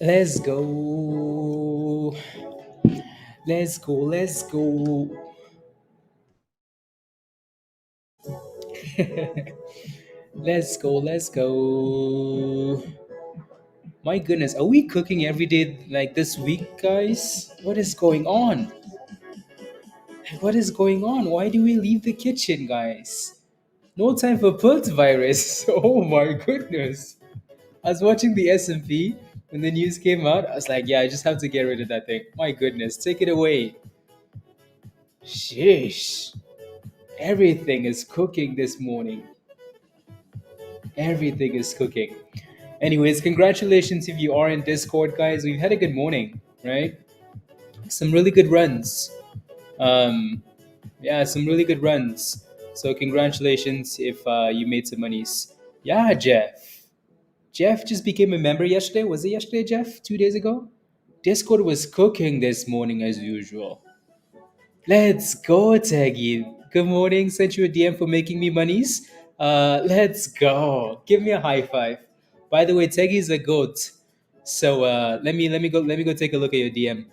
Let's go. Let's go. Let's go. Let's go. Let's go. My goodness, are we cooking every day like this week, guys? What is going on? What is going on? Why do we leave the kitchen, guys? No time for pult virus. Oh my goodness. I was watching the S&P when the news came out. I was like, yeah, I just have to get rid of that thing. My goodness, take it away. Sheesh. Everything is cooking this morning. Everything is cooking. Anyways, congratulations if you are in Discord, guys. We've had a good morning, right? Some really good runs. Um, yeah, some really good runs. So congratulations if you made some monies. Yeah, Jeff. Jeff just became a member yesterday. Was it yesterday, Jeff? 2 days ago? Discord was cooking this morning as usual. Let's go, Taggy. Good morning. Sent you a DM for making me monies. Let's go. Give me a high five. By the way, Taggy's a goat. So let me go take a look at your DM.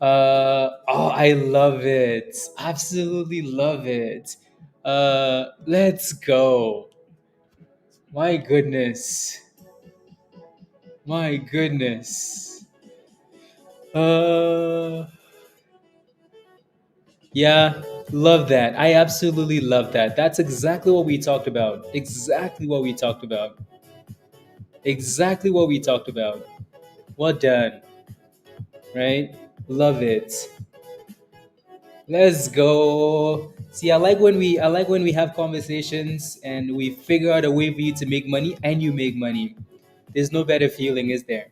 Oh, I love it. Absolutely love it. Let's go. My goodness. My goodness. Uh Yeah, love that. I absolutely love that. That's exactly what we talked about. Exactly what we talked about. Exactly what we talked about. Well done, right? Love it. Let's go. See, I like when we have conversations and we figure out a way for you to make money and you make money. There's no better feeling, is there?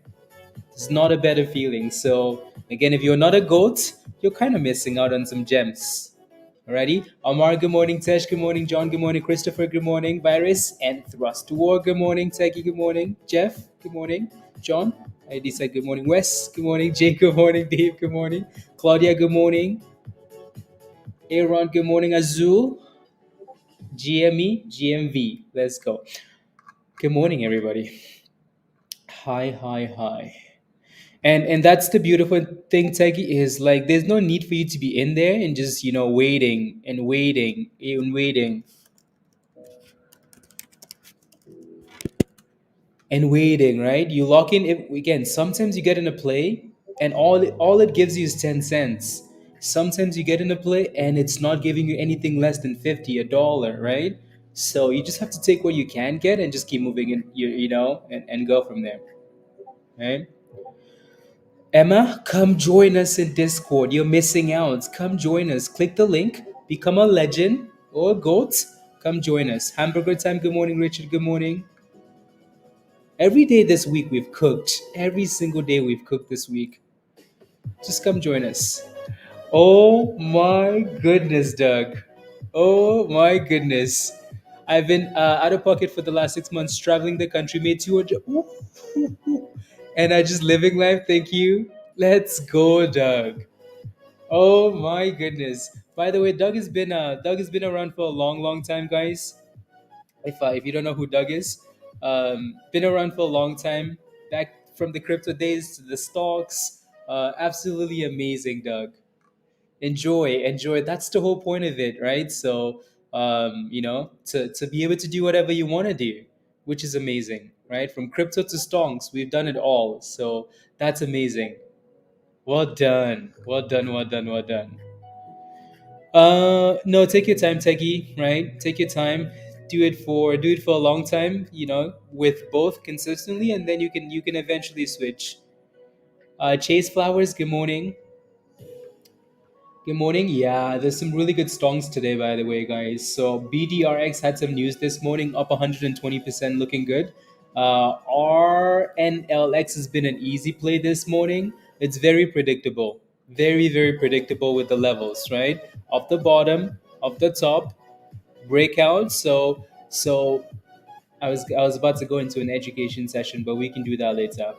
It's not a better feeling. So again, if you're not a goat, you're kind of missing out on some gems. Alrighty. Amar, good morning. Tesh, good morning. John, good morning. Christopher, good morning. Virus and Thrust to War, good morning. Techie, good morning. Jeff, good morning. John, ID said good morning. Wes, good morning. Jake, good morning. Dave, good morning. Claudia, good morning. Aaron, good morning. Azul, GME, GMV. Let's go. Good morning, everybody. Hi, hi, hi. And that's the beautiful thing, Techie, is like there's no need for you to be in there and just waiting and waiting and waiting and waiting, right? You lock in. If, again, sometimes you get in a play, and all it gives you is 10 cents. Sometimes you get in a play, and it's not giving you anything less than 50, $1, right? So you just have to take what you can get and just keep moving, and go from there, right? Emma, come join us in Discord. You're missing out. Come join us. Click the link. Become a legend or a goat. Come join us. Hamburger time. Good morning, Richard. Good morning. Every day this week we've cooked. Every single day we've cooked this week. Just come join us. Oh my goodness, Doug. Oh my goodness. I've been out of pocket for the last 6 months, traveling the country, made 200. Ooh, ooh, ooh. And I just living life. Thank you. Let's go, Doug. Oh my goodness. By the way, Doug has been around for a long, long time, guys. If you don't know who Doug is, been around for a long time, back from the crypto days to the stocks. Absolutely amazing, Doug. Enjoy. That's the whole point of it, right? So, to be able to do whatever you want to do, which is amazing, right? From crypto to stocks, we've done it all. So that's amazing. Well done. Well done. Well done. Well done. No, take your time, Techie. Right? Take your time. Do it for a long time. With both consistently, and then you can eventually switch. Chase Flowers. Good morning. Good morning. Yeah, there's some really good stonks today, by the way, guys. So BDRX had some news this morning, up 120%, looking good. RNLX has been an easy play this morning. It's very predictable, very very predictable with the levels, right? Off the bottom, off the top, breakout. So I was about to go into an education session, but we can do that later.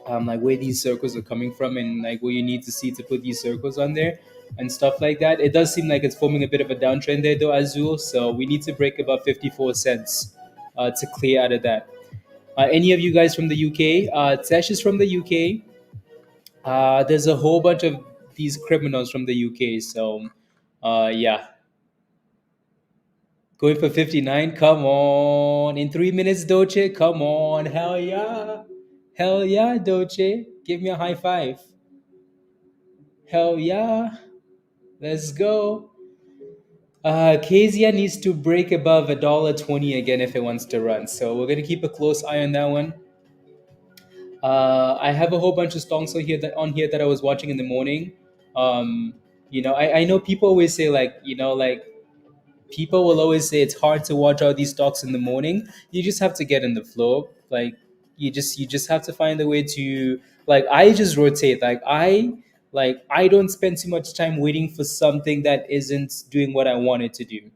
Like where these circles are coming from and like what you need to see to put these circles on there and stuff like that. It does seem like it's forming a bit of a downtrend there though, Azul. So we need to break about 54 cents to clear out of that. Any of you guys from the UK? Tesh is from the UK. There's a whole bunch of these criminals from the UK. So, yeah, going for 59. Come on, in 3 minutes, Doce. Come on, hell yeah, Doce. Give me a high five. Hell yeah, let's go. KZIA needs to break above $1.20 again if it wants to run. So we're gonna keep a close eye on that one. I have a whole bunch of stocks on here that I was watching in the morning. Um, I know people always say like people will always say it's hard to watch all these stocks in the morning. You just have to get in the flow. Like you just have to find a way to like I just rotate. Like I don't spend too much time waiting for something that isn't doing what I want it to do,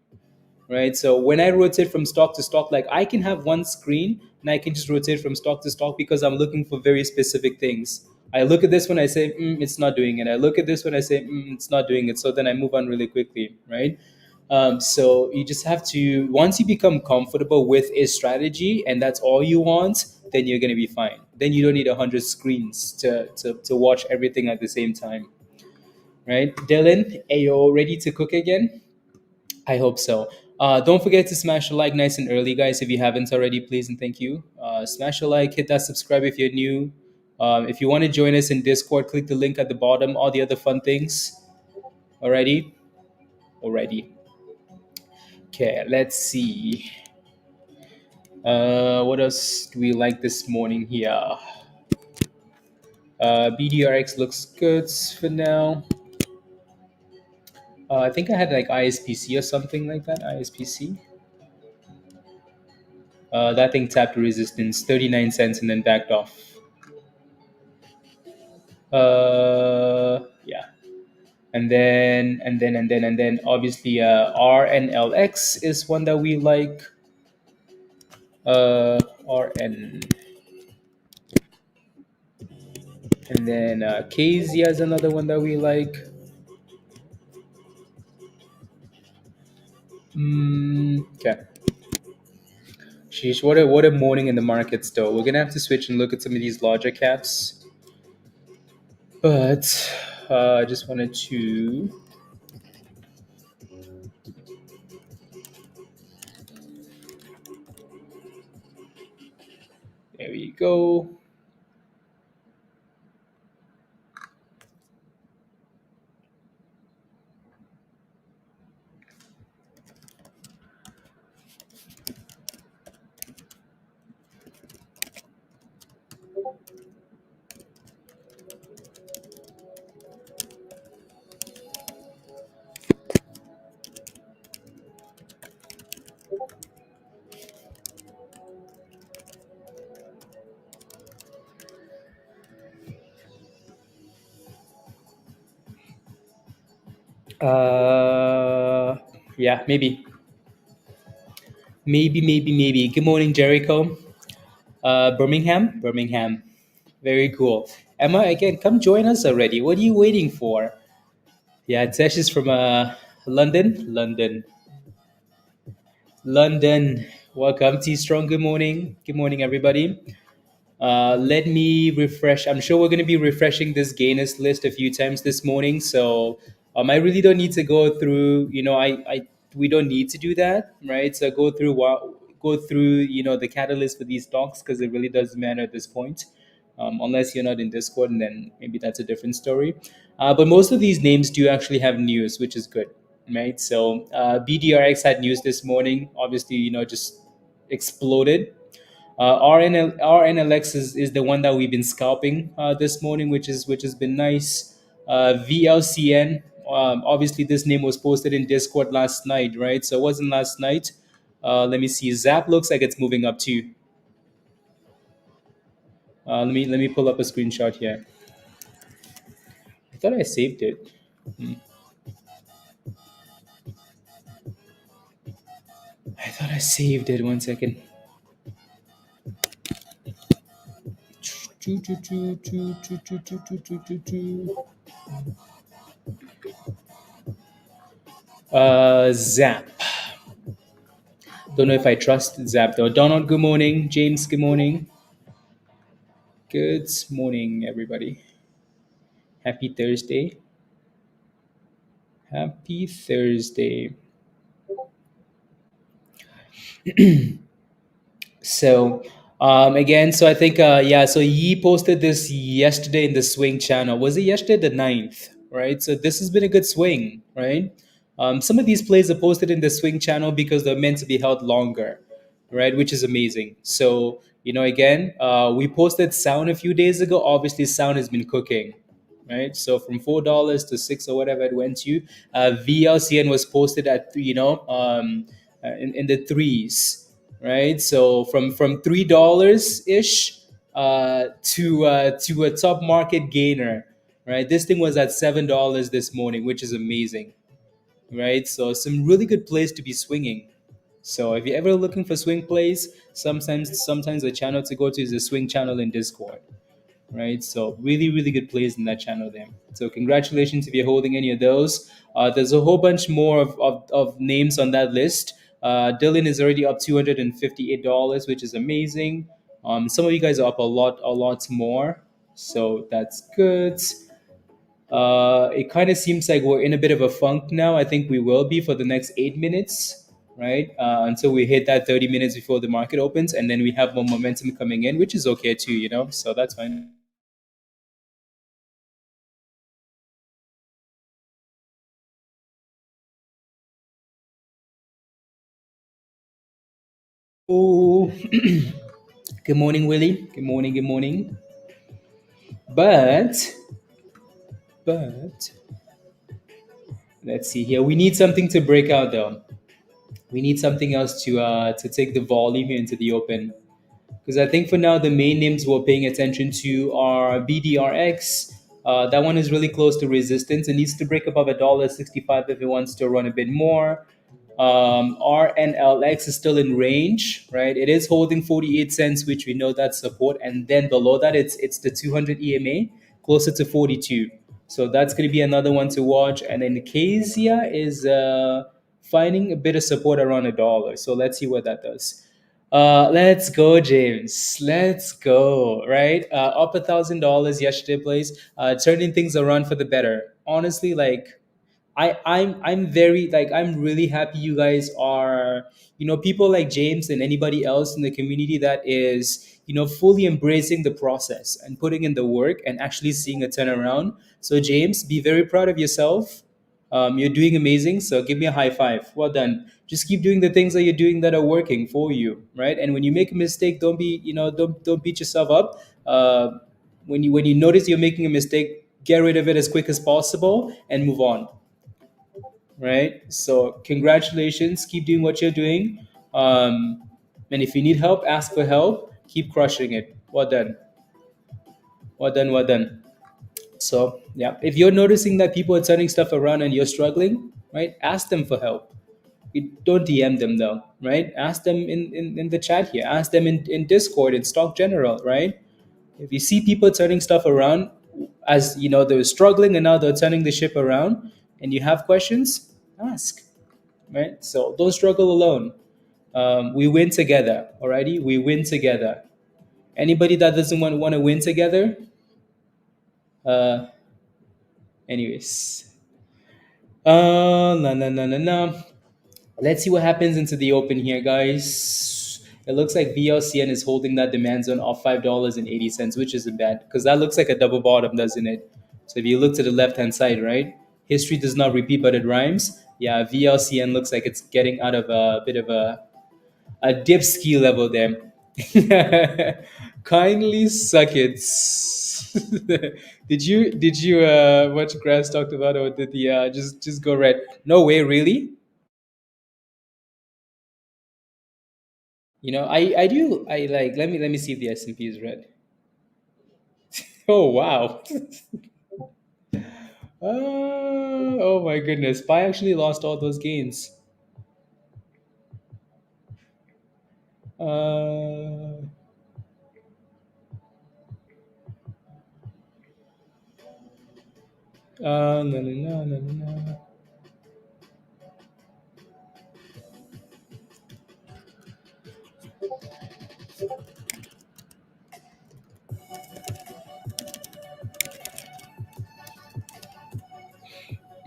right? So when I rotate from stock to stock, like I can have one screen and I can just rotate from stock to stock because I'm looking for very specific things. I look at this one, I say, it's not doing it. I look at this one, I say, it's not doing it. So then I move on really quickly, right? So you just have to, once you become comfortable with a strategy and that's all you want, then you're going to be fine. Then you don't need 100 screens to watch everything at the same time, right? Dylan, are you ready to cook again? I hope so. Don't forget to smash a like nice and early, guys. If you haven't already, please and thank you. Smash a like, hit that subscribe if you're new. If you want to join us in Discord, click the link at the bottom. All the other fun things. Alrighty, alrighty. Okay, let's see. What else do we like this morning here? BDRX looks good for now. I think I had like ISPC or something like that. ISPC. That thing tapped resistance, 39 cents, and then backed off. Yeah, and then obviously RNLX is one that we like. RN, and then KZIA is another one that we like. Okay. Sheesh, what a morning in the markets though. We're gonna have to switch and look at some of these larger caps. But I just wanted to. There we go. Yeah, maybe. Maybe. Good morning, Jericho. Birmingham. Very cool. Emma, again, come join us already. What are you waiting for? Yeah, Tesh is from London. Welcome, T Strong. Good morning. Good morning, everybody. Let me refresh. I'm sure we're going to be refreshing this gainers list a few times this morning. So I really don't need to go through. We don't need to do that, right? So go through the catalyst for these stocks because it really doesn't matter at this point, unless you're not in Discord, and then maybe that's a different story. But most of these names do actually have news, which is good, right? So BDRX had news this morning. Obviously, just exploded. RNLX is the one that we've been scalping this morning, which has been nice. VLCN, obviously this name was posted in Discord last night, right? So it wasn't last night. Let me see. Zap looks like it's moving up too. Let me pull up a screenshot here. I thought I saved it. I thought I saved it. One second. Zap. Don't know if I trust Zap though. Donald, good morning. James, good morning. Good morning, everybody. Happy Thursday. Happy Thursday. So, again, so I think, yeah, so Yi posted this yesterday in the swing channel. Was it yesterday, the 9th, right? So this has been a good swing, right? Some of these plays are posted in the swing channel because they're meant to be held longer, right? Which is amazing. So, again, we posted Sound a few days ago. Obviously, Sound has been cooking, right? So from $4 to six or whatever it went to, VLCN was posted at in the threes, right? So from $3 ish to a top market gainer, right? This thing was at $7 this morning, which is amazing, right? So some really good plays to be swinging. So if you're ever looking for swing plays, sometimes the channel to go to is the swing channel in Discord, right? So really, really good plays in that channel there. So congratulations if you're holding any of those. There's a whole bunch more of names on that list. Dylan is already up $258, which is amazing. Some of you guys are up a lot more. So that's good. It kind of seems like we're in a bit of a funk now. I think we will be for the next 8 minutes, right? Until we hit that 30 minutes before the market opens, and then we have more momentum coming in, which is okay too, So that's fine. Oh, good morning, Willie. Good morning. Good morning. But, but, let's see here. We need something to break out, though. We need something else to take the volume here into the open. Because I think for now the main names we're paying attention to are BDRX. That one is really close to resistance. It needs to break above $1.65 if it wants to run a bit more. RNLX is still in range, right? It is holding 48 cents, which we know that's support, and then below that it's the 200 EMA closer to 42. So that's going to be another one to watch. And then KZIA is finding a bit of support around $1. So let's see what that does. Let's go, James. Let's go. Right, up $1,000 yesterday, please. Turning things around for the better. Honestly, like I'm very like I'm really happy you guys are people like James and anybody else in the community that is fully embracing the process and putting in the work and actually seeing a turnaround. So James, be very proud of yourself. You're doing amazing. So give me a high five. Well done. Just keep doing the things that you're doing that are working for you, right? And when you make a mistake, don't be don't beat yourself up. When you notice you're making a mistake, get rid of it as quick as possible and move on, right? So congratulations, keep doing what you're doing. And if you need help, ask for help. Keep crushing it. Well done. Well done. Well done. So yeah, if you're noticing that people are turning stuff around and you're struggling, right? Ask them for help. You don't DM them though, right? Ask them in the chat here. Ask them in Discord, in Stock General, right? If you see people turning stuff around, as they're struggling and now they're turning the ship around, and you have questions, ask, right? So don't struggle alone. We win together, alrighty? We win together. Anybody that doesn't want to win together, uh, anyways. No, no, no, no, no. Let's see what happens into the open here, guys. It looks like VLCN is holding that demand zone off $5.80, which isn't bad because that looks like a double bottom, doesn't it? So if you look to the left hand side, right? History does not repeat, but it rhymes. Yeah, VLCN looks like it's getting out of a bit of a dip ski level there. Kindly suck it. Did you watch Grass talked about, or did the just go red? No way, really. I like let me see if the S&P is red. Oh wow. Oh my goodness. Pi actually lost all those gains. Uh, no, no, no, no, no, no.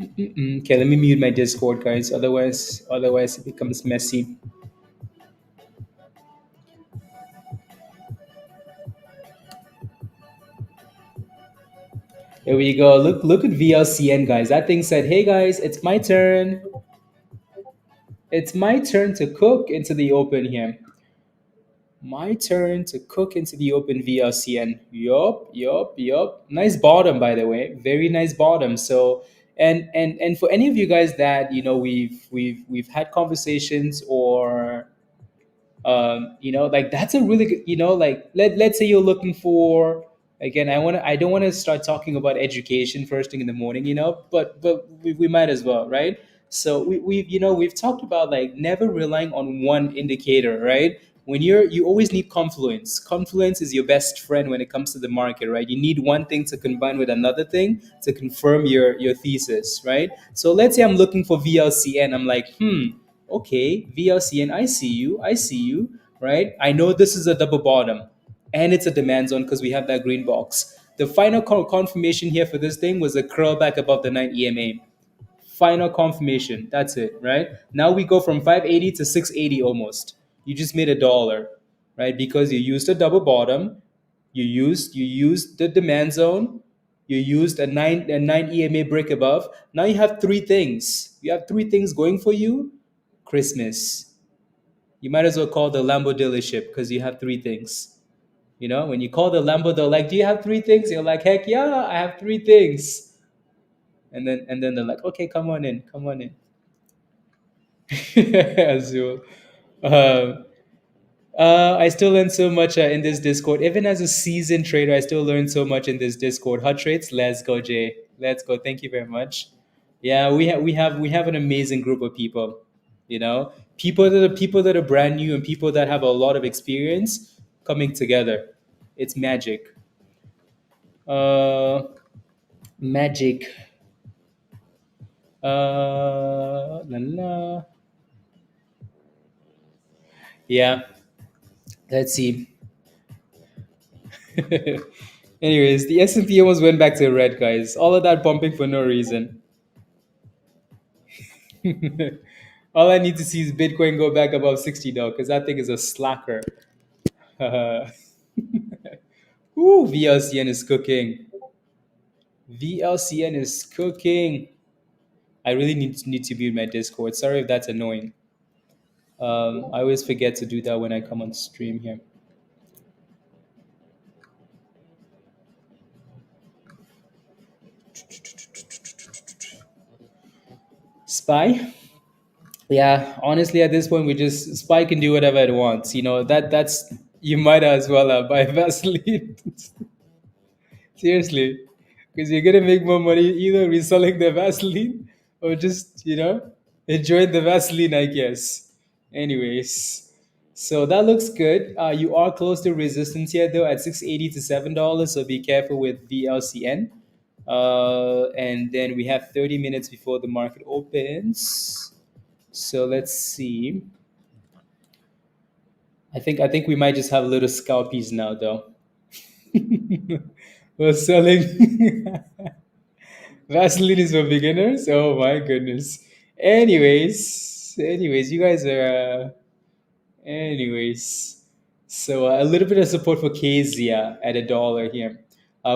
Okay, let me mute my Discord, guys. Otherwise it becomes messy. Here we go. Look at VLCN, guys. That thing said, "Hey guys, it's my turn. It's my turn to cook into the open here. My turn to cook into the open VLCN. Yup. Nice bottom, by the way. Very nice bottom. So, and for any of you guys that we've had conversations or like that's a really good, like let's say you're looking for, again, I don't want to start talking about education first thing in the morning, but we might as well, right? So we've talked about like never relying on one indicator, right? When you always need confluence is your best friend when it comes to the market, right? You need one thing to combine with another thing to confirm your thesis, right? So let's say I'm looking for VLCN. I'm like, okay, VLCN, I see you, right? I know this is a double bottom and it's a demand zone because we have that green box. The final confirmation here for this thing was a curl back above the 9 EMA. Final confirmation. That's it, right? Now we go from 580 to 680 almost. You just made $1, right? Because you used a double bottom, you used the demand zone, you used a nine EMA break above. Now you have three things. You have three things going for you. Christmas. You might as well call the Lambo dealership because you have three things. When you call the Lambo, they're like, "Do you have three things?" You're like, "Heck yeah, I have three things." And then they're like, "Okay, come on in, come on in." So, um, I still learn so much in this Discord. Even as a seasoned trader, I still learn so much in this Discord. Hot trades, let's go, Jay. Let's go. Thank you very much. Yeah, we have an amazing group of people. People that are brand new and people that have a lot of experience coming together. It's magic. Magic. La, la. Yeah. Let's see. Anyways, the S&P almost went back to red, guys. All of that pumping for no reason. All I need to see is Bitcoin go back above 60 though, because that thing is a slacker. Ooh, VLCN is cooking. VLCN is cooking. I really need to be in my Discord. Sorry if that's annoying. I always forget to do that when I come on stream here. Spy? Yeah, honestly, at this point, we just Spy can do whatever it wants. That's you might as well buy Vaseline. Seriously, because you're gonna make more money either reselling the Vaseline or just enjoying the Vaseline, I guess. Anyways, so that looks good. You are close to resistance here though at 680 to $7. So be careful with VLCN. And then we have 30 minutes before the market opens. So let's see. I think we might just have a little scalpies now though. We're selling Vaseline is for beginners. Oh my goodness. Anyways, you guys are. Anyways, so a little bit of support for KZIA at $1 here.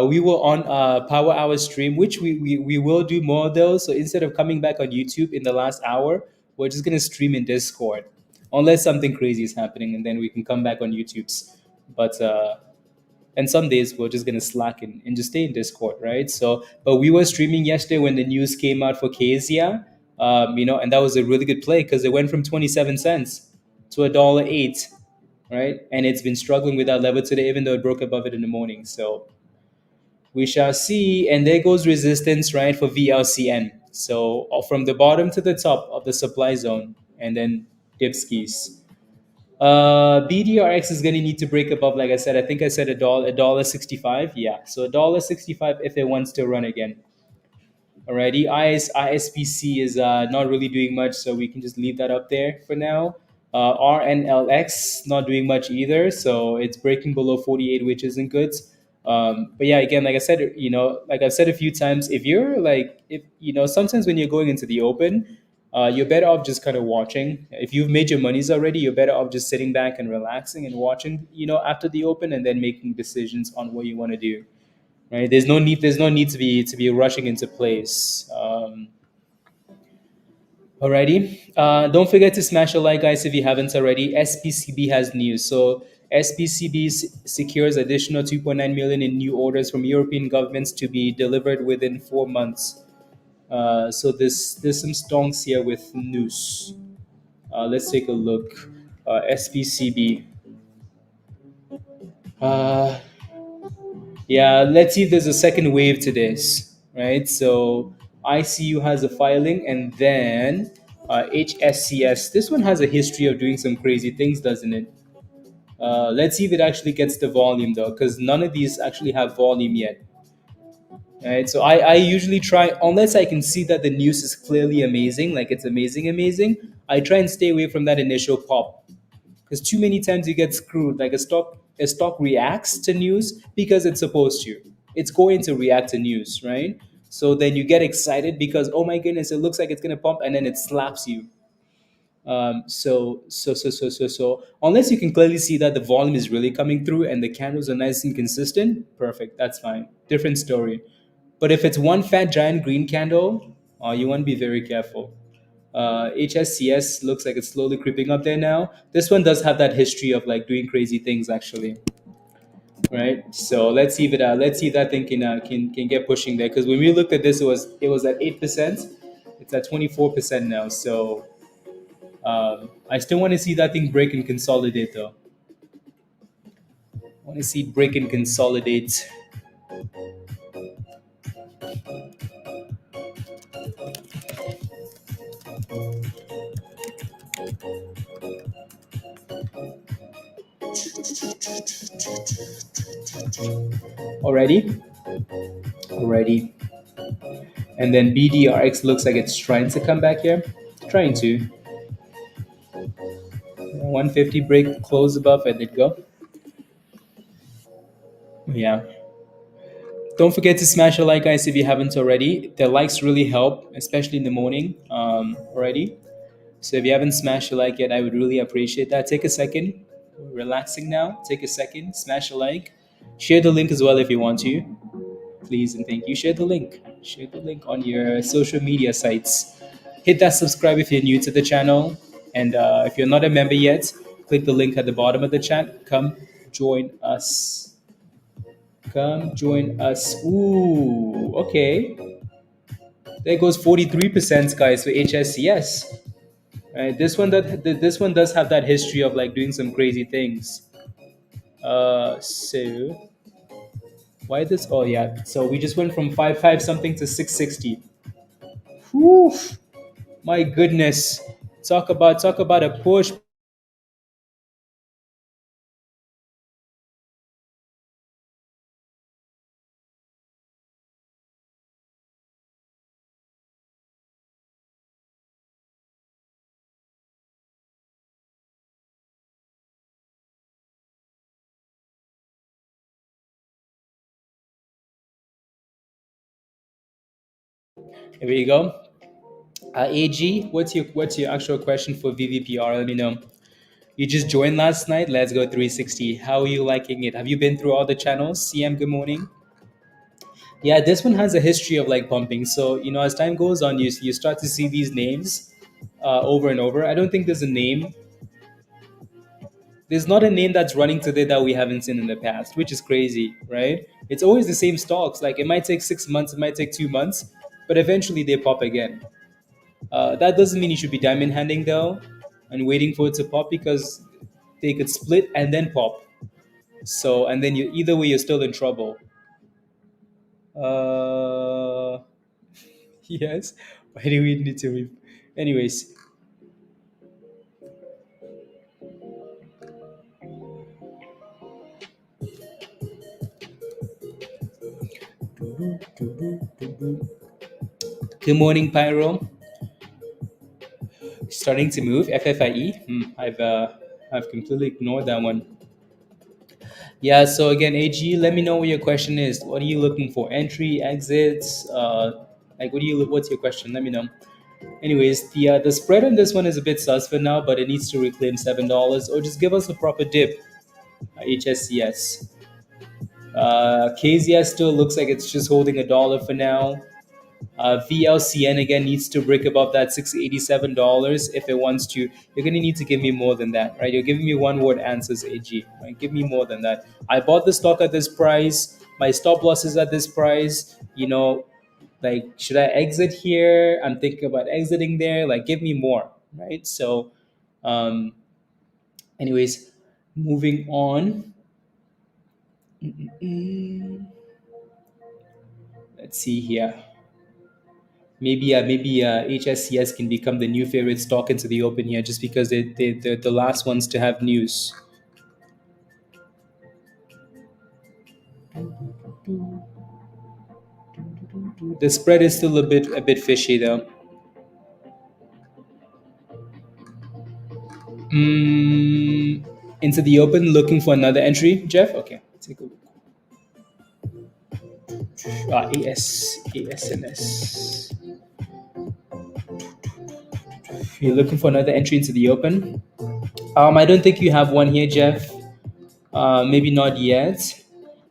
We were on Power Hour stream, which we will do more of those. So instead of coming back on YouTube in the last hour, we're just gonna stream in Discord, unless something crazy is happening, and then we can come back on YouTube's. But and some days we're just gonna slack and just stay in Discord, right? So, but we were streaming yesterday when the news came out for KZIA, and that was a really good play because it went from 27 cents to $1.08, right? And it's been struggling with that level today, even though it broke above it in the morning. So we shall see. And there goes resistance, right, for VLCN. So from the bottom to the top of the supply zone, and then dipskis. BDRX is going to need to break above, like I said. I think I said a dollar 65. Yeah, so $1.65 if it wants to run again. Alrighty, ISPC is not really doing much, so we can just leave that up there for now. RNLX not doing much either, so it's breaking below 48, which isn't good. But yeah, again, like I said, like I've said a few times, if you're like, if sometimes when you're going into the open, you're better off just kind of watching. If you've made your monies already, you're better off just sitting back and relaxing and watching, after the open, and then making decisions on what you want to do. Right? There's no need to be rushing into place. Alrighty. Don't forget to smash a like, guys, if you haven't already. SPCB has news. So SPCB secures additional 2.9 million in new orders from European governments to be delivered within 4 months. So there's some stonks here with news. Let's take a look. SPCB. Uh, yeah, let's see if there's a second wave to this, right? So ICU has a filing, and then HSCS. This one has a history of doing some crazy things, doesn't it? Let's see if it actually gets the volume though, because none of these actually have volume yet. Right, so I usually try, unless I can see that the news is clearly amazing, like it's amazing, amazing. I try and stay away from that initial pop, because too many times you get screwed. Like a stock reacts to news because it's supposed to. It's going to react to news, right? So then you get excited because, oh my goodness, it looks like it's gonna pump, and then it slaps you. So unless you can clearly see that the volume is really coming through and the candles are nice and consistent, perfect, that's fine, different story. But if it's one fat giant green candle, you want to be very careful. HSCS looks like it's slowly creeping up there now. This one does have that history of like doing crazy things, actually, right? So let's see if that thing can get pushing there. Because when we looked at this, it was at 8%. It's at 24% now. So I still want to see that thing break and consolidate, though. I want to see it break and consolidate. Already, already. And then BDRX looks like it's trying to come back here. Trying to. 150 break, close above, and it go. Yeah. Don't forget to smash a like, guys, if you haven't already. The likes really help, especially in the morning already. So if you haven't smashed a like yet, I would really appreciate that. Take a second. We're relaxing now. Take a second, smash a like. Share the link as well if you want to. Please and thank you. Share the link. Share the link on your social media sites. Hit that subscribe if you're new to the channel. And if you're not a member yet, click the link at the bottom of the chat. Come join us. Come join us. Ooh, okay. There goes 43%, guys, for HSCS. Right, this one does have that history of like doing some crazy things. So why this? Oh yeah, so we just went from 55 something to 660. Whew, my goodness! Talk about a push. Here we go. AG, what's your actual question for VVPR? Let me know. You just joined last night. Let's go 360. How are you liking it? Have you been through all the channels? CM, good morning. Yeah, this one has a history of like pumping. So as time goes on, you start to see these names over and over. I don't think there's a name. There's not a name that's running today that we haven't seen in the past, which is crazy, right? It's always the same stocks. Like it might take 6 months, it might take 2 months, but eventually they pop again. That doesn't mean you should be diamond handing though, and waiting for it to pop, because they could split and then pop. So and then you either way you're still in trouble. Uh, yes. Why do we need to? Anyways, good morning, Pyro. Starting to move. FFIE. I've completely ignored that one. Yeah, so again, AG, let me know what your question is. What are you looking for? Entry, exits, like what's your question? Let me know. Anyways, the spread on this one is a bit sus for now, but it needs to reclaim $7 or just give us a proper dip. HSCS. KZIA still looks like it's just holding $1 for now. VLCN again needs to break above that $687 if it wants to. You're gonna need to give me more than that, right? You're giving me one word answers, AG. Right? Give me more than that. I bought the stock at this price. My stop loss is at this price. Like should I exit here? I'm thinking about exiting there. Like give me more, right? So, um, anyways, moving on. Mm, let's see here. Maybe HSCS can become the new favorite stock into the open here, just because they're the last ones to have news. The spread is still a bit fishy though. Mm, into the open, looking for another entry, Jeff. Okay, take a look. ASNS. You're looking for another entry into the open. I don't think you have one here, Jeff. Maybe not yet.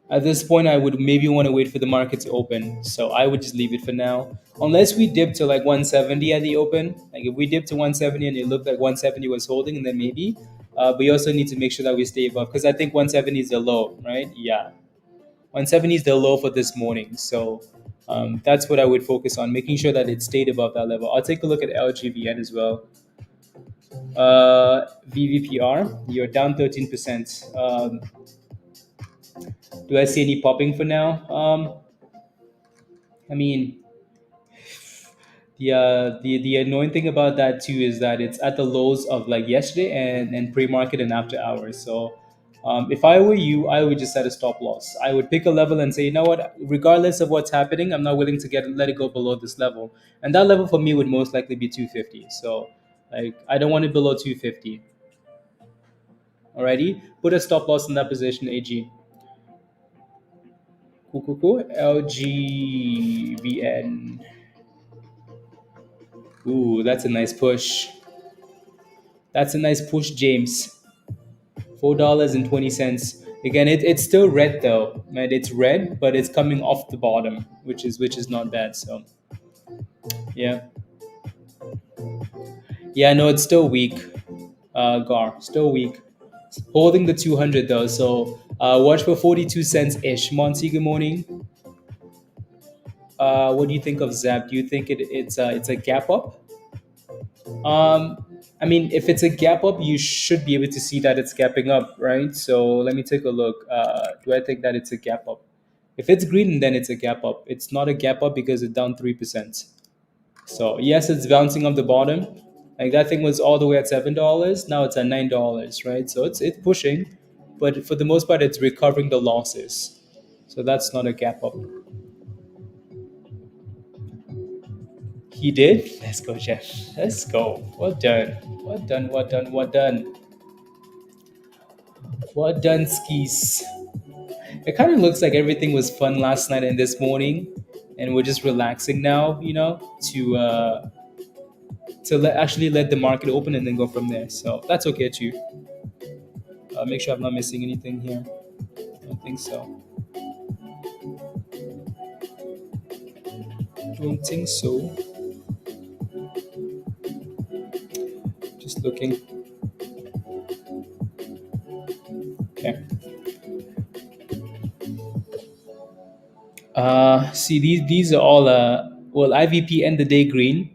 At this point, I would maybe want to wait for the market to open. So I would just leave it for now. Unless we dip to like 170 at the open. Like if we dip to 170 and it looked like 170 was holding, and then maybe. But you also need to make sure that we stay above, because I think 170 is the low, right? Yeah. 170 is the low for this morning. So that's what I would focus on, making sure that it stayed above that level. I'll take a look at LGVN as well. VVPR, you're down 13%. Do I see any popping for now? I mean, the annoying thing about that too is that it's at the lows of like yesterday and pre-market and after hours. So if I were you, I would just set a stop loss. I would pick a level and say, you know what, regardless of what's happening, I'm not willing to let it go below this level. And that level for me would most likely be 250. So like I don't want it below 250. Alrighty, put a stop loss in that position, AG. QQQ LGVN. Ooh, that's a nice push. That's a nice push, James. $4.20. Again, it's still red though, right? It's red, but it's coming off the bottom, which is not bad. So yeah, yeah, no, it's still weak. Gar, still weak. Holding the 200 though. So watch for 42 cents ish. Monty, good morning. What do you think of Zap? Do you think it's a gap up? Um, I mean, if it's a gap up, you should be able to see that it's gapping up, right? So let me take a look. Do I think that it's a gap up? If it's green, then it's a gap up. It's not a gap up because it's down 3%. So yes, it's bouncing off the bottom. Like that thing was all the way at $7. Now it's at $9, right? So it's pushing, but for the most part, it's recovering the losses. So that's not a gap up. He did. Let's go, Jeff. Let's go. Well done. Well done. Well done. Well done. Well done, skis. It kind of looks like everything was fun last night and this morning, and we're just relaxing now, actually let the market open and then go from there. So that's okay too. Make sure I'm not missing anything here. I don't think so. Don't think so. Just looking. Okay. See, these are all IVP end the day green.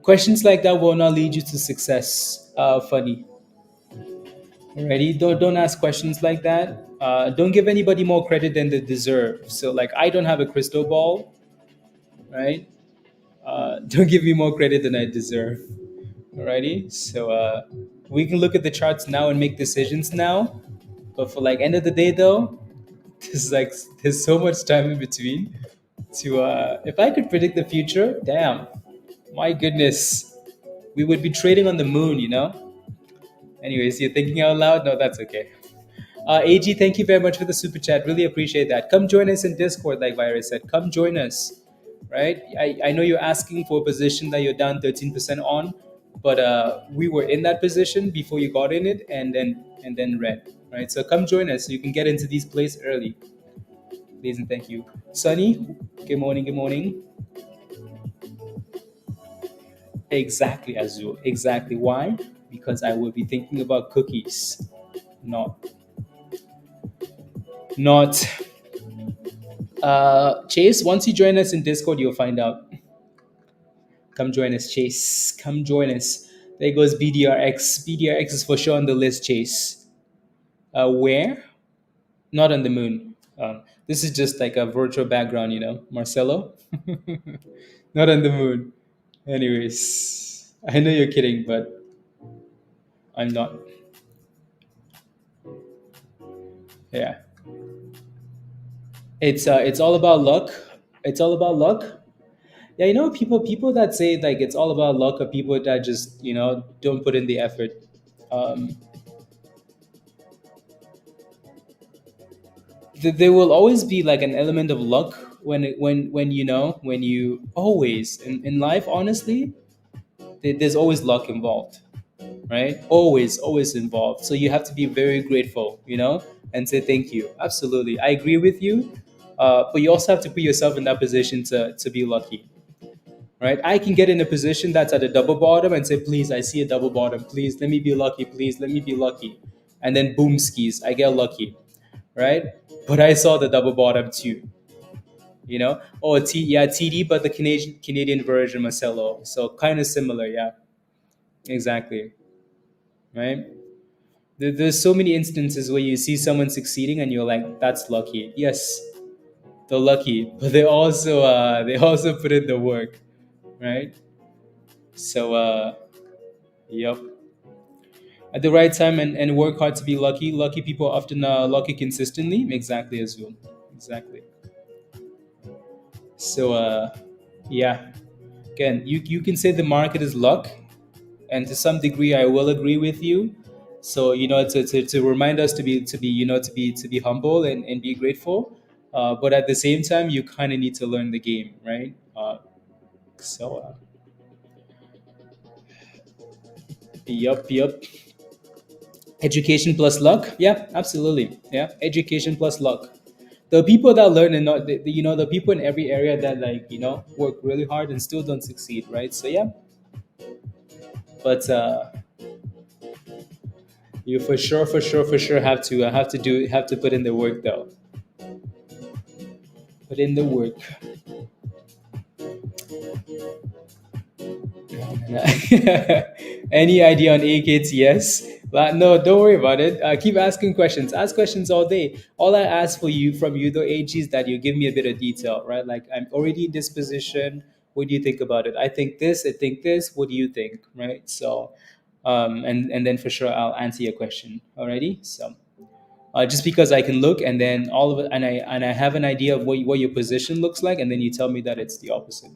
Questions like that will not lead you to success. Funny. Alrighty, don't ask questions like that. Don't give anybody more credit than they deserve. So like I don't have a crystal ball, right? Don't give me more credit than I deserve. Alrighty, so we can look at the charts now and make decisions now. But for like end of the day though, there's so much time in between. To if I could predict the future, damn, my goodness, we would be trading on the moon, you know. Anyways, you're thinking out loud. No, that's okay. AG, thank you very much for the super chat. Really appreciate that. Come join us in Discord, like Virus said. Come join us, right? I know you're asking for a position that you're down 13% on, but we were in that position before you got in it, and then red, right? So come join us so you can get into these plays early. Please and thank you. Sunny, good morning, good morning. Exactly, Azul. Exactly. Why? Because I will be thinking about cookies, not not Chase. Once you join us in Discord, you'll find out. Come join us, Chase. Come join us. There goes BDRX. BDRX is for sure on the list, Chase. Where? Not on the moon. This is just like a virtual background, Marcelo. Not on the moon. Anyways, I know you're kidding, but I'm not. Yeah, it's all about luck. It's all about luck. Yeah, people that say like it's all about luck are people that just don't put in the effort. Um, there will always be like an element of luck when you always in life. Honestly, there's always luck involved, right? Always involved. So you have to be very grateful, and say thank you. Absolutely, I agree with you. But you also have to put yourself in that position to be lucky, right? I can get in a position that's at a double bottom and say, please, I see a double bottom. Please let me be lucky. Please let me be lucky. And then boom skis, I get lucky, right? But I saw the double bottom too. Oh, yeah, TD, but the Canadian version, Marcelo. So kind of similar, yeah, exactly, right? There's so many instances where you see someone succeeding and you're like, that's lucky. Yes, they're lucky, but they also put in the work, right? So yep, at the right time and work hard to be lucky. Lucky people are often lucky consistently. Exactly, as well. Exactly. So yeah, again, you can say the market is luck, and to some degree I will agree with you. So to remind us to be humble and be grateful, but at the same time you kind of need to learn the game, right? So yup. Education plus luck, yeah, absolutely, yeah. Education plus luck. The people that learn and not the people in every area that work really hard and still don't succeed, right? So yeah, but you for sure have to put in the work though. Put in the work. Any idea on AKTS? But no, don't worry about it. Keep asking questions. Ask questions all day. All I ask from you though, AG, is that you give me a bit of detail, right? Like, I'm already in this position. What do you think about it? I think this. I think this. What do you think, right? So, and then for sure I'll answer your question. Alrighty. So, just because I can look and then all of it, and I have an idea of what your position looks like, and then you tell me that it's the opposite.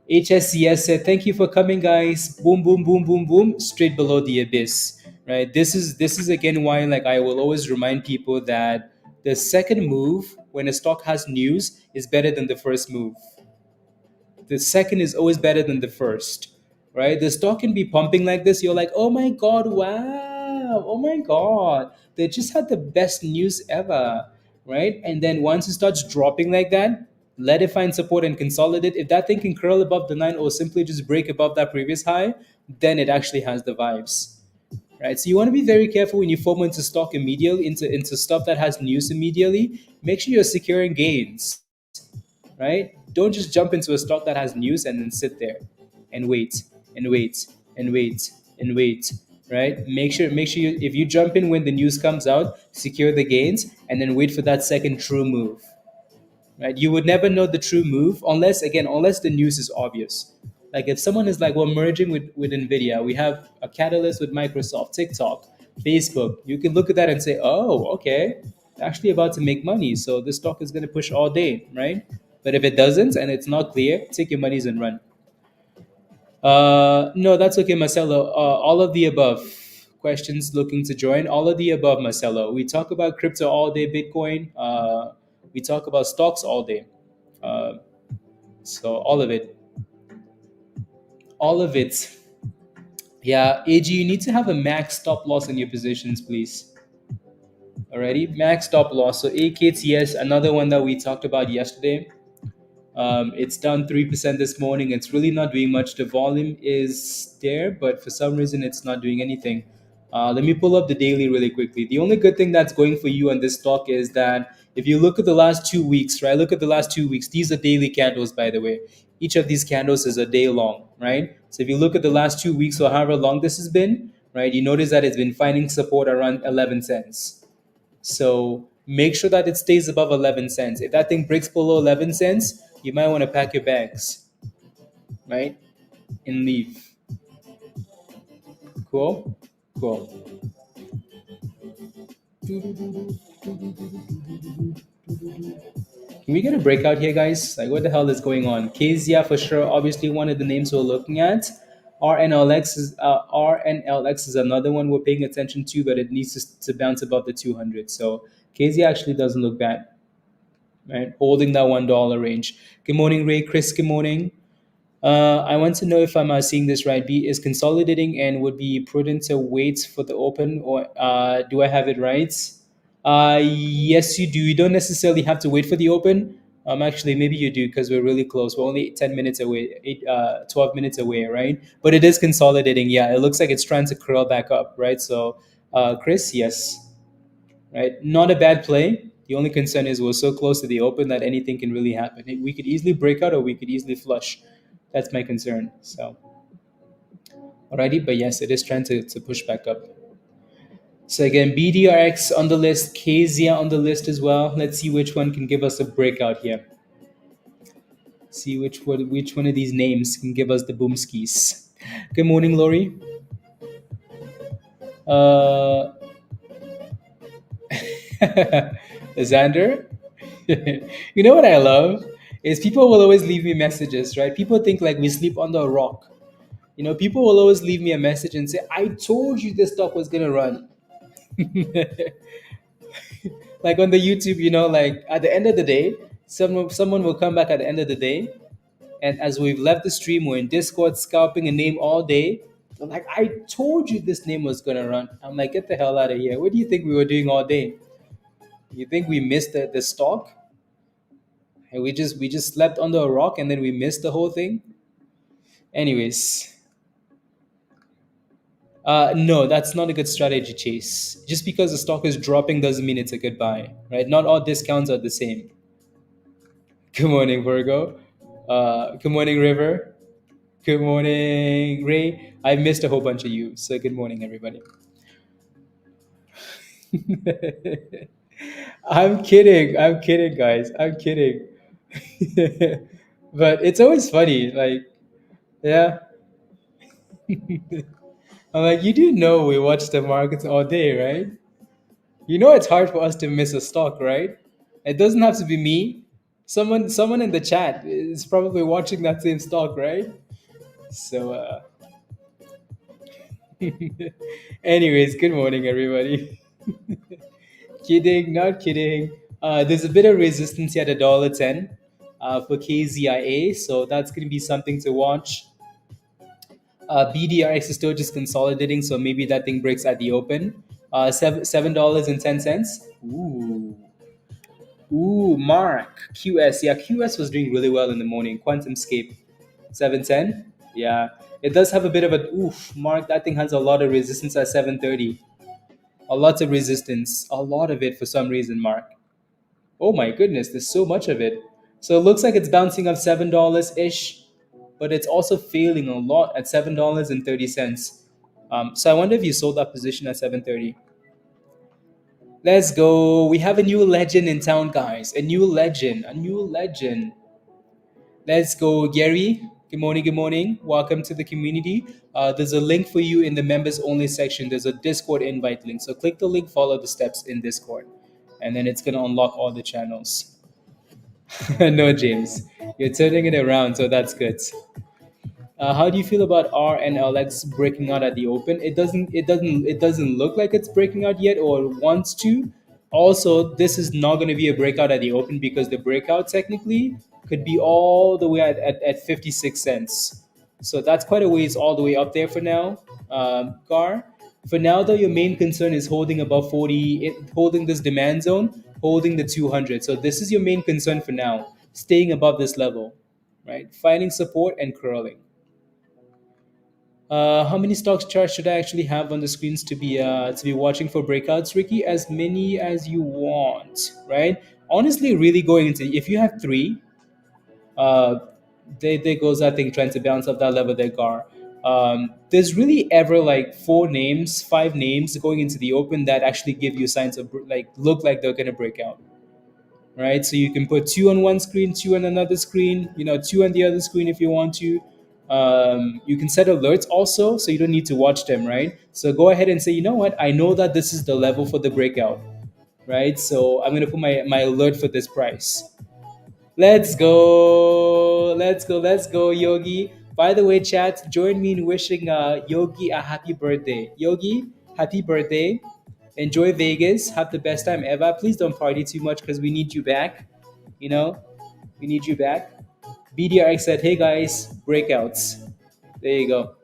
HSCS said, "Thank you for coming, guys. Boom, boom, boom, boom, boom. Straight below the abyss." Right. This is again why I will always remind people that the second move when a stock has news is better than the first move. The second is always better than the first, right? The stock can be pumping like this. You're like, oh my God, wow, oh my God. They just had the best news ever, right? And then once it starts dropping like that, let it find support and consolidate. If that thing can curl above the nine or simply just break above that previous high, then it actually has the vibes, right? So you want to be very careful when you form into stock immediately, into stuff that has news immediately. Make sure you're securing gains, right? Don't just jump into a stock that has news and then sit there and wait and wait and wait and wait, right? Make sure if you jump in when the news comes out, secure the gains and then wait for that second true move, right? You would never know the true move unless the news is obvious. Like if someone is like, well, merging with NVIDIA, we have a catalyst with Microsoft, TikTok, Facebook. You can look at that and say, oh, okay, they're actually about to make money. So this stock is going to push all day, right? But if it doesn't and it's not clear, take your monies and run. No, that's okay, Marcelo. All of the above. questions looking to join? All of the above, Marcelo. We talk about crypto all day, Bitcoin. We talk about stocks all day. Uh, so all of it, all of it. Yeah, AG, you need to have a max stop loss in your positions, please. Alrighty, max stop loss. So AKTS, another one that we talked about yesterday. It's down 3% this morning. It's really not doing much. The volume is there, but for some reason, it's not doing anything. Let me pull up the daily really quickly. The only good thing that's going for you on this stock is that if you look at the last 2 weeks, right? Look at the last 2 weeks. These are daily candles, by the way. Each of these candles is a day long, right? So if you look at the last 2 weeks or however long this has been, right, you notice that it's been finding support around 11 cents. So make sure that it stays above 11 cents. If that thing breaks below 11 cents, you might want to pack your bags, right? And leave. Cool? Cool. Can we get a breakout here, guys? Like, what the hell is going on? KZIA for sure, obviously one of the names we're looking at. RNLX is another one we're paying attention to, but it needs to bounce above the 200. So KZIA actually doesn't look bad, right? Holding that $1 range. Good morning, Ray. Chris, good morning. I want to know if I'm seeing this right. B is consolidating and would be prudent to wait for the open, or do I have it right? Yes, you do. You don't necessarily have to wait for the open. Actually, maybe you do because we're really close. We're only 10 minutes away, 12 minutes away, right? But it is consolidating. Yeah, it looks like it's trying to curl back up, right? So, Chris, yes, right? Not a bad play. The only concern is we're so close to the open that anything can really happen. We could easily break out or we could easily flush. That's my concern. So, alrighty, but yes, it is trying to push back up. So again, BDRX on the list, KZIA on the list as well. Let's see which one can give us a breakout here. See which one of these names can give us the boomskis. Good morning, Lori. Uh, Xander. You know what I love is people will always leave me messages, right? People think like we sleep under a rock. People will always leave me a message and say, "I told you this stock was gonna run." Like on the YouTube, like at the end of the day, someone will come back at the end of the day, and as we've left the stream, we're in Discord scalping a name all day. They're like, "I told you this name was gonna run." I'm like, "Get the hell out of here! What do you think we were doing all day? You think we missed the stock? And we just slept under a rock and then we missed the whole thing?" Anyways, no, that's not a good strategy, Chase. Just because the stock is dropping doesn't mean it's a good buy, right? Not all discounts are the same. Good morning, Virgo. Good morning, River. Good morning, Ray. I missed a whole bunch of you, so good morning, everybody. I'm kidding. I'm kidding, guys. I'm kidding. But it's always funny. Like, yeah. I'm like, you do know we watch the markets all day, right? You know it's hard for us to miss a stock, right? It doesn't have to be me. Someone in the chat is probably watching that same stock, right? So anyways, good morning everybody. Kidding, not kidding. There's a bit of resistance here at $1.10 for KZIA, so that's going to be something to watch. BDRX is still just consolidating, so maybe that thing breaks at the open. $7.10. Ooh, Mark QS. Yeah, QS was doing really well in the morning. QuantumScape, 710. Yeah, it does have a bit of a oof. Mark, that thing has a lot of resistance at 730. A lot of resistance, a lot of it for some reason, Mark. Oh my goodness, there's so much of it. So it looks like it's bouncing up $7 ish, but it's also failing a lot at $7.30. So I wonder if you sold that position at 730. Let's go. We have a new legend in town, guys. A new legend. A new legend. Let's go, Gary. Good morning. Good morning. Welcome to the community. There's a link for you in the members only section. There's a Discord invite link. So click the link, follow the steps in Discord, and then it's going to unlock all the channels. No, James. You're turning it around, so that's good. How do you feel about RNLX breaking out at the open? It doesn't look like it's breaking out yet or wants to. Also, this is not going to be a breakout at the open because the breakout technically could be all the way at 56 cents. So that's quite a ways all the way up there for now, Gar. For now, though, your main concern is holding above 40, holding this demand zone, holding the 200. So this is your main concern for now, staying above this level, right? Finding support and curling. How many stocks charts should I actually have on the screens to be watching for breakouts, Ricky? As many as you want, right? Honestly, really going into if you have three, uh, they goes I think trying to bounce off that level there, Gar. There's really ever like four names, five names going into the open that actually give you signs of like look like they're gonna break out, right? So you can put two on one screen, two on another screen, two on the other screen if you want to. You can set alerts also, so you don't need to watch them, right? So go ahead and say, you know what? I know that this is the level for the breakout, right? So I'm gonna put my alert for this price. Let's go. Let's go, Yogi. By the way, chat, join me in wishing Yogi a happy birthday. Yogi, happy birthday. Enjoy Vegas. Have the best time ever. Please don't party too much because we need you back. You know, we need you back. BDRX said, hey guys, breakouts. There you go.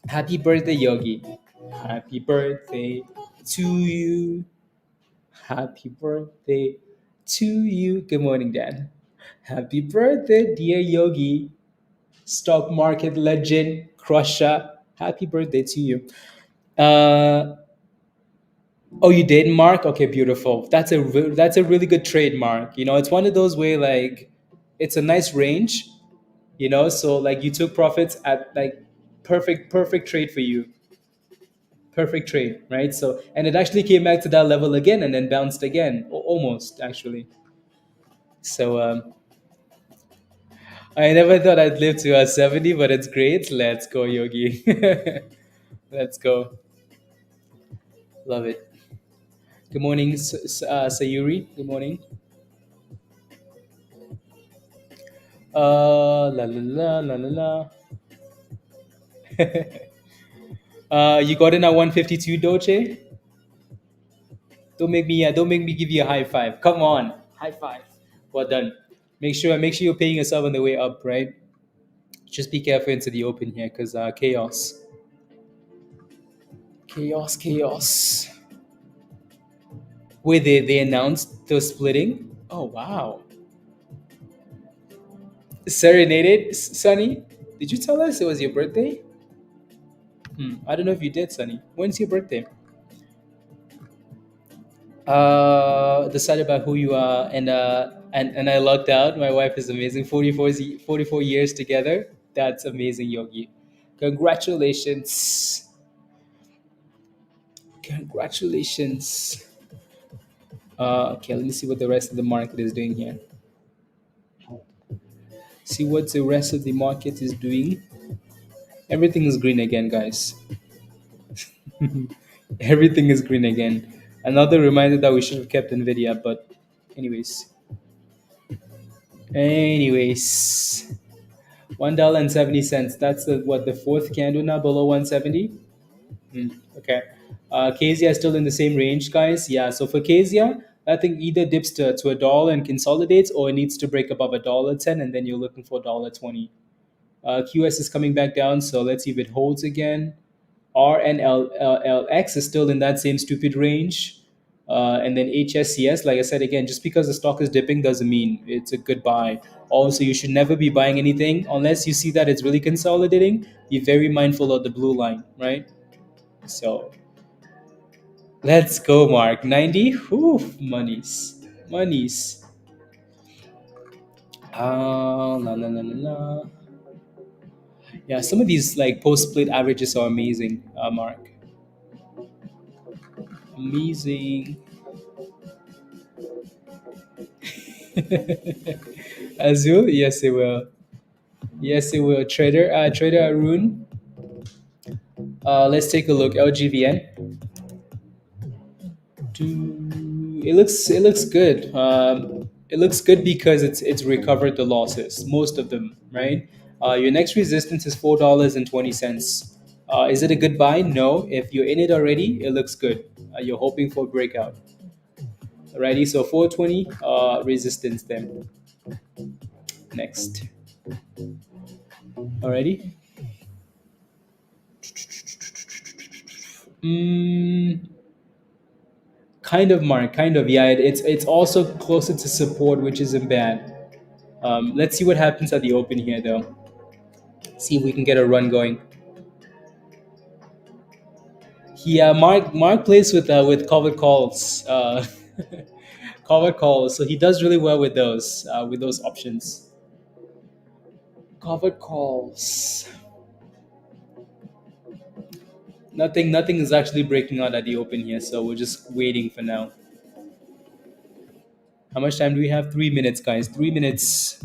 Happy birthday, Yogi. Happy birthday to you. Happy birthday to you. Good morning, Dan. Happy birthday, dear Yogi, stock market legend, crusher. Happy birthday to you. Uh, oh, you did, Mark? Okay, beautiful. That's a really good trademark. It's one of those where like it's a nice range. So like you took profits at like perfect trade for you. Perfect trade, right? So and it actually came back to that level again and then bounced again, almost actually. So I never thought I'd live to 70, but it's great. Let's go, Yogi. Let's go. Love it. Good morning, Sayuri. Good morning. La la la la la la. You got in at 152, Doche. Don't make me give you a high five. Come on, high five. Well done. Make sure you're paying yourself on the way up, right? Just be careful into the open here, cause chaos, chaos, chaos. Wait, they announced the splitting. Oh wow. Serenaded, Sunny. Did you tell us it was your birthday? I don't know if you did, Sunny. When's your birthday? Decided about who you are, and I logged out. My wife is amazing. 44 years together. That's amazing, Yogi. Congratulations. Congratulations. Okay, let me see what the rest of the market is doing here. See what the rest of the market is doing. Everything is green again, guys. Everything is green again. Another reminder that we should have kept NVIDIA, but anyways. Anyways. $1.70. That's the fourth candle now below 170. Okay. KZIA is still in the same range, guys. Yeah. So for KZIA, I think either dips to a dollar and consolidates, or it needs to break above $1.10, and then you're looking for $1.20. QS is coming back down, so let's see if it holds again. RNLX is still in that same stupid range. And then HSCS, like I said again, just because the stock is dipping doesn't mean it's a good buy. Also, you should never be buying anything unless you see that it's really consolidating. Be very mindful of the blue line, right? So let's go, Mark. 90. Whew, monies. Monies. La, la, la, la, la. Yeah, some of these like post split averages are amazing, Mark. Amazing. Azul, yes it will. Yes it will. Trader Arun. Let's take a look. LGVN. It looks good. It looks good because it's recovered the losses, most of them, right? Your next resistance is $4.20. Is it a good buy? No. If you're in it already, it looks good. You're hoping for a breakout. Alrighty, so 420 resistance then. Next. Alrighty. Mm, kind of, Mark. Kind of. Yeah, it's also closer to support, which isn't bad. Let's see what happens at the open here, though. See if we can get a run going. Yeah, Mark plays with covered calls, covered calls. So he does really well with those options. Covered calls. Nothing is actually breaking out at the open here, so we're just waiting for now. How much time do we have? 3 minutes, guys. 3 minutes.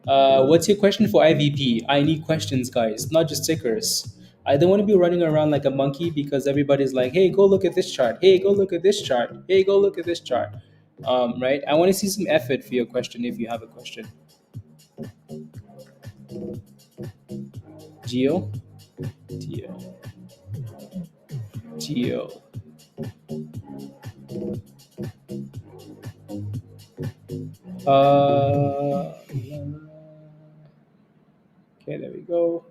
What's your question for IVP? I need questions, guys, not just stickers. I don't want to be running around like a monkey because everybody's like, "Hey, go look at this chart. Hey, go look at this chart. Hey, go look at this chart." Right? I want to see some effort for your question if you have a question. Geo, Geo, Geo. Okay, there we go.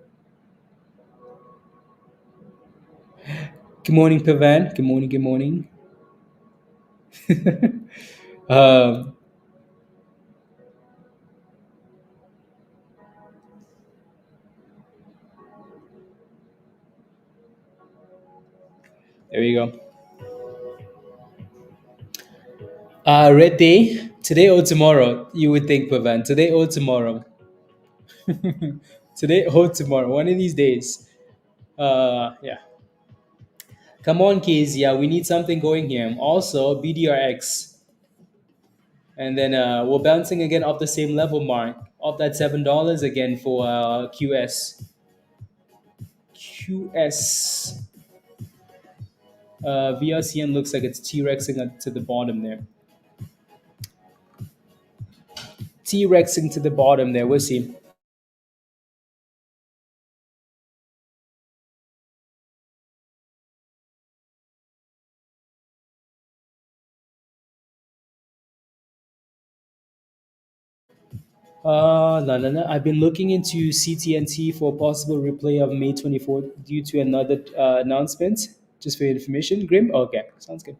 Good morning, Pavan. Good morning. Good morning. um, there we go. Red day, today or tomorrow, you would think, Pavan. Today or tomorrow. Today or tomorrow. One of these days. Yeah. Come on, KZIA. We need something going here. Also, BDRX. And then we're bouncing again off the same level mark. Off that $7 again for QS. QS. VLCN looks like it's T-Rexing to the bottom there. T-Rexing to the bottom there. We'll see. No, no, no. I've been looking into CTNT for a possible replay of May 24th due to another announcement. Just for your information, Grim. Okay, sounds good.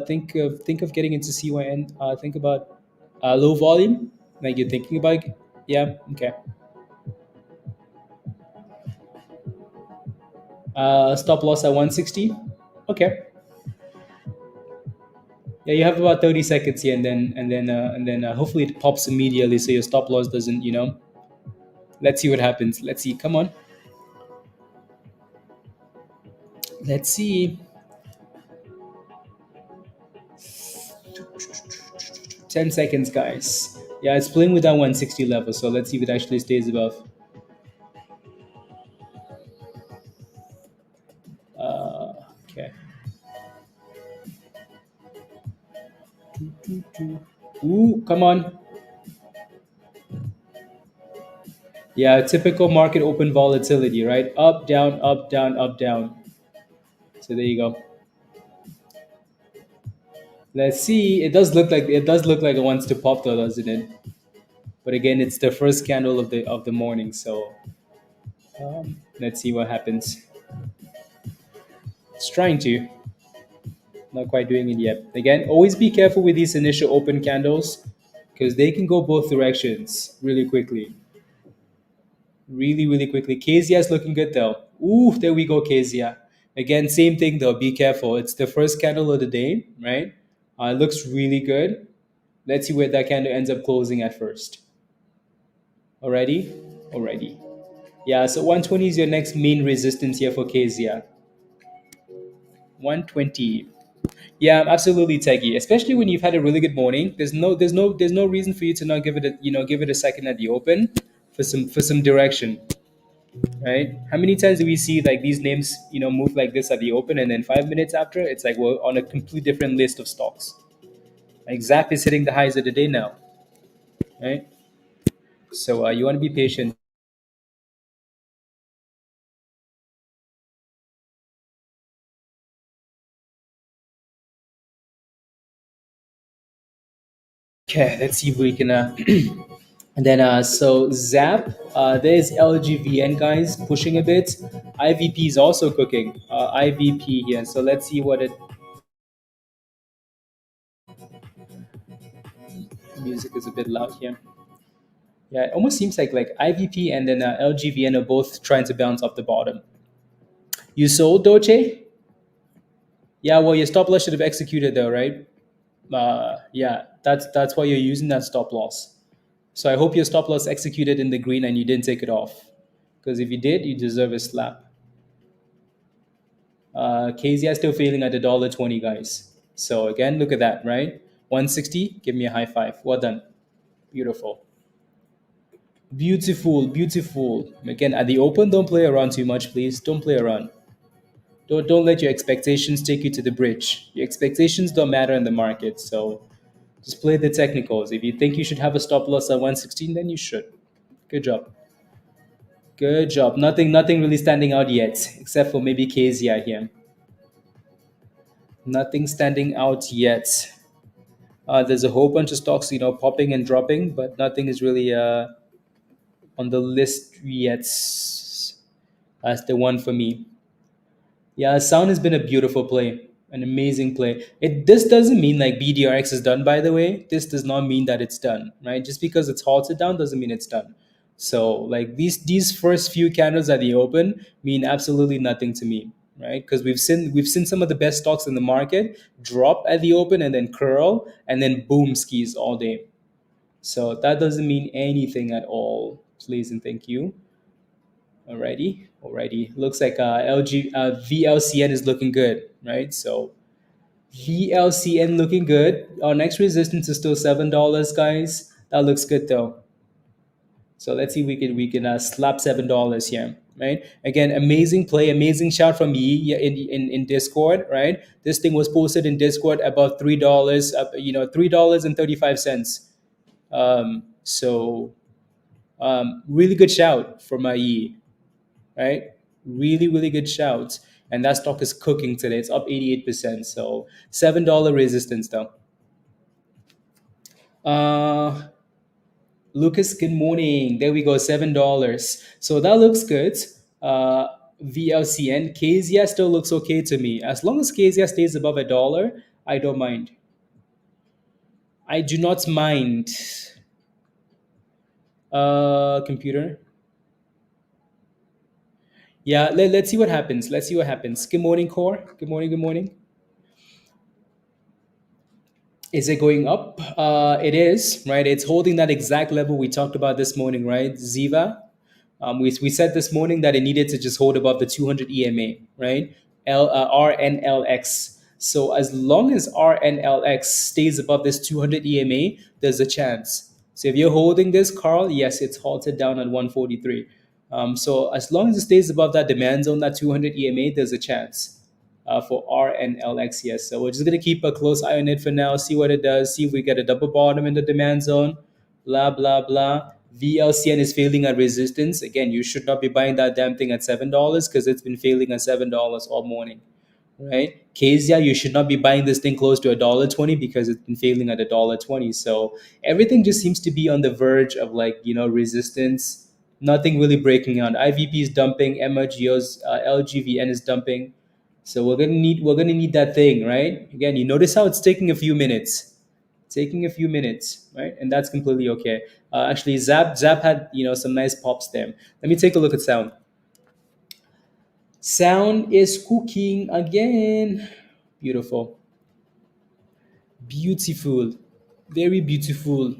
Think of getting into CYN. Think about low volume, like you're thinking about. Yeah. Okay. Stop loss at 160. Okay. Yeah, you have about 30 seconds here, and then hopefully it pops immediately, so your stop loss doesn't. Let's see what happens. Let's see. Come on. Let's see. 10 seconds, guys. Yeah, it's playing with that 160 level, so let's see if it actually stays above. Okay. Ooh, come on. Yeah, typical market open volatility, right? Up, down, up, down, up, down. So there you go. Let's see. It does look like it wants to pop though, doesn't it? But again, it's the first candle of the morning, so let's see what happens. It's trying to, not quite doing it yet. Again, always be careful with these initial open candles because they can go both directions really quickly. Really, really quickly. KZIA is looking good though. Ooh, there we go, KZIA. Again, same thing though. Be careful. It's the first candle of the day, right? It looks really good. Let's see where that candle ends up closing at first. Already? Already. Yeah, so 120 is your next main resistance here for KZIA. 120. Yeah, absolutely, Teggy. Especially when you've had a really good morning. There's no reason for you to not give it a second at the open for some direction. Right? How many times do we see like these names, move like this at the open, and then 5 minutes after, it's like we're on a complete different list of stocks. Like Zap is hitting the highs of the day now, right? So you want to be patient. Okay, let's see if we can. And then so Zap, there's LGVN guys pushing a bit. IVP is also cooking. IVP here. So let's see what it. Music is a bit loud here. Yeah, it almost seems like IVP and then LGVN are both trying to bounce off the bottom. You sold Doche? Yeah, well, your stop loss should have executed though, right? Yeah, that's why you're using that stop loss. So I hope your stop loss executed in the green and you didn't take it off. Because if you did, you deserve a slap. KZI still failing at $1.20, guys. So again, look at that, right? 160, give me a high five. Well done. Beautiful. Beautiful, beautiful. Again, at the open, don't play around too much, please. Don't play around. Don't let your expectations take you to the bridge. Your expectations don't matter in the market. So just play the technicals. If you think you should have a stop loss at 116, then you should. Good job. Good job. Nothing really standing out yet, except for maybe KZI here. Nothing standing out yet. There's a whole bunch of stocks, popping and dropping, but nothing is really on the list yet. That's the one for me. Yeah, Sound has been a beautiful play, an amazing play. This doesn't mean like BDRX is done, by the way. This does not mean that it's done, right? Just because it's halted down doesn't mean it's done. So like these first few candles at the open mean absolutely nothing to me, right? Because we've seen some of the best stocks in the market drop at the open and then curl and then boom skis all day. So that doesn't mean anything at all. Please and thank you. Alrighty. Looks like VLCN is looking good, right? So VLCN looking good. Our next resistance is still $7, guys. That looks good though. So let's see if we can slap $7 here, right? Again, amazing play, amazing shout from Yi in Discord, right? This thing was posted in Discord about $3, $3.35. So really good shout from Yi, right? Really good shout. And that stock is cooking today. It's up 88%. So $7 resistance though. Uh, Lucas, good morning. There we go, $7. So that looks good. VLCN, KZIA still looks okay to me. As long as KZIA stays above $1, I don't mind. I do not mind. Computer. Yeah, let's see what happens. Let's see what happens. Good morning, Core. Good morning, good morning. Is it going up? It is, right? It's holding that exact level we talked about this morning, right? Ziva. We said this morning that it needed to just hold above the 200 EMA, right? RNLX. So as long as RNLX stays above this 200 EMA, there's a chance. So if you're holding this, Carl, yes, it's halted down at 143. So as long as it stays above that demand zone, that 200 EMA, there's a chance for RNLX. Yes. So we're just going to keep a close eye on it for now, see what it does, see if we get a double bottom in the demand zone, blah, blah, blah. VLCN is failing at resistance. Again, you should not be buying that damn thing at $7 because it's been failing at $7 all morning, right? KZIA, you should not be buying this thing close to $1.20 because it's been failing at $1.20. So everything just seems to be on the verge of resistance. Nothing really breaking out. IVP is dumping, MRGO's LGVN is dumping. So we're gonna need that thing, right? Again, you notice how it's taking a few minutes, right? And that's completely okay. Actually, Zap had some nice pops there. Let me take a look at Sound. Sound is cooking again. Beautiful, beautiful, very beautiful.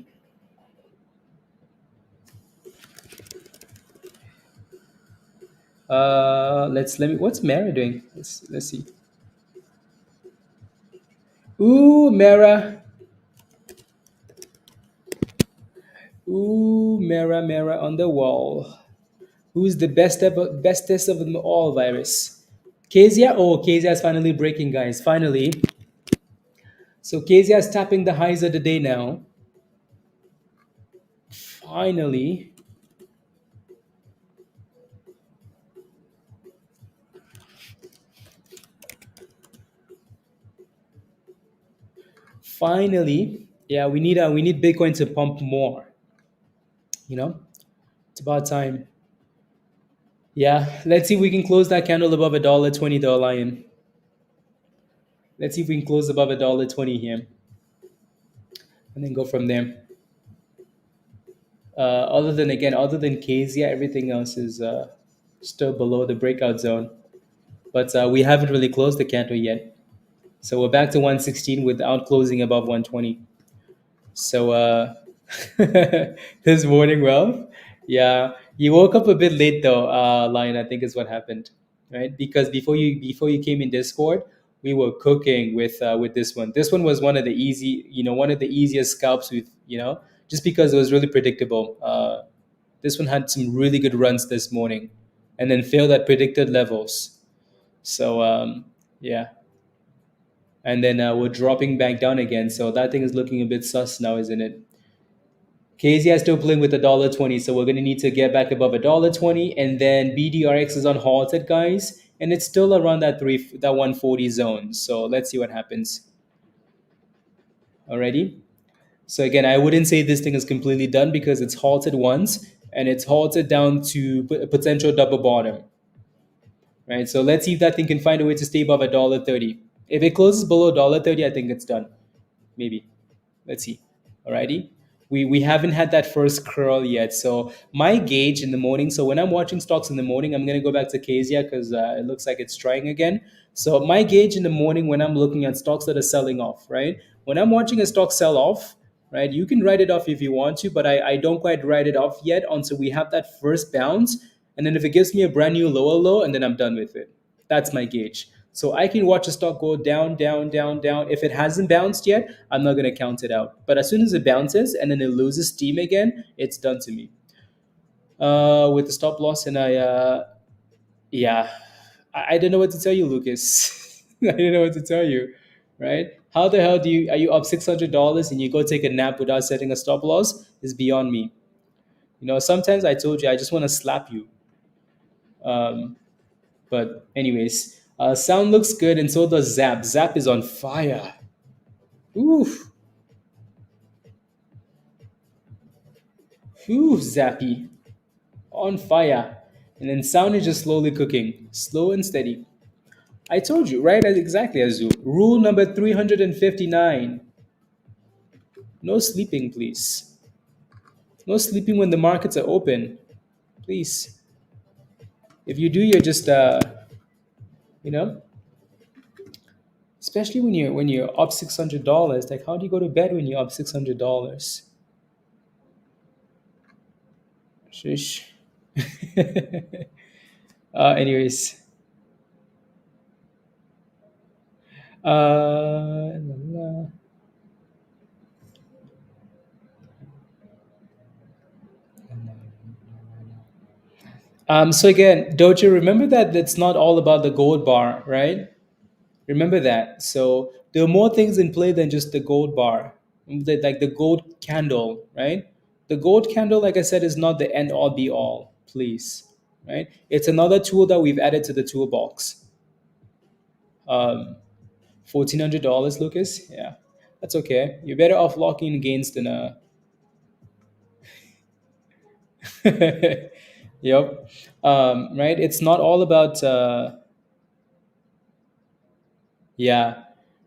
Let me. What's Mara doing? Let's see. Ooh, Mara. Ooh, Mara on the wall. Who's the bestest of them all, virus? KZIA? Oh, KZIA is finally breaking, guys. Finally. So KZIA is tapping the highs of the day now. finally, finally, yeah, we need Bitcoin to pump more. You know, it's about time. Yeah, let's see if we can close that candle above $1.20, though, Lion. Let's see if we can close above $1.20 here, and then go from there. Other than KZIA, everything else is still below the breakout zone. But we haven't really closed the candle yet. So we're back to 116 without closing above 120. So this morning, well, yeah, you woke up a bit late though, Lion. I think is what happened, right? Because before you came in Discord, we were cooking with this one. This one was one of the one of the easiest scalps with just because it was really predictable. This one had some really good runs this morning, and then failed at predicted levels. So yeah, and then we're dropping back down again. So that thing is looking a bit sus now, isn't it? KZI is still playing with $1.20, so we're gonna need to get back above $1.20, and then BDRX is unhalted, guys, and it's still around that 140 zone. So let's see what happens. Alrighty. So again, I wouldn't say this thing is completely done because it's halted once and it's halted down to a potential double bottom. Right. So let's see if that thing can find a way to stay above $1.30. If it closes below $1.30, I think it's done. Maybe. Let's see. Alrighty. We haven't had that first curl yet. So my gauge in the morning. So when I'm watching stocks in the morning, I'm gonna go back to KZIA because it looks like it's trying again. So my gauge in the morning when I'm looking at stocks that are selling off, right? When I'm watching a stock sell off, right? You can write it off if you want to, but I don't quite write it off yet until we have that first bounce. And then if it gives me a brand new lower low, and then I'm done with it. That's my gauge. So I can watch a stock go down, down, down, down. If it hasn't bounced yet, I'm not going to count it out. But as soon as it bounces and then it loses steam again, it's done to me. With the stop loss, and yeah, I don't know what to tell you, Lucas. I don't know what to tell you, right? How the hell are you up $600 and you go take a nap without setting a stop loss? Is beyond me. Sometimes I told you I just want to slap you. Um, but anyways, sound looks good, and so does Zap. Zap is on fire. Oof, oof, Zappy, on fire. And then sound is just slowly cooking, slow and steady. I told you, right? Exactly, Azu. Rule number 359. No sleeping, please. No sleeping when the markets are open, please. If you do, you're just, you know, especially when you're up $600. Like, how do you go to bed when you're up $600? Shush. Anyways, la, la. So again, Doja, remember that it's not all about the gold bar, right? Remember that. So there are more things in play than just the gold bar, like the gold candle, right? The gold candle, like I said, is not the end all be all. Please, right? It's another tool that we've added to the toolbox. Um, $1,400, Lucas. Yeah, that's okay. You're better off locking in gains than a. Yep. Right. It's not all about. Yeah,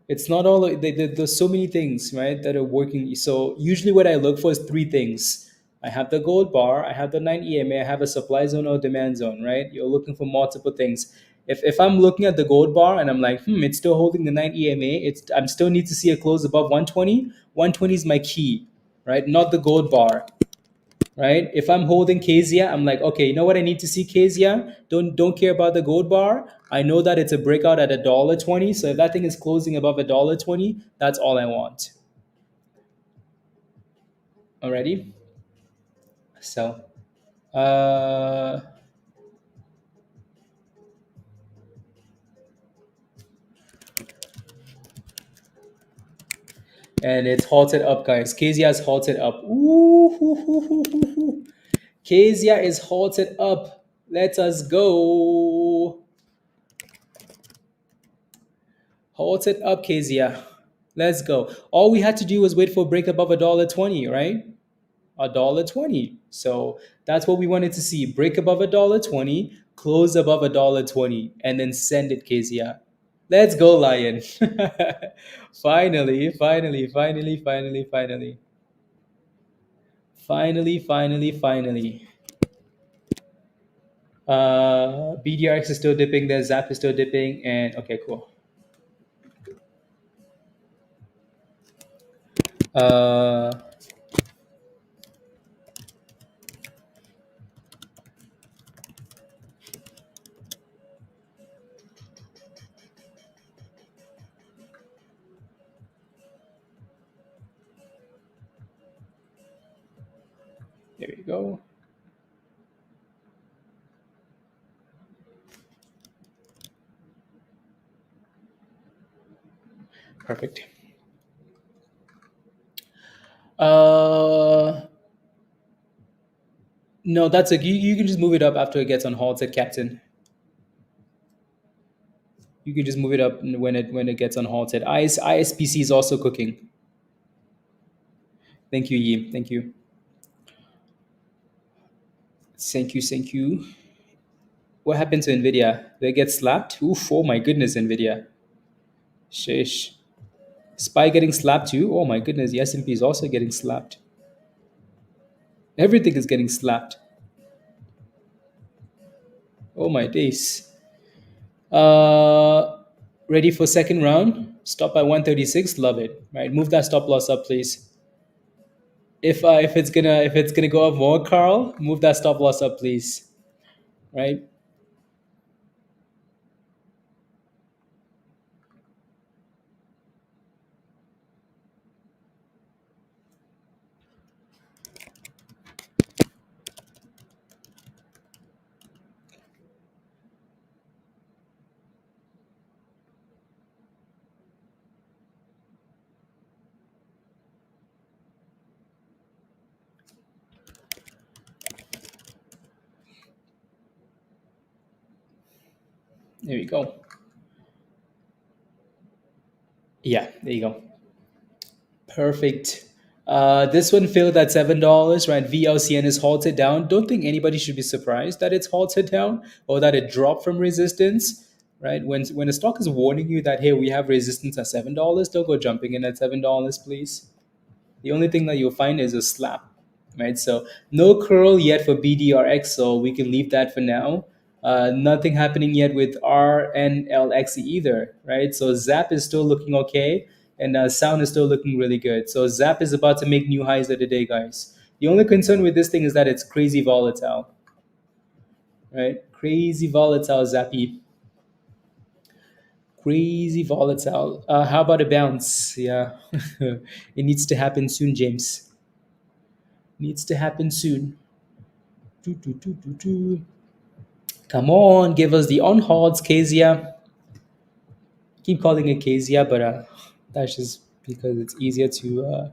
it's not all. There's so many things, right, that are working. So usually, what I look for is three things. I have the gold bar, I have the 9 EMA, I have a supply zone or demand zone, right? You're looking for multiple things. If I'm looking at the gold bar and I'm like, it's still holding the 9 EMA, I'm still need to see a close above 120. 120 is my key, right? Not the gold bar, right? If I'm holding KZIA, I'm like, okay, you know what? I need to see KZIA. Don't care about the gold bar. I know that it's a breakout at $1.20. So if that thing is closing above $1.20, that's all I want. Alrighty. So, uh, And it's halted up, guys. KZIA is halted up. Ooh, hoo, hoo, hoo, hoo, hoo. KZIA is halted up. Let us go. Halted up, KZIA. Let's go. All we had to do was wait for a break above $1.20, right? $1.20. So that's what we wanted to see. Break above $1.20, close above $1.20, and then send it, KZIA. Let's go, Lion. Finally, finally, finally, finally, finally. Finally, finally, finally. BDRX is still dipping, the Zap is still dipping, and okay, cool. Uh, there we go. Perfect. Uh, no, that's a you can just move it up after it gets on hold, said Captain. You can just move it up when it gets unhalted. ISPC is also cooking. Thank you, Yi. Thank you. Thank you. Thank you. What happened to Nvidia? They get slapped? Oof! Oh my goodness, Nvidia. Shish. Spy getting slapped too? Oh my goodness. The S&P is also getting slapped. Everything is getting slapped. Oh my days. Uh, ready for second round? Stop by 136. Love it. Right. Move that stop loss up, please. If it's gonna go up more, Carl, move that stop loss up, please. Right. There we go. Yeah, there you go. Perfect. This one failed at $7, right? VLCN is halted down. Don't think anybody should be surprised that it's halted down or that it dropped from resistance, right? When a stock is warning you that hey, we have resistance at $7, don't go jumping in at $7, please. The only thing that you'll find is a slap, right? So no curl yet for BDRX, so we can leave that for now. Nothing happening yet with RNLX either, right? So Zap is still looking okay, and Sound is still looking really good. So Zap is about to make new highs of the day, guys. The only concern with this thing is that it's crazy volatile, right? Crazy volatile, Zappy. Crazy volatile. How about a bounce? Yeah, it needs to happen soon, James. Needs to happen soon. Do, do, do, do, do. Come on, give us the on holds, KZIA. Keep calling it KZIA, but that's just because it's easier to. Uh,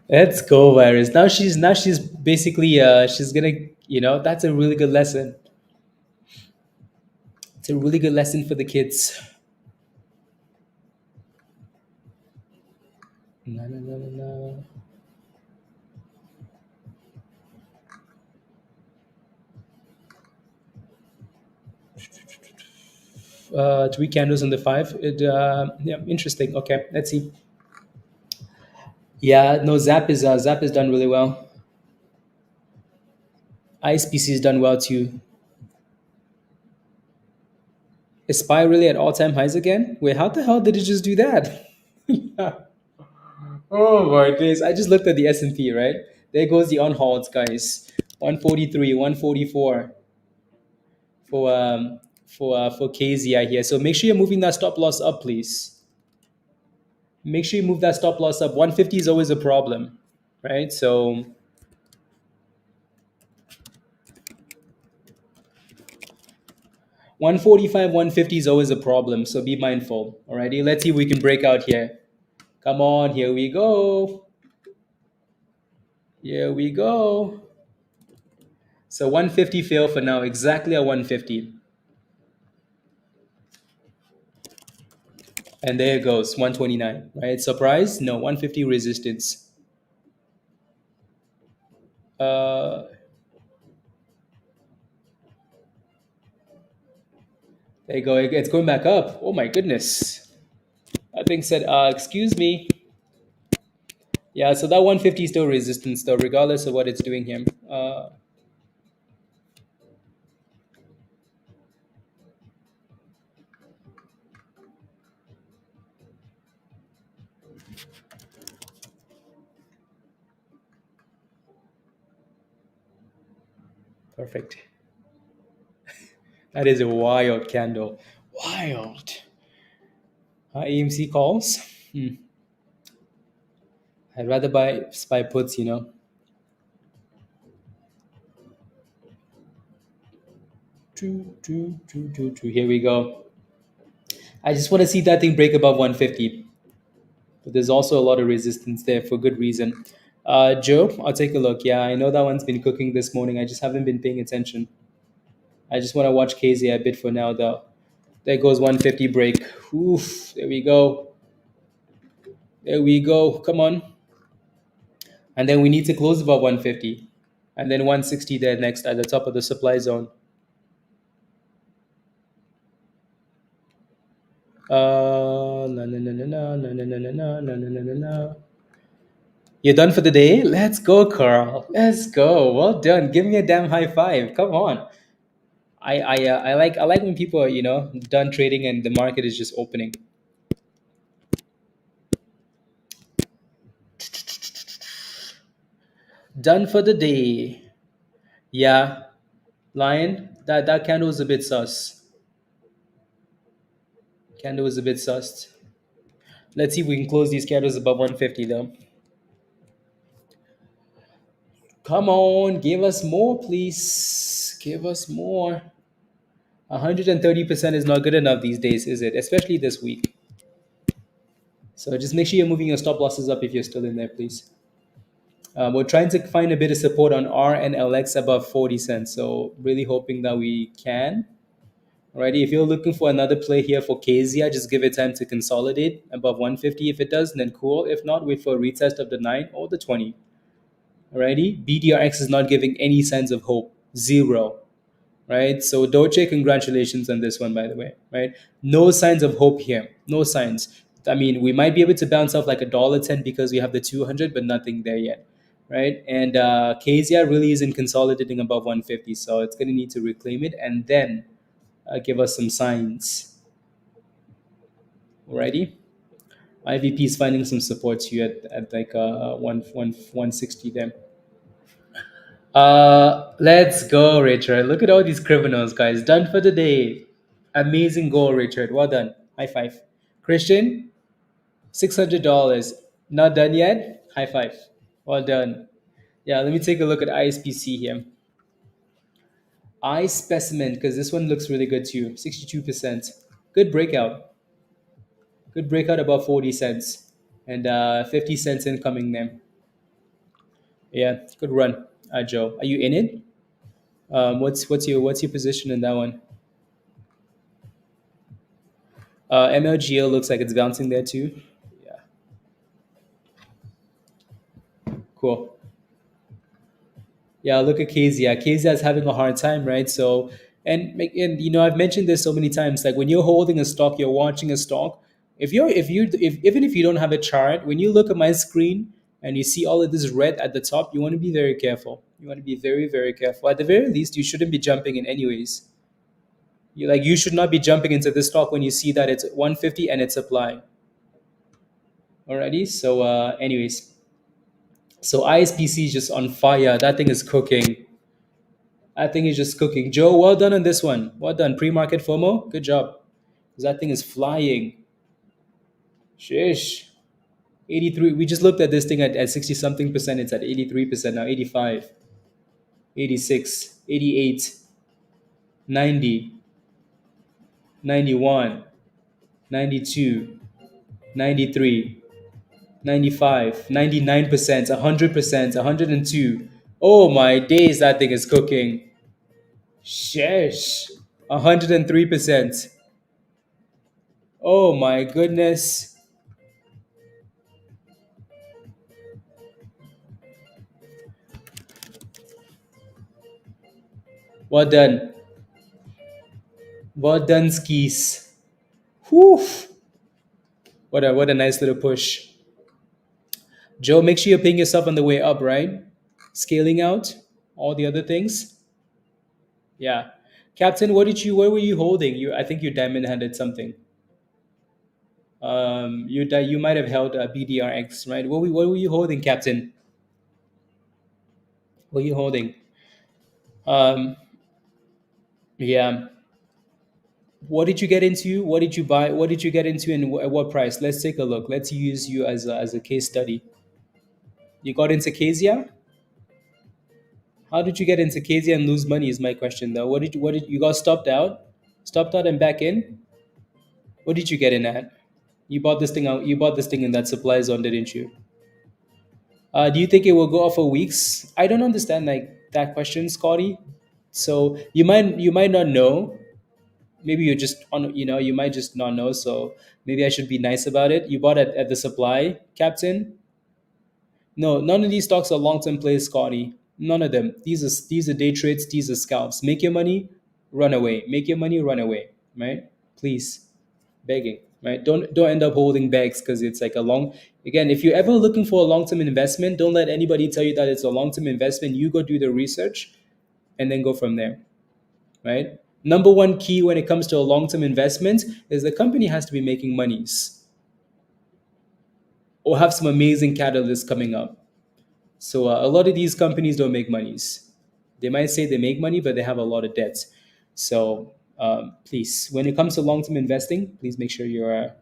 let's go, virus. Now she's basically she's gonna that's a really good lesson. It's a really good lesson for the kids. Na, na, na, na, na. Three candles on the five. Yeah, interesting. Okay, let's see. Yeah, no, Zap is done really well. ISPC is done well too. Is SPY really at all-time highs again? Wait, how the hell did it just do that? Oh my days! I just looked at the S&P, right? There goes the on holds, guys. 143, 144 for KZI here. So make sure you're moving that stop loss up, please. Make sure you move that stop loss up. 150 is always a problem, right? So 145, 150 is always a problem. So be mindful. Alrighty. Let's see if we can break out here. Come on, here we go. Here we go. So 150 fail for now, exactly at 150. And there it goes, 129, right? Surprise? No, 150 resistance. Uh, there you go. It's going back up. Oh my goodness. That thing said, excuse me. Yeah, so that 150 is still resistance though, regardless of what it's doing here. Perfect. That is a wild candle. Wild. AMC calls. I'd rather buy SPY puts, you know. True. Here we go. I just want to see that thing break above 150. But there's also a lot of resistance there for good reason. Joe, I'll take a look. Yeah, I know that one's been cooking this morning. I just haven't been paying attention. I just want to watch KZI a bit for now, though. There goes 150 break. Oof, there we go. There we go. Come on. And then we need to close above 150. And then 160 there next at the top of the supply zone. No. You're done for the day? Let's go, Carl. Let's go. Well done. Give me a damn high five. Come on. I like when people are done trading and the market is just opening. Done for the day. Yeah, Lion. That candle was a bit sus. Candle was a bit sus. Let's see if we can close these candles above 150 though. Come on, give us more, please. Give us more. 130% is not good enough these days, is it? Especially this week. So just make sure you're moving your stop losses up if you're still in there, please. We're trying to find a bit of support on RNLX above 40 cents. So really hoping that we can. Alrighty, if you're looking for another play here for KZIA, just give it time to consolidate above 150. If it does, then cool. If not, wait for a retest of the 9 or the 20. Alrighty, BDRX is not giving any signs of hope. Zero. Right? So Doche, congratulations on this one, by the way. Right? No signs of hope here. No signs. I mean, we might be able to bounce off like $1.10 because we have the 200, but nothing there yet. Right? And KZIA really isn't consolidating above 150, so it's going to need to reclaim it and then give us some signs. Alrighty? IVP is finding some support here at like 160 there. Let's go, Richard. Look at all these criminals, guys. Done for the day. Amazing goal, Richard. Well done. High five. Christian, $600. Not done yet? High five. Well done. Yeah, let me take a look at ISPC here. I specimen, because this one looks really good too. 62%. Good breakout. Good breakout above 40 cents. And 50 cents incoming there. Yeah, good run, Joe. Are you in it? What's your position in that one? MLGL looks like it's bouncing there too. Yeah, cool. Yeah, look at KZIA. KZIA is having a hard time, right? So, and I've mentioned this so many times. Like when you're holding a stock, you're watching a stock. If even if you don't have a chart, when you look at my screen and you see all of this red at the top, you want to be very careful. You want to be very, very careful. At the very least, you shouldn't be jumping in anyways. You should not be jumping into this stock when you see that it's 150 and it's applying. Alrighty. So, anyways, so ISPC is just on fire. That thing is cooking. I think he's just cooking. Joe, well done on this one. Well done. Pre-market FOMO. Good job. 'Cause that thing is flying. Shish. 83. We just looked at this thing at 60 something percent. It's at 83% now. 85, 86, 88, 90, 91, 92, 93, 95, 99%, 100%, 102. Oh my days, that thing is cooking. Sheesh. 103%. Oh my goodness. Well done. Well done, skis. Whew. What a nice little push. Joe, make sure you're paying yourself on the way up, right? Scaling out, all the other things. Yeah. Captain, what were you holding? I think you diamond handed something. You might have held a BDRX, right? What were you holding, Captain? What were you holding? Um, yeah. What did you get into? What did you buy? What did you get into, and at what price? Let's take a look. Let's use you as a case study. You got into KZIA? How did you get into KZIA and lose money? Is my question though. What did you got stopped out? Stopped out and back in? What did you get in at? You bought this thing out. You bought this thing in that supply zone, didn't you? Do you think it will go off for weeks? I don't understand like that question, Scotty. So you might not know. Maybe you're just on. You might just not know. So maybe I should be nice about it. You bought at the supply, Captain. No, none of these stocks are long-term plays, Scotty. None of them. These are day trades. These are scalps. Make your money, run away. Make your money, run away. Right? Please, begging. Right? Don't end up holding bags because it's like a long. Again, if you're ever looking for a long-term investment, don't let anybody tell you that it's a long-term investment. You go do the research, and then go from there. Right? Number one key when it comes to a long-term investment is the company has to be making monies or have some amazing catalysts coming up. So a lot of these companies don't make monies. They might say they make money, but they have a lot of debts. So please, when it comes to long-term investing, please make sure you're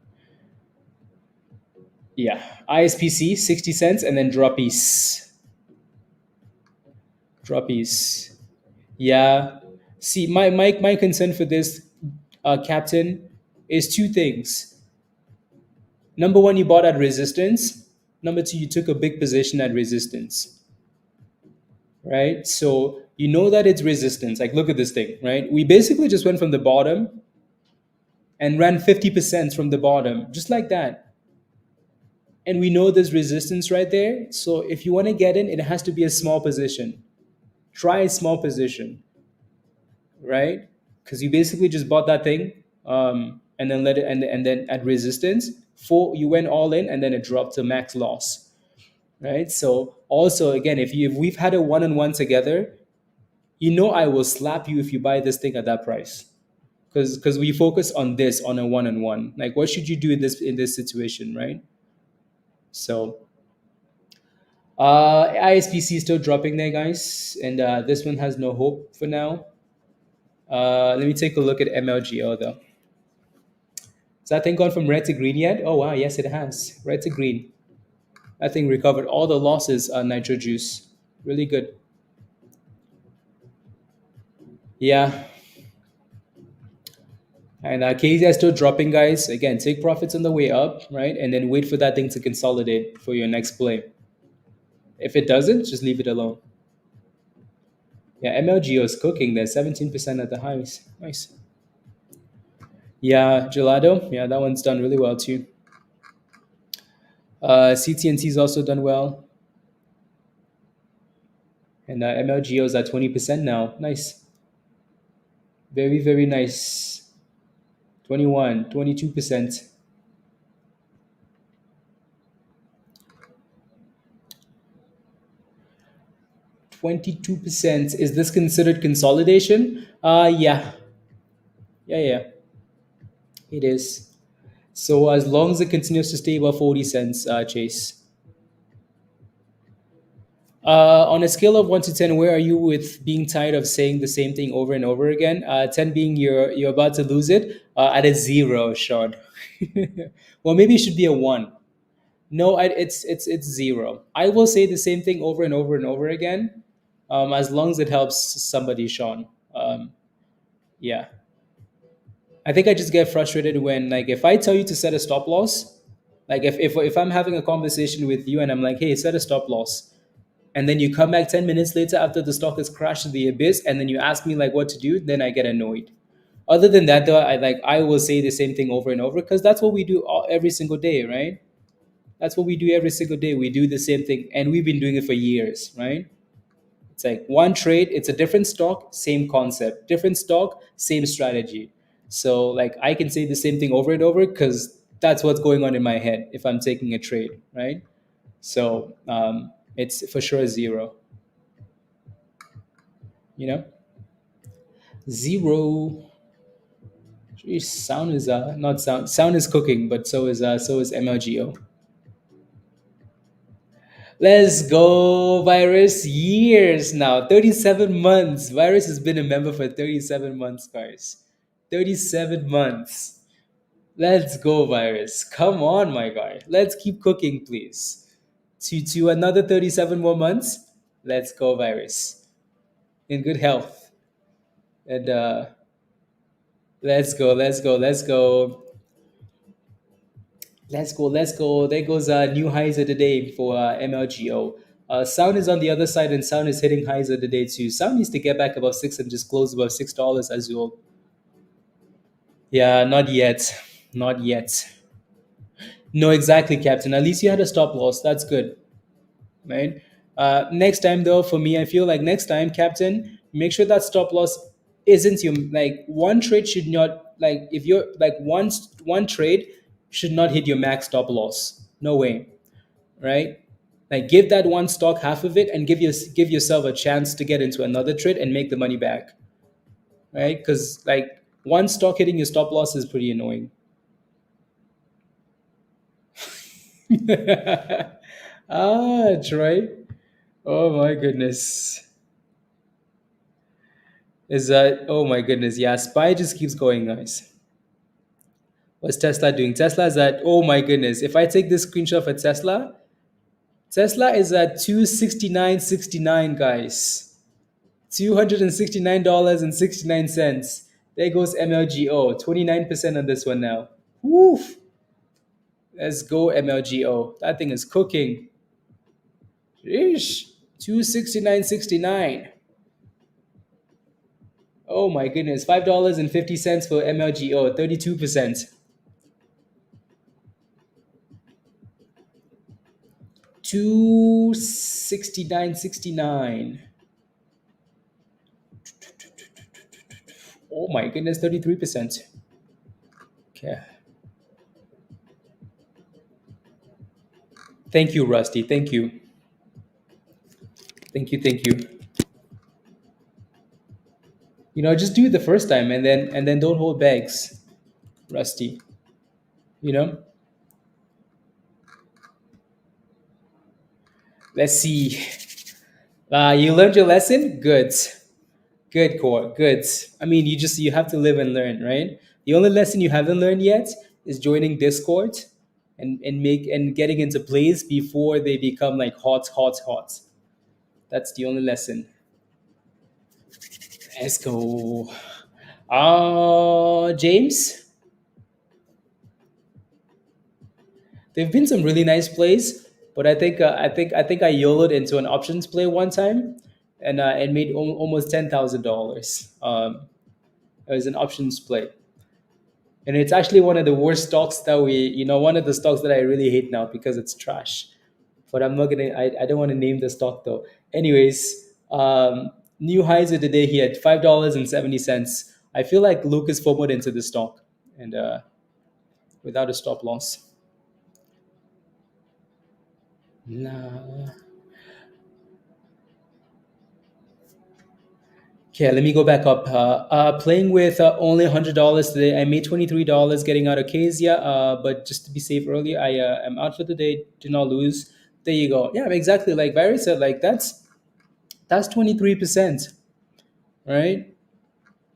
yeah, ISPC 60 cents and then droppies. Droppies. Yeah. See, my concern for this captain is two things. Number one, you bought at resistance. Number two, you took a big position at resistance. Right? So you know that it's resistance. Like, look at this thing, right? We basically just went from the bottom and ran 50% from the bottom, just like that. And we know there's resistance right there. So if you want to get in, it has to be a small position. Try a small position, right? Because you basically just bought that thing and then let it, and then at resistance, you went all in and then it dropped to max loss, right? So also, again, if we've had a one-on-one together, I will slap you if you buy this thing at that price. Because we focus on this on a one-on-one. Like, what should you do in this situation, right? So ISPC is still dropping there, guys, and this one has no hope for now. Let me take a look at MLGO though. Has that thing gone from red to green yet? Oh wow, yes it has. Red to green. That thing recovered all the losses on nitro juice. Really good. Yeah. And KZIA is still dropping, guys. Again, take profits on the way up, right? And then wait for that thing to consolidate for your next play. If it doesn't, just leave it alone. Yeah, MLGO is cooking there, 17% at the highs. Nice. Yeah, Gelato. Yeah, that one's done really well too. CTNT is also done well. And MLGO is at 20% now. Nice. Very, very nice. 21, 22%. 22%. Is this considered consolidation? Yeah. Yeah. It is. So as long as it continues to stay above 40 cents, Chase. On a scale of 1 to 10, where are you with being tired of saying the same thing over and over again? 10 being you're about to lose it. At a zero, Sean. Well, maybe it should be a one. No, it's zero. I will say the same thing over and over and over again, as long as it helps somebody, Sean. Yeah, I think I just get frustrated when, like, if I tell you to set a stop loss, like if I'm having a conversation with you and I'm like, hey, set a stop loss, and then you come back 10 minutes later after the stock has crashed to the abyss, and then you ask me like what to do, then I get annoyed. Other than that, though, I will say the same thing over and over because that's what we do every single day, right? That's what we do every single day. We do the same thing, and we've been doing it for years, right? It's like one trade, it's a different stock, same concept. Different stock, same strategy. So, like, I can say the same thing over and over because that's what's going on in my head if I'm taking a trade, right? So, it's for sure zero, you know? Zero. Geez, sound is not sound. Sound is cooking, but so is MLGO. Let's go, Virus. Years now. 37 months. Virus has been a member for 37 months, guys. 37 months. Let's go, Virus. Come on, my guy. Let's keep cooking, please. To another 37 more months. Let's go, Virus. In good health. And let's go, let's go, let's go. Let's go, let's go. There goes new highs of the day for MLGO. Sound is on the other side, and Sound is hitting highs of the day too. Sound needs to get back above six and just close above $6 as well. Yeah, not yet, not yet. No, exactly, Captain. At least you had a stop loss. That's good, right? Next time, though, for me, I feel like next time, Captain, make sure that stop loss isn't your like one trade should not like if you're like one trade should not hit your max stop loss. No way, right? Like give that one stock half of it and give yourself a chance to get into another trade and make the money back, right? Because like one stock hitting your stop loss is pretty annoying. Troy. Oh my goodness. Is that oh my goodness, yeah, SPY just keeps going, guys. What's Tesla doing? Tesla is at oh my goodness. If I take this screenshot for Tesla, Tesla is at 269.69, guys. $269.69. There goes MLGO. 29% on this one now. Woof. Let's go, MLGO. That thing is cooking. Sheesh. 269.69. Oh my goodness. $5.50 for MLGO. 32%. 269.69. Oh my goodness, 33%. Okay. Thank you, Rusty. Thank you. Thank you. Thank you. Just do it the first time and then don't hold bags, Rusty. You know? Let's see. You learned your lesson? Good. Good, core. Good. I mean, you have to live and learn, right? The only lesson you haven't learned yet is joining Discord and getting into plays before they become like hot, hot, hot. That's the only lesson. Let's go. James, there've been some really nice plays, but I think I YOLO'd into an options play one time, and made almost $10,000. It was an options play, and it's actually one of the worst stocks one of the stocks that I really hate now because it's trash. But I'm not gonna. I don't want to name the stock though. Anyways, new highs of the day. He had $5.70. I feel like Lucas FOMO'd into the stock, and without a stop loss. Nah. Okay, let me go back up. Playing with only $100 today. I made $23 getting out of KZIA, but just to be safe earlier, I am out for the day. Did not lose. There you go. Yeah, exactly. Like Barry said, like that's 23%, right?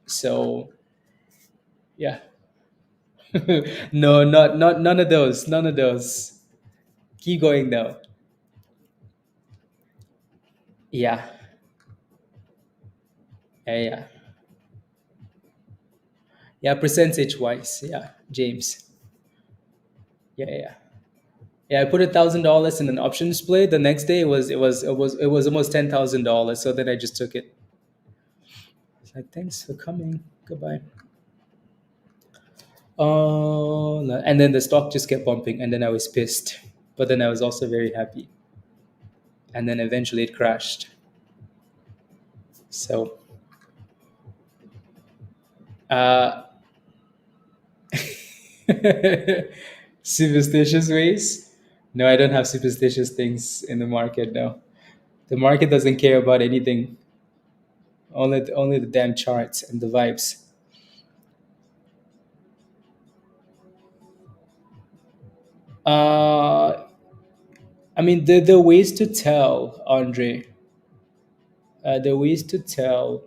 So yeah. No, not none of those. None of those. Keep going though. Yeah. Yeah, yeah. Yeah, percentage wise. Yeah, James. Yeah, yeah. Yeah, I put $1,000 in an options play. The next day it was almost $10,000. So then I just took it. It's like, thanks for coming. Goodbye. Oh, and then the stock just kept bumping, and then I was pissed, but then I was also very happy, and then eventually it crashed. So, uh, superstitious ways? No, I don't have superstitious things in the market. No, the market doesn't care about anything. Only the damn charts and the vibes. Uh, I mean, the ways to tell, Andre. The ways to tell.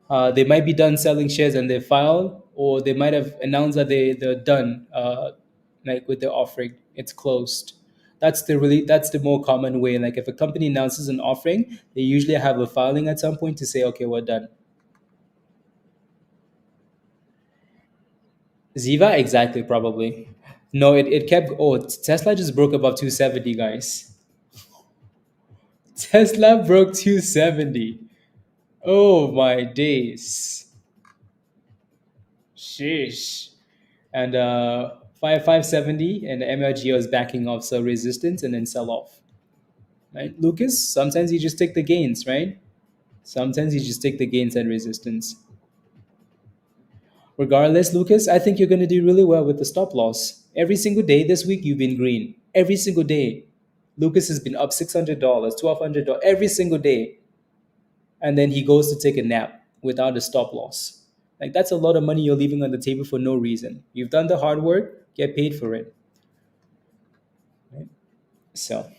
They might be done selling shares and they filed, or they might have announced that they're done, like with the offering, it's closed. That's the more common way. Like if a company announces an offering, they usually have a filing at some point to say, okay, we're done. Ziva, exactly, probably. No, it kept. Oh, Tesla just broke above 270, guys. Tesla broke 270. Oh my days. Sheesh. And 570 and the MLGO is backing off, so resistance and then sell off. Right, Lucas? Sometimes you just take the gains, right? Sometimes you just take the gains and resistance. Regardless, Lucas, I think you're going to do really well with the stop loss. Every single day this week, you've been green. Every single day. Lucas has been up $600, $1,200 every single day. And then he goes to take a nap without a stop loss. Like, that's a lot of money you're leaving on the table for no reason. You've done the hard work, get paid for it. Right? So,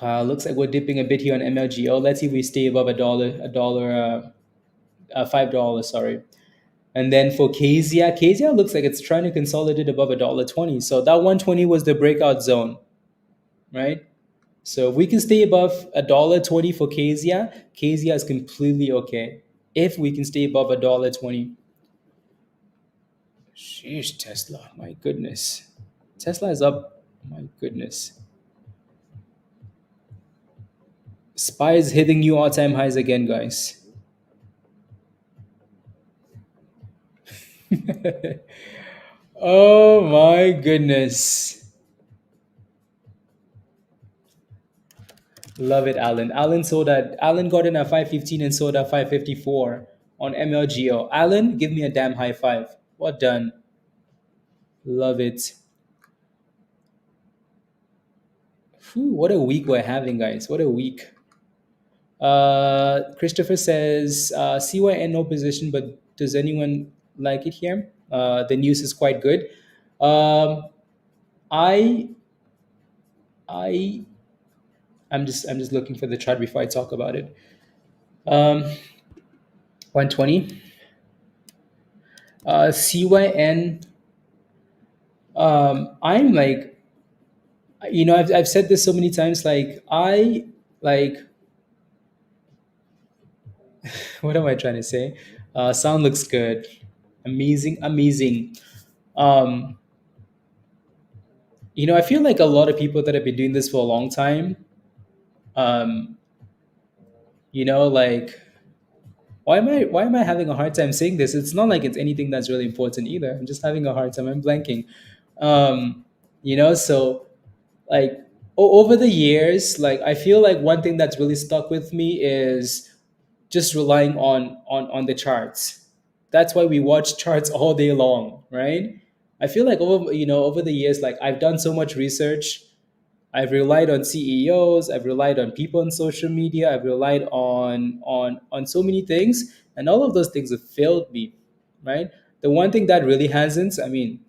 looks like we're dipping a bit here on MLGO. Let's see if we stay above $5. Sorry. And then for KZIA, KZIA looks like it's trying to consolidate above $1.20. So that 120 was the breakout zone, right? So if we can stay above $1.20 for KZIA, KZIA is completely okay. If we can stay above $1.20. Sheesh, Tesla, my goodness. Tesla is up, my goodness. SPY is hitting new all-time highs again, guys. Oh my goodness. Love it, Alan. Alan got in at 515 and sold at 554 on MLGO. Alan, give me a damn high five. Well done. Love it. Whew, what a week we're having, guys. What a week. Christopher says CYN no position, but does anyone like it here? The news is quite good. Um, I I I'm just looking for the chart before I talk about it. 120. CYN. I'm like, I've said this so many times. Like like what am I trying to say? Sound looks good. Amazing, amazing. Um, I feel like a lot of people that have been doing this for a long time, um, like why am I having a hard time saying this? It's not like it's anything that's really important either. I'm just having a hard time. I'm blanking. Um, so like over the years, like I feel like one thing that's really stuck with me is just relying on the charts. That's why we watch charts all day long, right? I feel like over the years, like I've done so much research. I've relied on CEOs, I've relied on people on social media, I've relied on so many things, and all of those things have failed me, right? The one thing that really hasn't, I mean,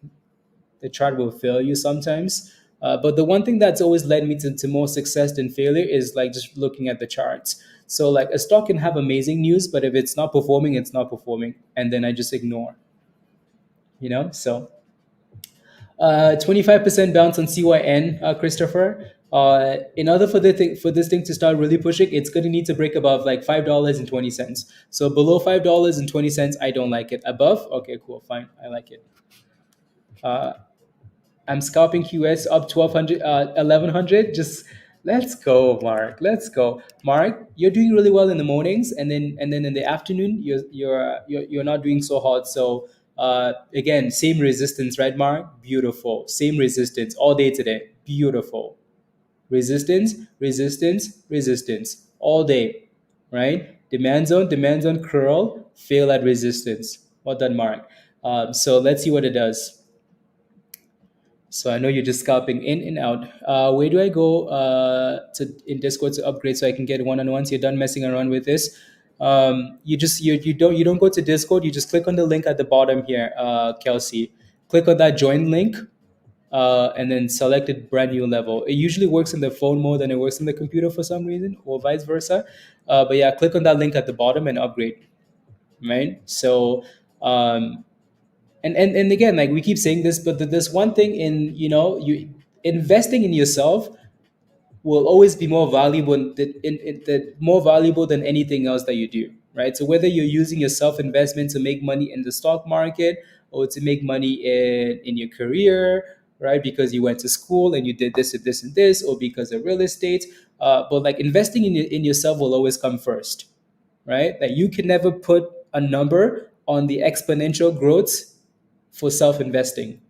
the chart will fail you sometimes, But the one thing that's always led me to more success than failure is like just looking at the charts. So like a stock can have amazing news, but if it's not performing, it's not performing, and then I just ignore. So 25% bounce on CYN, Christopher. In order for for this thing to start really pushing, it's going to need to break above like $5.20. So below $5.20, I don't like it. Above, okay, cool, fine, I like it. Uh, I'm scalping QS up 1200, 1100. Just let's go, Mark. Let's go, Mark. You're doing really well in the mornings, and then in the afternoon, you're not doing so hot. So again, same resistance, right, Mark? Beautiful. Same resistance all day today. Beautiful. Resistance, resistance, resistance all day, right? Demand zone, curl, fail at resistance. Well done, Mark. So let's see what it does. So I know you're just scalping in and out. Where do I go to in Discord to upgrade so I can get one-on-ones? You're done messing around with this. You don't go to Discord. You just click on the link at the bottom here, Kelsey. Click on that join link, and then select a brand new level. It usually works in the phone more than it works in the computer for some reason, or vice versa. But yeah, click on that link at the bottom and upgrade. Right. So um, and again, like we keep saying this, but there's one thing in you investing in yourself will always be more valuable more valuable than anything else that you do, right? So whether you're using your self investment to make money in the stock market or to make money in your career, right? Because you went to school and you did this and this and this, or because of real estate, but like investing in yourself will always come first, right? That you can never put a number on the exponential growth for self investing,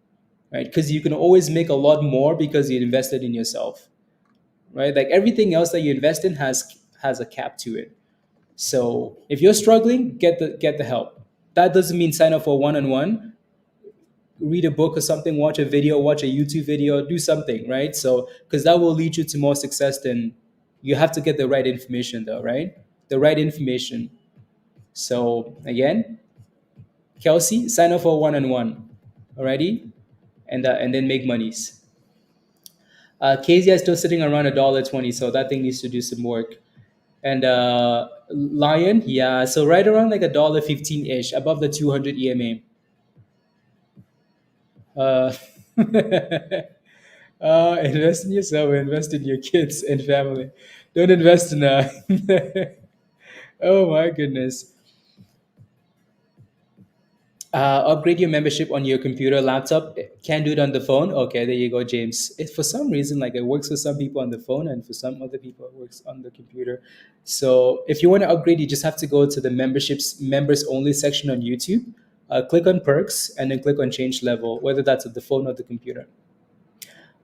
right? Because you can always make a lot more because you invested in yourself, right? Like everything else that you invest in has a cap to it. So if you're struggling, get the help. That doesn't mean sign up for one on one. Read a book or something, watch a video, watch a YouTube video, do something, right? So because that will lead you to more success than you have to get the right information though, right? The right information. So again, Kelsey, sign up for one on one. Alrighty? And then make monies. KZIA is still sitting around $1.20, so that thing needs to do some work. And Lion, yeah, so right around like $1.15 ish, above the 200 EMA. Uh, invest in yourself, invest in your kids and family. Don't invest in oh my goodness. Upgrade your membership on your computer, laptop. Can't do it on the phone. Okay, there you go, James. For some reason, like it works for some people on the phone, and for some other people, it works on the computer. So if you want to upgrade, you just have to go to the memberships members only section on YouTube. Click on perks, and then click on change level, whether that's at the phone or the computer.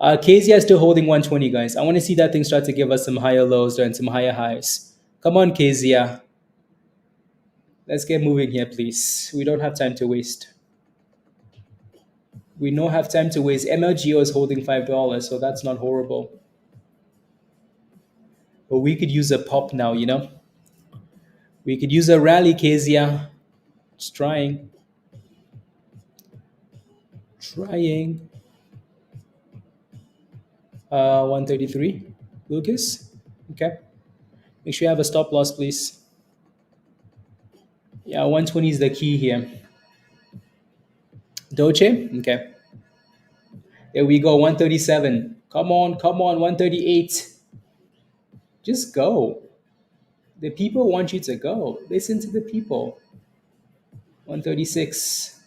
KZIA is still holding 120, guys. I want to see that thing start to give us some higher lows and some higher highs. Come on, KZIA. Let's get moving here, please. We don't have time to waste. We don't have time to waste. MLGO is holding $5, so that's not horrible. But we could use a pop now, We could use a rally, Kezia. Just trying. Trying. 133. Lucas? Okay. Make sure you have a stop loss, please. Yeah, 120 is the key here. Doche? Okay. There we go, 137. Come on, 138. Just go. The people want you to go. Listen to the people. 136.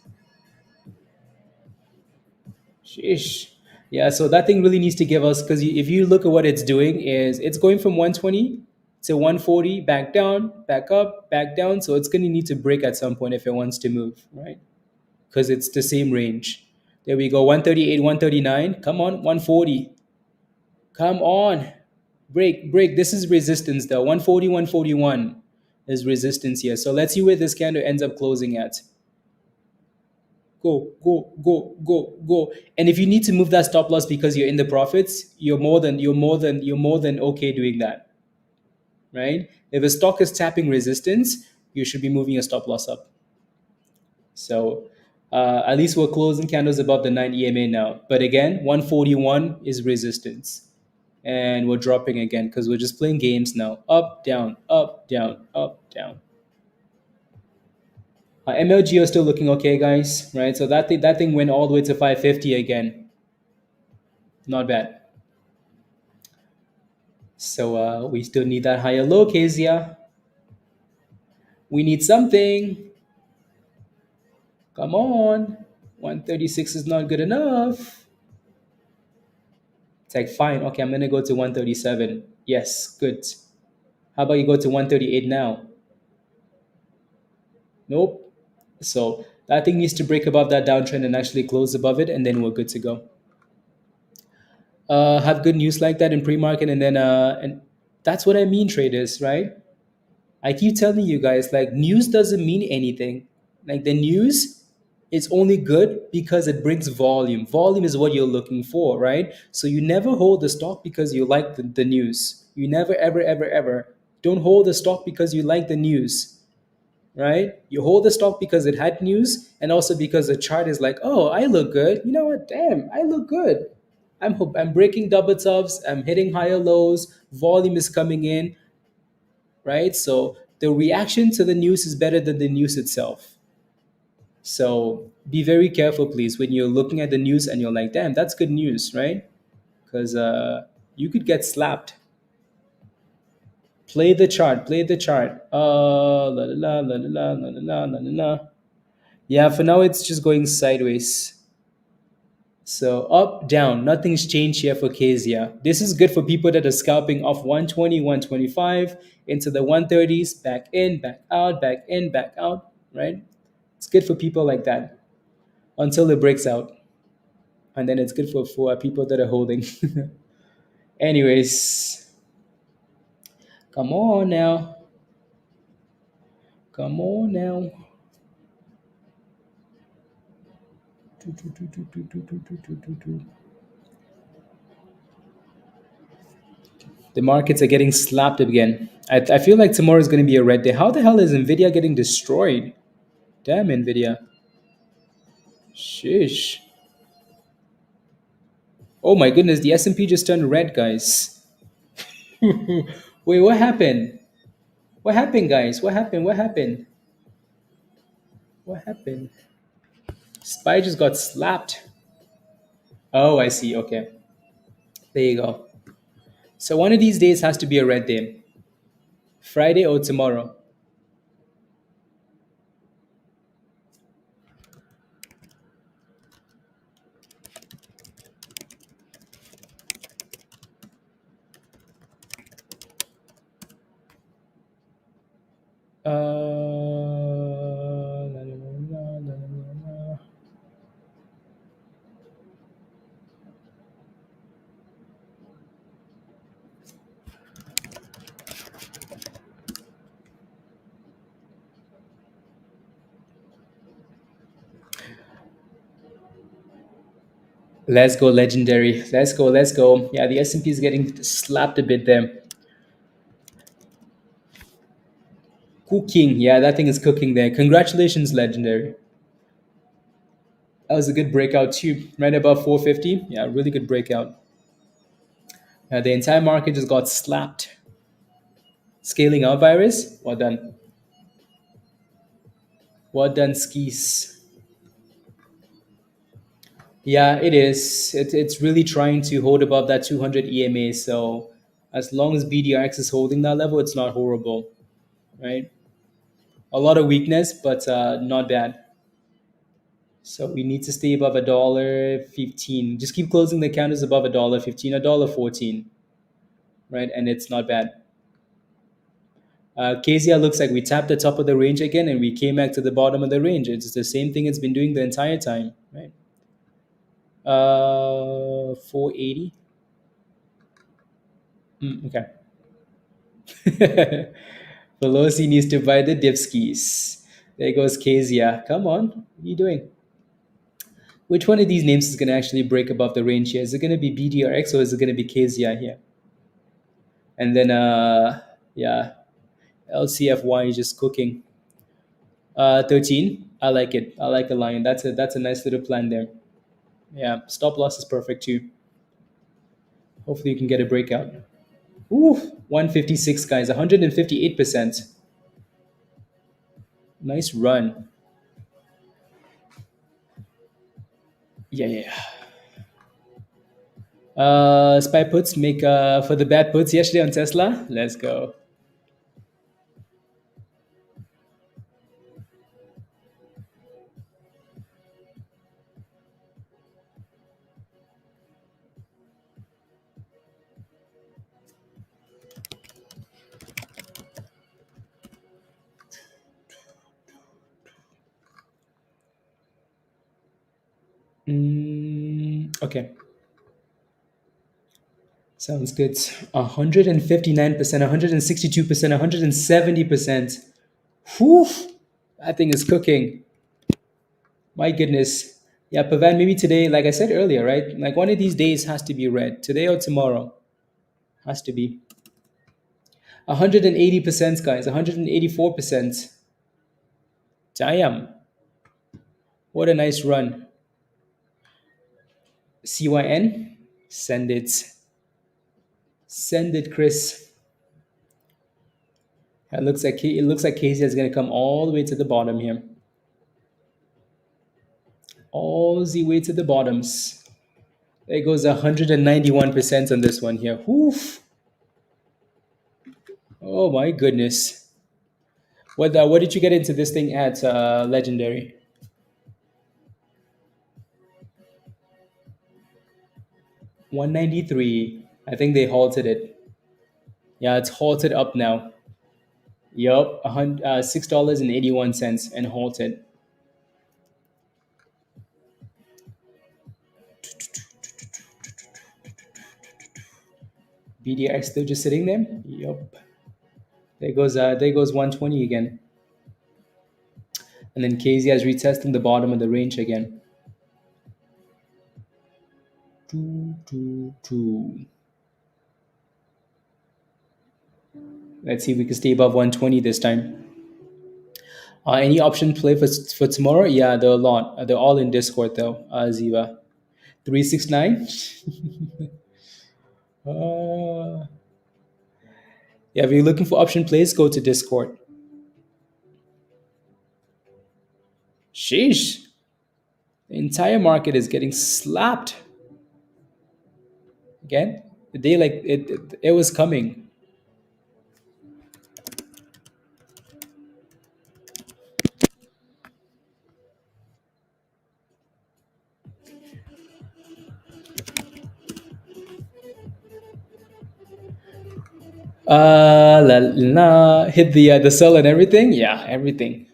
Sheesh. Yeah, so that thing really needs to give us, because if you look at what it's doing, is it's going from 120 to 140, back down, back up, back down. So it's going to need to break at some point if it wants to move, right? Because it's the same range. There we go, 138, 139. Come on, 140. Come on. Break, break. This is resistance though. 140, 141 is resistance here. So let's see where this candle ends up closing at. Go, go, go, go, go. And if you need to move that stop loss because you're in the profits, you're more than okay doing that. Right? If a stock is tapping resistance, you should be moving your stop loss up. So At least we're closing candles above the 9 EMA now. But again, 141 is resistance. And we're dropping again because we're just playing games now. Up, down, up, down, up, down. MLGO still looking okay, guys, right? So that thing went all the way to 550 again. Not bad. So we still need that higher low, KZIA. We need something. Come on. 136 is not good enough. It's like, fine. Okay, I'm going to go to 137. Yes, good. How about you go to 138 now? Nope. So that thing needs to break above that downtrend and actually close above it, and then we're good to go. Have good news like that in pre-market, and that's what I mean, traders, right? I keep telling you guys, like, news doesn't mean anything. Like, the news is only good because it brings volume. Volume is what you're looking for, right? So you never hold the stock because you like the news. You never, ever, ever, ever don't hold the stock because you like the news, right? You hold the stock because it had news and also because the chart is like, oh, I look good. You know what? Damn, I look good. I'm breaking double tops. I'm hitting higher lows. Volume is coming in, right? So the reaction to the news is better than the news itself. So be very careful, please, when you're looking at the news and you're like, damn, that's good news, right? Because you could get slapped. Play the chart, play the chart. La la la la la la la la la la. Yeah, for now it's just going sideways. So up, down, nothing's changed here for KZIA. This is good for people that are scalping off 120, 125 into the 130s, back in, back out, back in, back out, right? It's good for people like that until it breaks out. And then it's good for people that are holding. Anyways, come on now. Come on now. The markets are getting slapped again. I feel like tomorrow is going to be a red day. How the hell is NVIDIA getting destroyed? Damn, NVIDIA. Shish. Oh my goodness, the S&P just turned red, guys. Wait, what happened? What happened, guys? What happened? What happened? What happened? SPY just got slapped. Oh, I see. Okay. There you go. So one of these days has to be a red day. Friday or tomorrow. La, la, la, la, la, la. Let's go, legendary. Let's go, let's go. Yeah, the S&P is getting slapped a bit there. Cooking. Yeah, that thing is cooking there. Congratulations, legendary. That was a good breakout too. Right above 450. Yeah, really good breakout. The entire market just got slapped. Scaling out virus. Well done. Well done, skis. Yeah, it is. It's really trying to hold above that 200 EMA. So as long as BDRX is holding that level, it's not horrible, right? A lot of weakness, but not bad. So we need to stay above $1.15. Just keep closing the candles above $1.15, $1.14, right? And it's not bad. KZIA looks like we tapped the top of the range again and we came back to the bottom of the range. It's the same thing it's been doing the entire time, right? 480. Okay. Pelosi needs to buy the dipskis. There goes KZIA. Come on. What are you doing? Which one of these names is going to actually break above the range here? Is it going to be BDRX or is it going to be KZIA here? And then, yeah, LCFY is just cooking. 13. I like it. I like a lion. That's a nice little plan there. Yeah, stop loss is perfect too. Hopefully you can get a breakout. Ooh, 156 guys, 158%. Nice run. Yeah, yeah, yeah. Spy puts make for the bad puts yesterday on Tesla. Let's go. Okay, sounds good. 159%, 162%, 170%. Whew, that thing is cooking. My goodness. Yeah, Pavan, maybe today, like I said earlier, right? Like one of these days has to be red. Today or tomorrow. Has to be. 180%, guys. 184%. Damn. What a nice run. CYN. Send it. Send it, Chris. It looks like KZIA is gonna come all the way to the bottom here. All the way to the bottoms. There goes 191% on this one here. Woof. Oh my goodness. What did you get into this thing at Legendary? 193. I think they halted it. Yeah, it's halted up now. Yup, $6.81 and halted. BDX still just sitting there. Yup. There goes 120 again. And then KZI is retesting the bottom of the range again. Two, two, two. Let's see if we can stay above 120 this time. Any option play for tomorrow? Yeah, there are a lot. They're all in Discord though. Ziva 369. uh, yeah, if you're looking for option plays, go to Discord. Sheesh. The entire market is getting slapped. Again, the day like it was coming. Hit the sell and everything. Yeah, everything.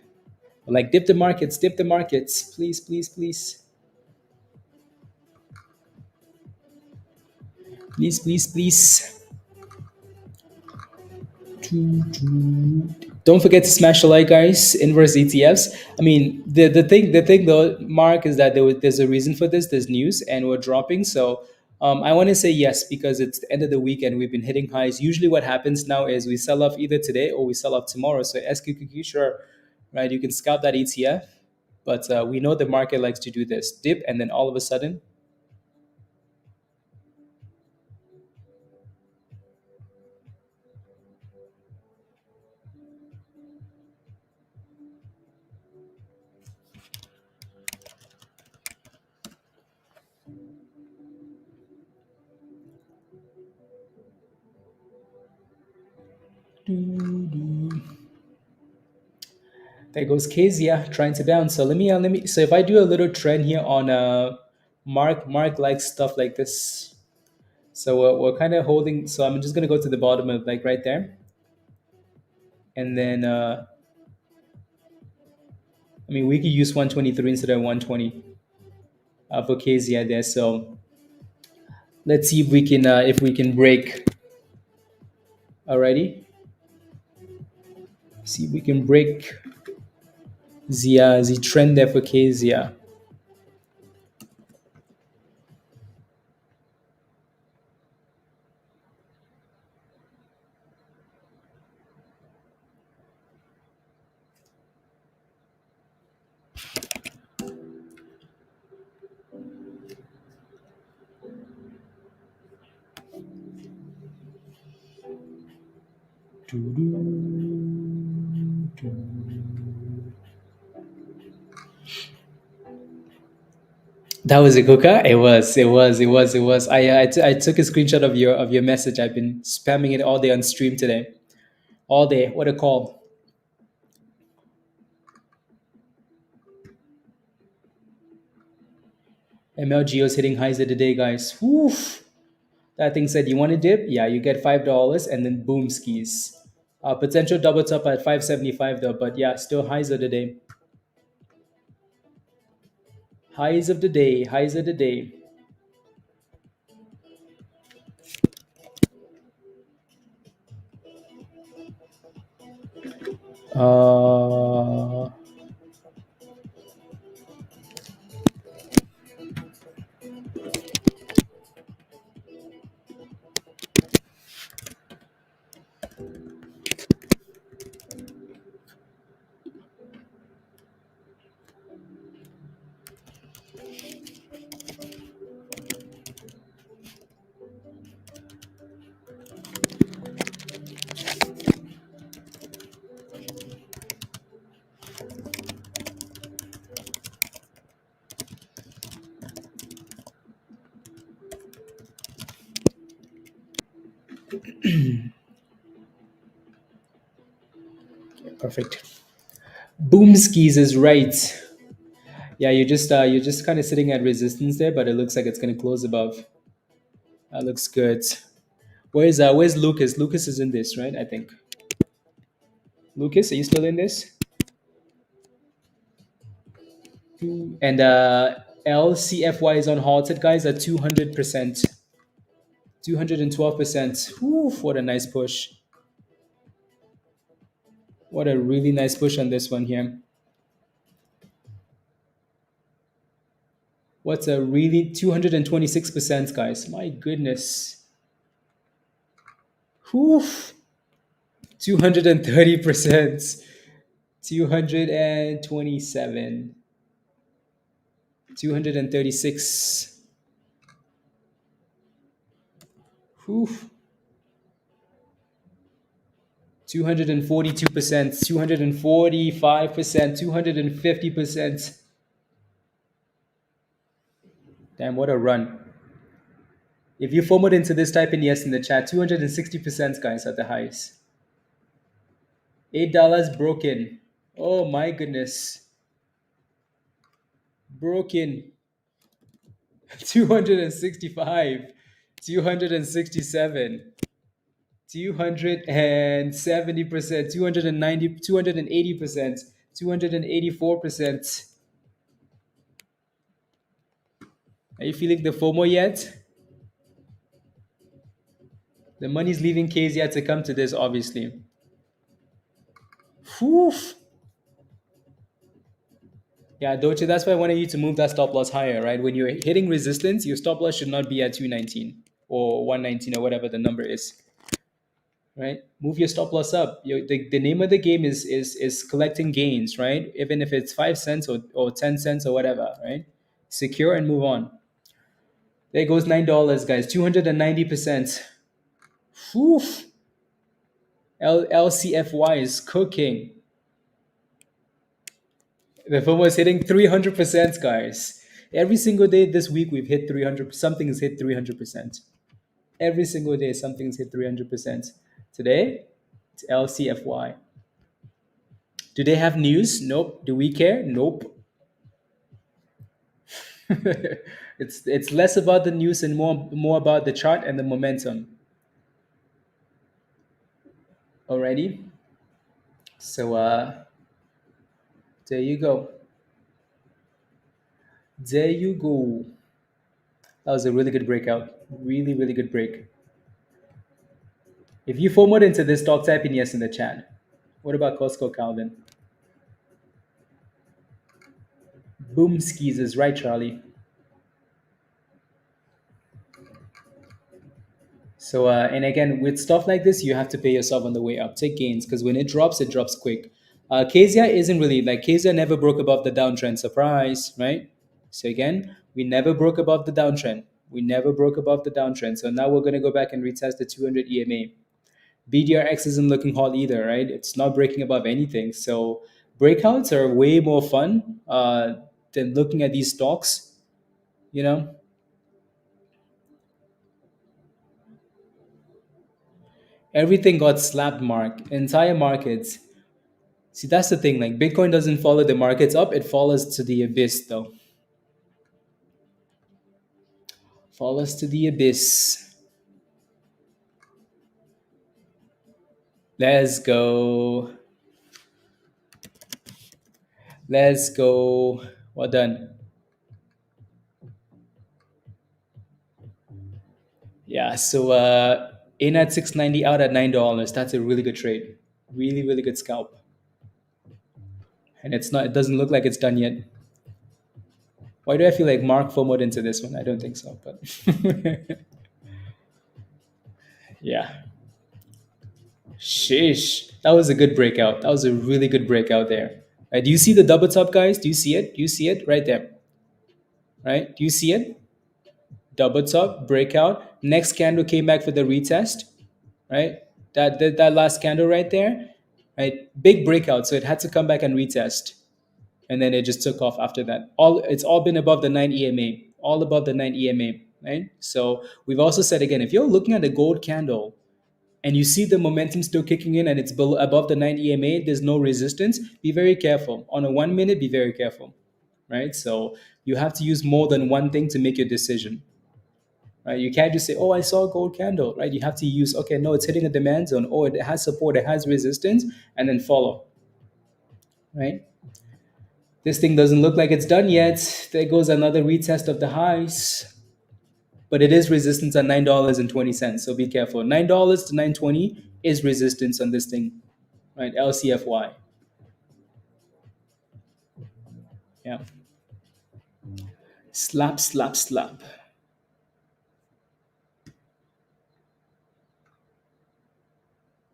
Like dip the markets, please, please, please, please, please, please. Don't forget to smash the like, guys. Inverse ETFs. I mean, the thing though, Mark, is that there's a reason for this. There's news, and we're dropping. So I want to say yes because it's the end of the week and we've been hitting highs. Usually, what happens now is we sell off either today or we sell off tomorrow. So SQQQ, sure, right? You can scalp that ETF, but we know the market likes to do this dip, and then all of a sudden, there goes KZIA trying to bounce. So let me. So if I do a little trend here on Mark likes stuff like this. So we're kind of holding. So I'm just gonna go to the bottom of like right there, and then I mean we could use 123 instead of 120 for KZIA there. So let's see if we can break. Alrighty, see if we can break the trend there for KZIA. That was a cooker. It was. It was. It was. It was. I took a screenshot of your message. I've been spamming it all day on stream today. All day. What a call. MLGO's hitting highs of the day, guys. Woof. That thing said, you want to dip? Yeah, you get $5 and then boom skis. Potential double top at 575 though, but yeah, still highs of the day. Highs of the day. Highs of the day. Uh, perfect. Boom skis is right. Yeah, you're just kind of sitting at resistance there, but it looks like it's gonna close above. That looks good. Where's Lucas? Lucas is in this, right? I think. Lucas, are you still in this? And LCFY is on halted, guys, at 200%. 212%. What a nice push. What a really nice push on this one here. What's a really 226%, guys? My goodness. Whew. 230%. 227. 236. Whew. 242%, 245%, 250%. Damn, what a run. If you format into this, type in yes in the chat. 260%, guys, at the highs. $8 broken. Oh my goodness. Broken. 265. 267. 270%, 290, 280%, 284%. Are you feeling the FOMO yet? The money's leaving KZIA to come to this, obviously. Whew. Yeah, Doche, that's why I wanted you to move that stop loss higher, right? When you're hitting resistance, your stop loss should not be at 219 or 119 or whatever the number is, right? Move your stop loss up. The name of the game is collecting gains, right? Even if it's 5 cents or 10 cents or whatever, right? Secure and move on. There goes $9, guys. 290%. Whew. LCFY is cooking. The FOMO is hitting 300%, guys. Every single day this week, we've hit 300. Something has hit 300%. Every single day, something's hit 300%. Today, it's LCFY. Do they have news? Nope. Do we care? Nope. It's less about the news and more about the chart and the momentum. Alrighty. So there you go. There you go. That was a really good breakout. Really, really good break. If you format into this stock, type in yes in the chat. What about Costco, Calvin? Boom skis is right, Charlie. So, and again, with stuff like this, you have to pay yourself on the way up. Take gains because when it drops quick. KZIA isn't really like KZIA never broke above the downtrend. Surprise, right? So again, we never broke above the downtrend. We never broke above the downtrend. So now we're going to go back and retest the 200 EMA. BDRX isn't looking hot either, right? It's not breaking above anything. So breakouts are way more fun than looking at these stocks. You know, everything got slapped, mark. Entire markets. See, that's the thing. Like Bitcoin doesn't follow the markets up; it follows to the abyss, though. Follows to the abyss. Let's go. Let's go. Well done. Yeah. So in at 690, out at $9. That's a really good trade. Really, really good scalp. And it's not. It doesn't look like it's done yet. Why do I feel like Mark FOMO'd into this one? I don't think so, but yeah. Shish. That was a good breakout. That was a really good breakout there. Do you see the double top, guys? Do you see it? Do you see it right there? Right? Do you see it? Double top, breakout. Next candle came back for the retest, right? That last candle right there, right? Big breakout. So it had to come back and retest. And then it just took off after that. It's all been above the 9 EMA, all above the 9 EMA, right? So we've also said again, if you're looking at a gold candle and you see the momentum still kicking in and it's below, above the 9 EMA, there's no resistance, be very careful. On a 1 minute, be very careful, right? So you have to use more than one thing to make your decision, right? You can't just say, oh, I saw a gold candle, right? You have to use, okay, no, it's hitting a demand zone. Oh, it has support, it has resistance, and then follow, right? This thing doesn't look like it's done yet. There goes another retest of the highs. But it is resistance at $9.20. So be careful. $9 to 9.20 is resistance on this thing, right? LCFY. Yeah. Slap, slap, slap.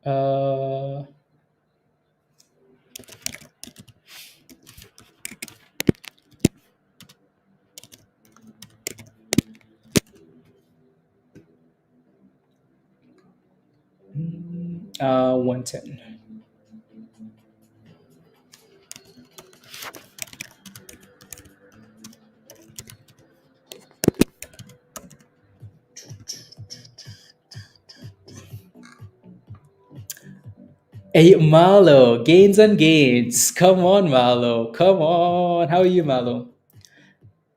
Uh, mm, 110. Hey, Malo, gains and gains. Come on, Malo. Come on. How are you, Malo?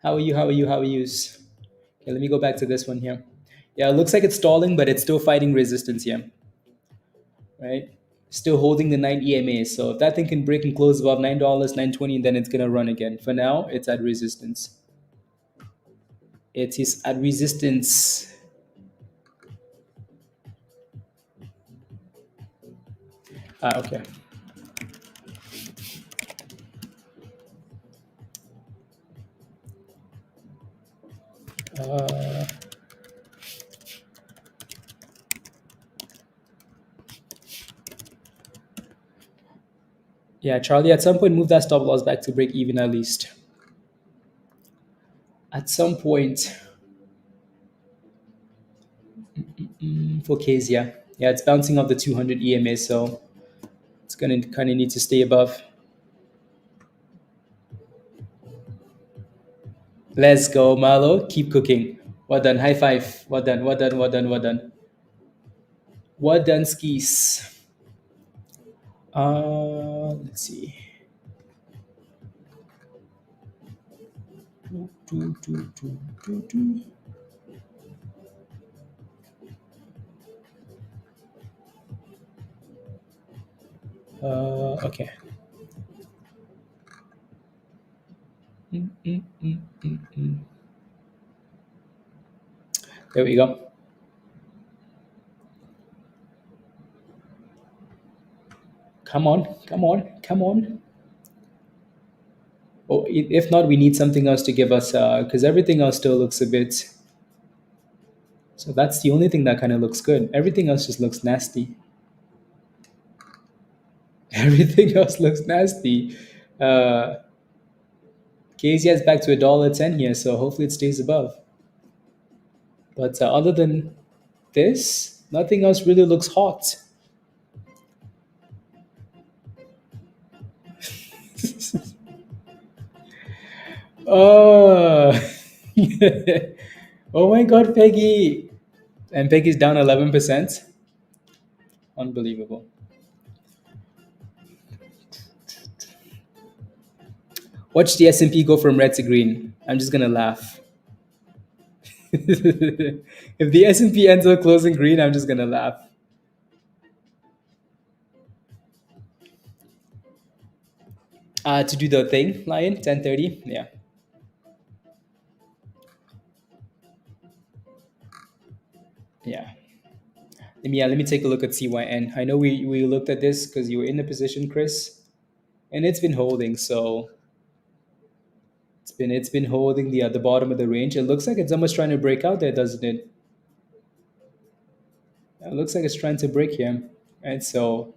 How are you? How are you? How are you? Okay, let me go back to this one here. Yeah, it looks like it's stalling, but it's still fighting resistance here, right? Still holding the 9 EMA. So if that thing can break and close above $9, 9.20, then it's gonna run again. For now, it's at resistance. It is at resistance. Okay. Uh, yeah, Charlie, at some point, move that stop loss back to break even at least. At some point, for KZIA. Yeah, it's bouncing off the 200 EMA, so it's going to kind of need to stay above. Let's go, Malo. Keep cooking. Well done. High five. Well done. Well done. Well done. Well done. Well done, skis. Let's see. Okay. There we go. Come on, come on, come on. Oh, if not, we need something else to give us, because everything else still looks a bit. So that's the only thing that kind of looks good. Everything else just looks nasty. Everything else looks nasty. Uh, KZIA is back to $1.10 here, so hopefully it stays above. But other than this, nothing else really looks hot. Oh, oh my God, Peggy. And Peggy's down 11%. Unbelievable. Watch the S&P go from red to green. I'm just gonna laugh. If the S&P ends up closing green, I'm just gonna laugh. To do the thing, Lion, 10:30. Yeah, yeah. Let me take a look at CYN. I know we looked at this because you were in the position, Chris, and it's been holding. So it's been holding the bottom of the range. It looks like it's almost trying to break out there, doesn't it? It looks like it's trying to break here, right? So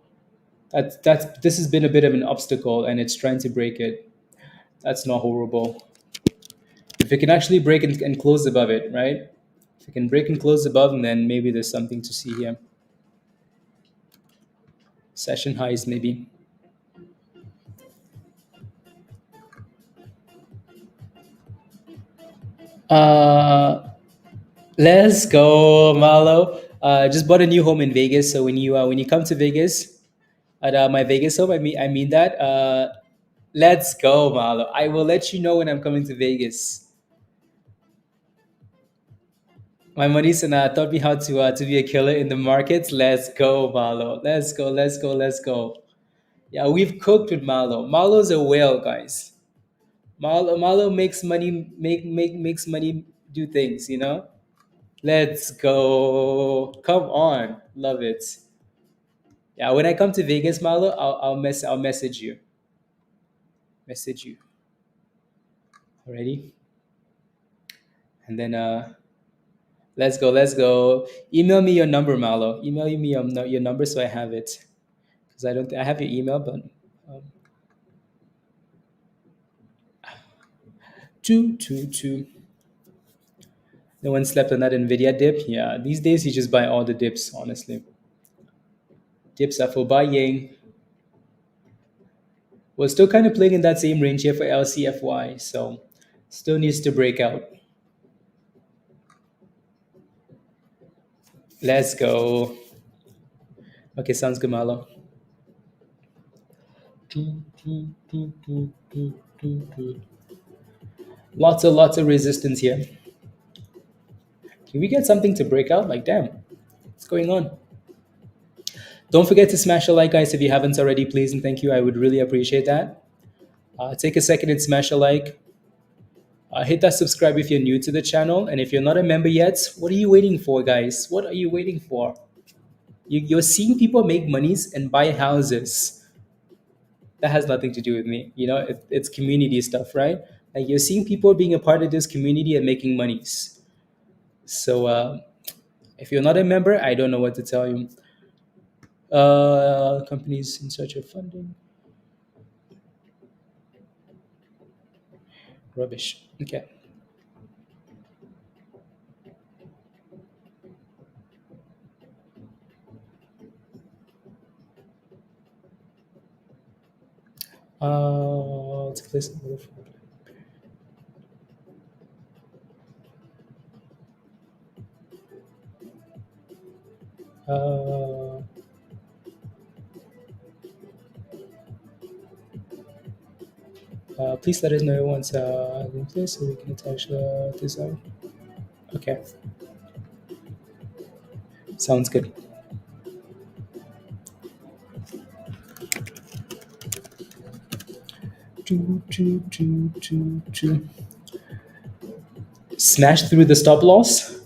that's this has been a bit of an obstacle, and it's trying to break it. That's not horrible. If it can actually break and close above it, right? If it can break and close above, then maybe there's something to see here. Session highs, maybe. Uh, let's go, Malo. Just bought a new home in Vegas. So when you come to Vegas at my Vegas home, I mean that. Let's go, Malo. I will let you know when I'm coming to Vegas. My money's taught me how to be a killer in the markets. Let's go, Malo. Let's go. Let's go. Let's go. Yeah, we've cooked with Malo. Malo's a whale, guys. Malo makes money makes money do things. Let's go. Come on. Love it. Yeah, when I come to Vegas, Malo, I'll message you. Message you. Already? And then let's go, let's go. Email me your number, Malo. Email me your number so I have it. Because I have your email, but um, two. No one slept on that Nvidia dip. Yeah, these days you just buy all the dips, honestly. Dips are for buying. We're still kind of playing in that same range here for LCFY, so still needs to break out. Let's go. Okay, sounds good, Malo. Lots of resistance here. Can we get something to break out? Like, damn, what's going on? Don't forget to smash a like, guys, if you haven't already, please and thank you. I would really appreciate that. Take a second and smash a like. Hit that subscribe if you're new to the channel. And if you're not a member yet, what are you waiting for, guys? What are you waiting for? You're seeing people make monies and buy houses. That has nothing to do with me. It's community stuff, right? Like you're seeing people being a part of this community and making monies. So if you're not a member, I don't know what to tell you. Companies in search of funding. Rubbish. Okay. Let's place another phone. Uh, please let us know once in place so we can attach design. Okay, sounds good. Smashed through the stop loss.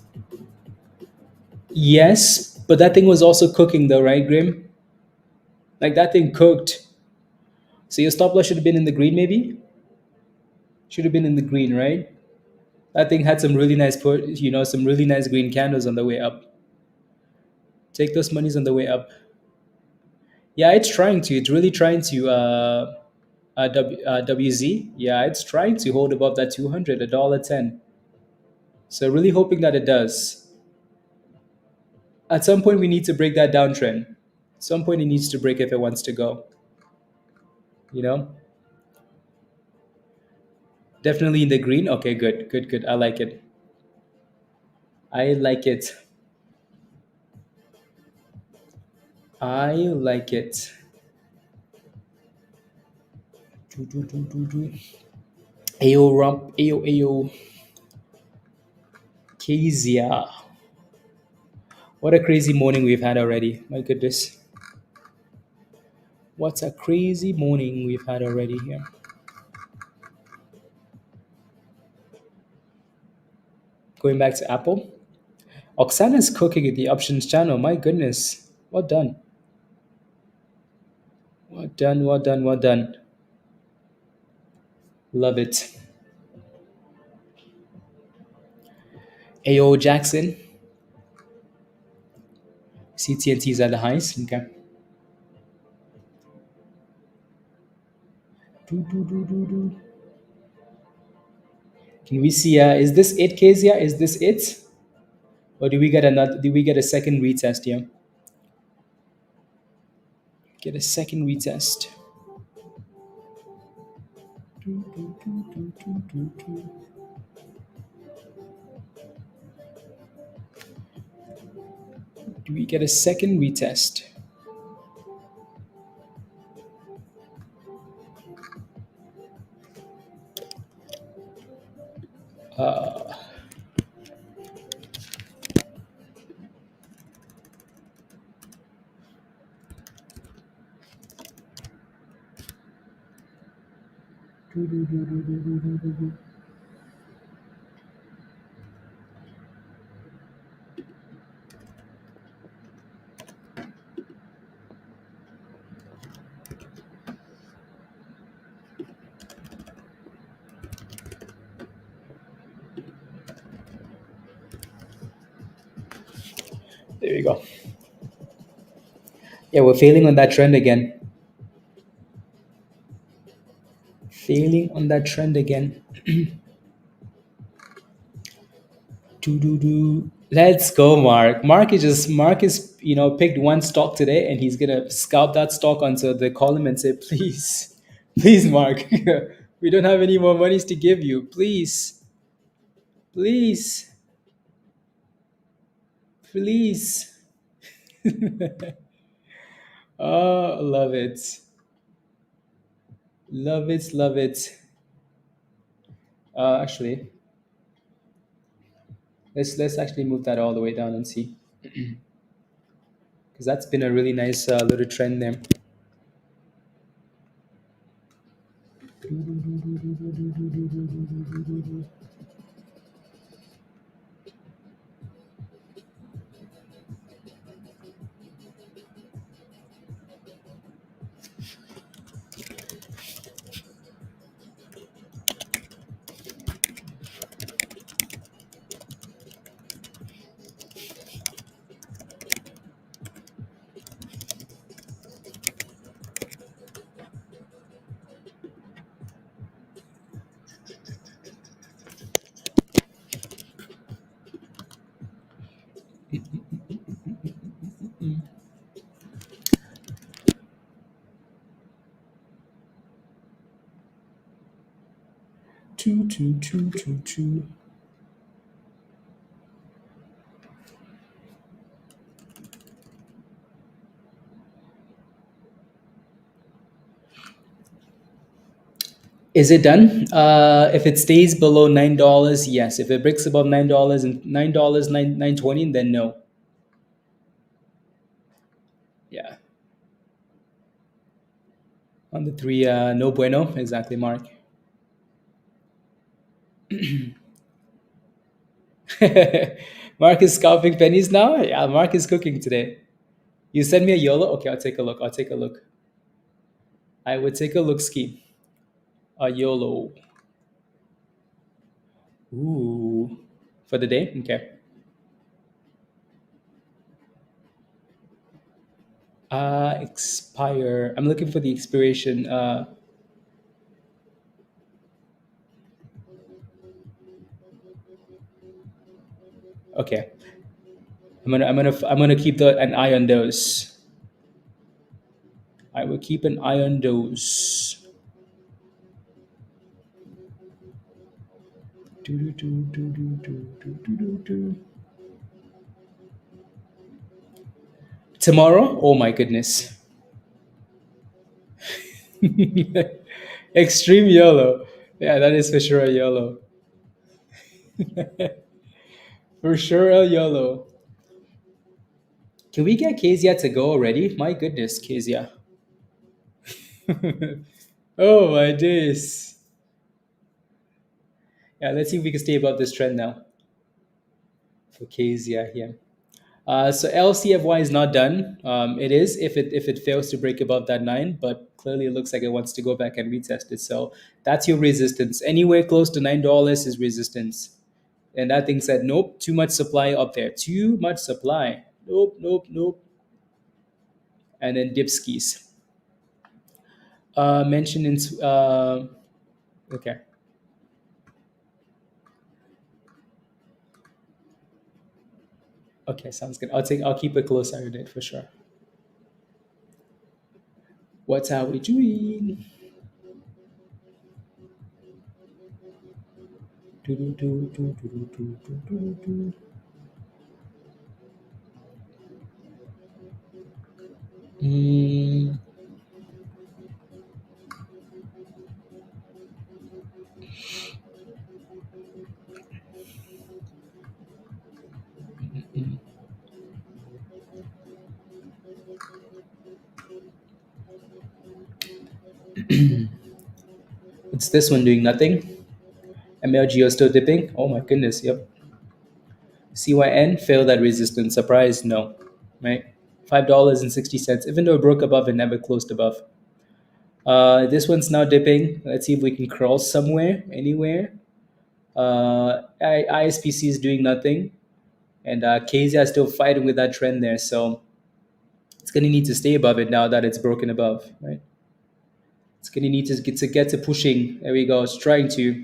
Yes, but that thing was also cooking though, right, Grim? Like that thing cooked. So your stop loss should have been in the green, maybe. Should have been in the green, right? That thing had some really nice some really nice green candles on the way up. Take those monies on the way up. Yeah, it's trying to. It's really trying to. WZ. Yeah, it's trying to hold above that 200, $1.10. So really hoping that it does. At some point, we need to break that downtrend. At some point, it needs to break if it wants to go. You know. Definitely in the green. Okay, good, good, good. I like it. I like it. I like it. Do, do, do, do, do. Ayo rump. Ayo ayo. KZIA. What a crazy morning we've had already. My goodness. What a crazy morning we've had already here. Going back to Apple. Oksana's cooking at the options channel. My goodness. Well done. Well done, well done, well done. Love it. Ayo Jackson. CTNT's at the highs. Okay. Do, do, do, do, do. Can we see? Is this it, Kezia? Is this it, or do we get another? Do we get a second retest here? Get a second retest. Do, do, do, do, do, do, do. Do we get a second retest? Uh, do, do, do, do, do, do, do, do, do. There we go. Yeah, we're failing on that trend again. Failing on that trend again. Do do do. Let's go, Mark. Mark is picked one stock today, and he's gonna scalp that stock onto the column and say, please, please, Mark, we don't have any more monies to give you. Please, please, please. Oh, love it, love it, love it. Actually, let's actually move that all the way down and see, because that's been a really nice little trend there. Two, two, two, two, two. Is it done? If it stays below $9, yes. If it breaks above $9 and $9, 920, then no. Yeah. On the three, no bueno. Exactly, Mark. Mark is scalping pennies now. Yeah, Mark is cooking today. You send me a YOLO. Okay, I'll take a look. I'll take a look. I would take a look ski. A YOLO. Ooh. For the day? Okay. Expire. I'm looking for the expiration. Okay. I'm gonna keep an eye on those. I will keep an eye on those. Tomorrow? Oh my goodness. Extreme yellow. Yeah, that is for sure a yellow. For sure a yellow. Can we get KZIA to go already? My goodness, KZIA. Oh my days. Yeah, let's see if we can stay above this trend now for KZIA here. So LCFY is not done. It is if it fails to break above that 9, but clearly it looks like it wants to go back and retest it. So that's your resistance. Anywhere close to $9 is resistance. And that thing said, nope, too much supply up there. Too much supply. Nope, nope, nope. And then dipskis. Mentioned in okay. Okay, sounds good. I'll keep a close eye on it for sure. What's how we doing? Do, do, do, do, do, do, do, do, do. Mm, it's this one doing nothing. MLGO still dipping. Oh my goodness, yep. CYN failed that resistance. Surprise, no. Right? $5.60. Even though it broke above, it never closed above. This one's now dipping. Let's see if we can crawl somewhere, anywhere. ISPC is doing nothing. And KZIA is still fighting with that trend there. So it's going to need to stay above it now that it's broken above, right? It's going to need to get to pushing. There we go. It's trying to,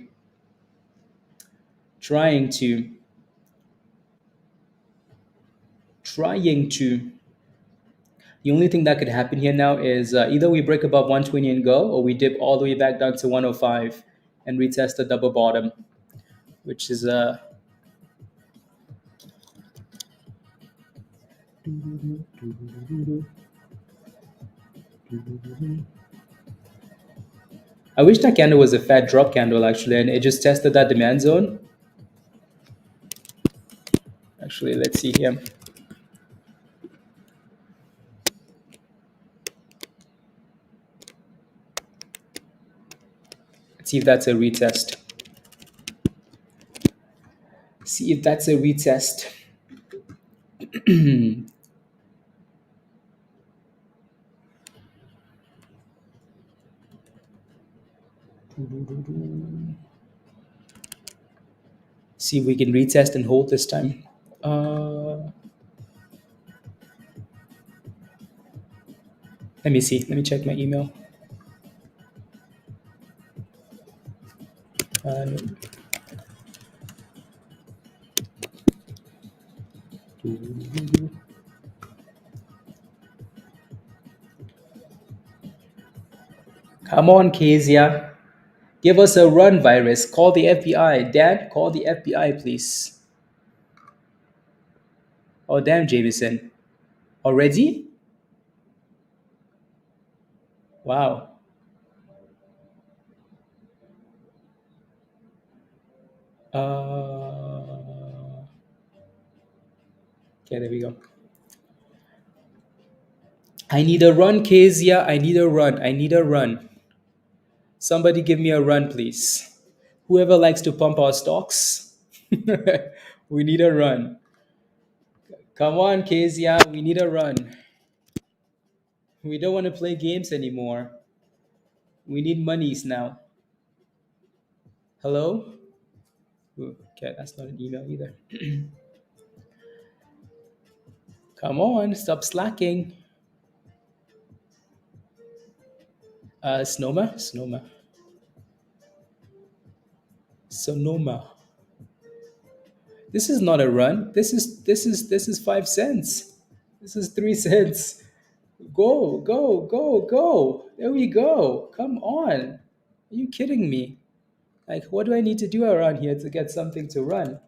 trying to. The only thing that could happen here now is either we break above 120 and go, or we dip all the way back down to 105 and retest the double bottom, which is I wish that candle was a fat drop candle actually, and it just tested that demand zone. Actually, let's see here. Let's see if that's a retest. See if that's a retest. See if we can retest and hold this time. Let me see. Let me check my email. No. Come on, KZIA. Give us a run, virus. Call the FBI. Dad, call the FBI, please. Oh, damn, Jameson. Already? Wow. Okay, there we go. I need a run, KZIA. I need a run. I need a run. Somebody give me a run, please. Whoever likes to pump our stocks, we need a run. Come on, KZIA. We need a run. We don't want to play games anymore. We need monies now. Hello? Ooh, okay, that's not an email either. Come on, stop slacking. Snoma. Sonoma. This is not a run. This is 5 cents. This is 3 cents. Go, go, go, go. There we go. Come on. Are you kidding me? Like, what do I need to do around here to get something to run?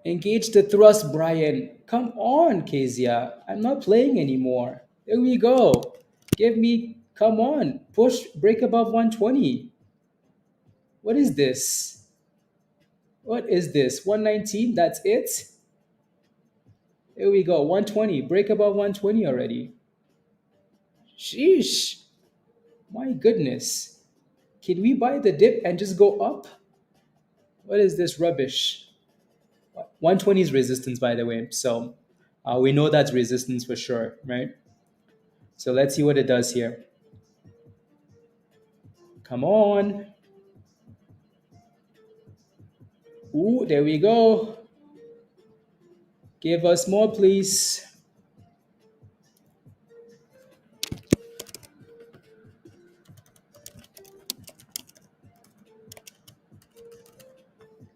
Engage the thrust, Brian. Come on, KZIA. I'm not playing anymore. There we go. Give me, come on. Push, break above 120. What is this? What is this? 119? That's it? There we go. 120. Break above 120 already. Sheesh. My goodness. Can we buy the dip and just go up? What is this rubbish? 120 is resistance, by the way. So we know that's resistance for sure, right? So let's see what it does here. Come on. Ooh, there we go. Give us more, please.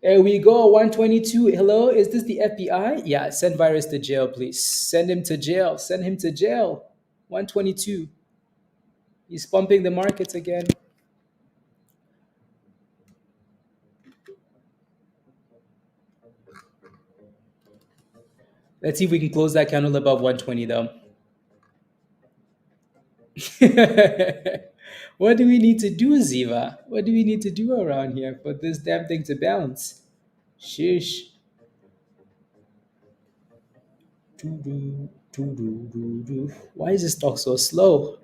There we go. 122. Hello, is this the FBI? Yeah, send virus to jail, please. Send him to jail. Send him to jail. 122. He's pumping the markets again. Let's see if we can close that candle above 120 though. What do we need to do, Ziva? What do we need to do around here for this damn thing to bounce? Shish. Why is this stock so slow?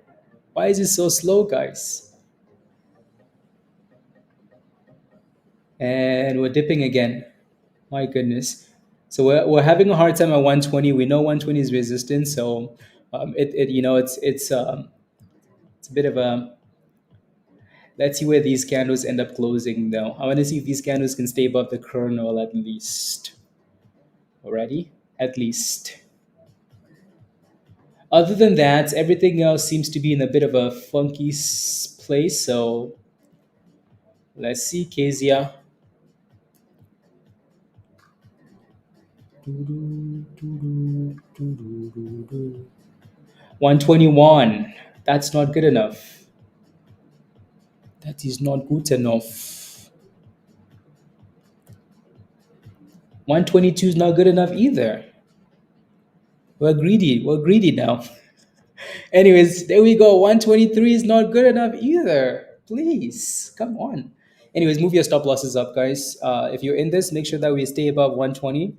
Why is it so slow, guys? And we're dipping again. My goodness. So we're having a hard time at 120. We know 120 is resistance, so it's a bit of a. Let's see where these candles end up closing, though. I want to see if these candles can stay above the kernel at least. Already, at least. Other than that, everything else seems to be in a bit of a funky place. So let's see, KZIA. 121. That's not good enough. That is not good enough. 122 is not good enough either. We're greedy. We're greedy now. Anyways, there we go. 123 is not good enough either. Please, come on. Anyways, move your stop losses up, guys. If you're in this, make sure that we stay above 120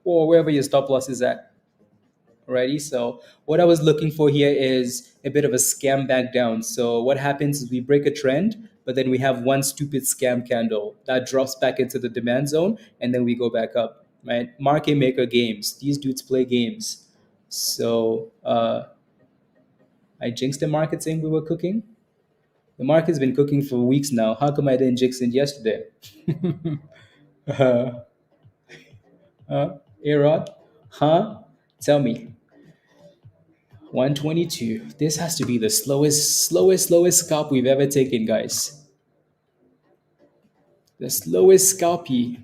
or wherever your stop loss is at. Alrighty. So what I was looking for here is a bit of a scam back down. So what happens is we break a trend, but then we have one stupid scam candle that drops back into the demand zone, and then we go back up. Right? Market maker games. These dudes play games. So I jinxed the market saying we were cooking. The market's been cooking for weeks now. How come I didn't jinx it yesterday? uh, Erod? Huh? Tell me. 122. This has to be the slowest scalp we've ever taken, guys. The slowest scalpy.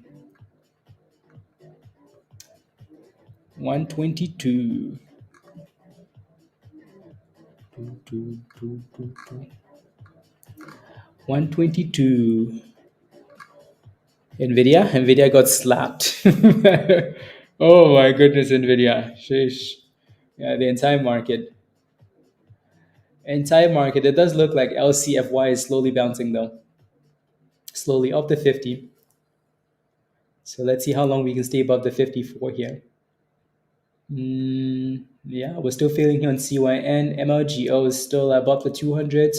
122. 122. NVIDIA got slapped. Oh my goodness, NVIDIA. Sheesh. Yeah, the entire market. Entire market. It does look like LCFY is slowly bouncing though. Slowly up to 50. So let's see how long we can stay above the 54 here. Yeah, we're still failing here on CYN. MLGO is still above the 200s.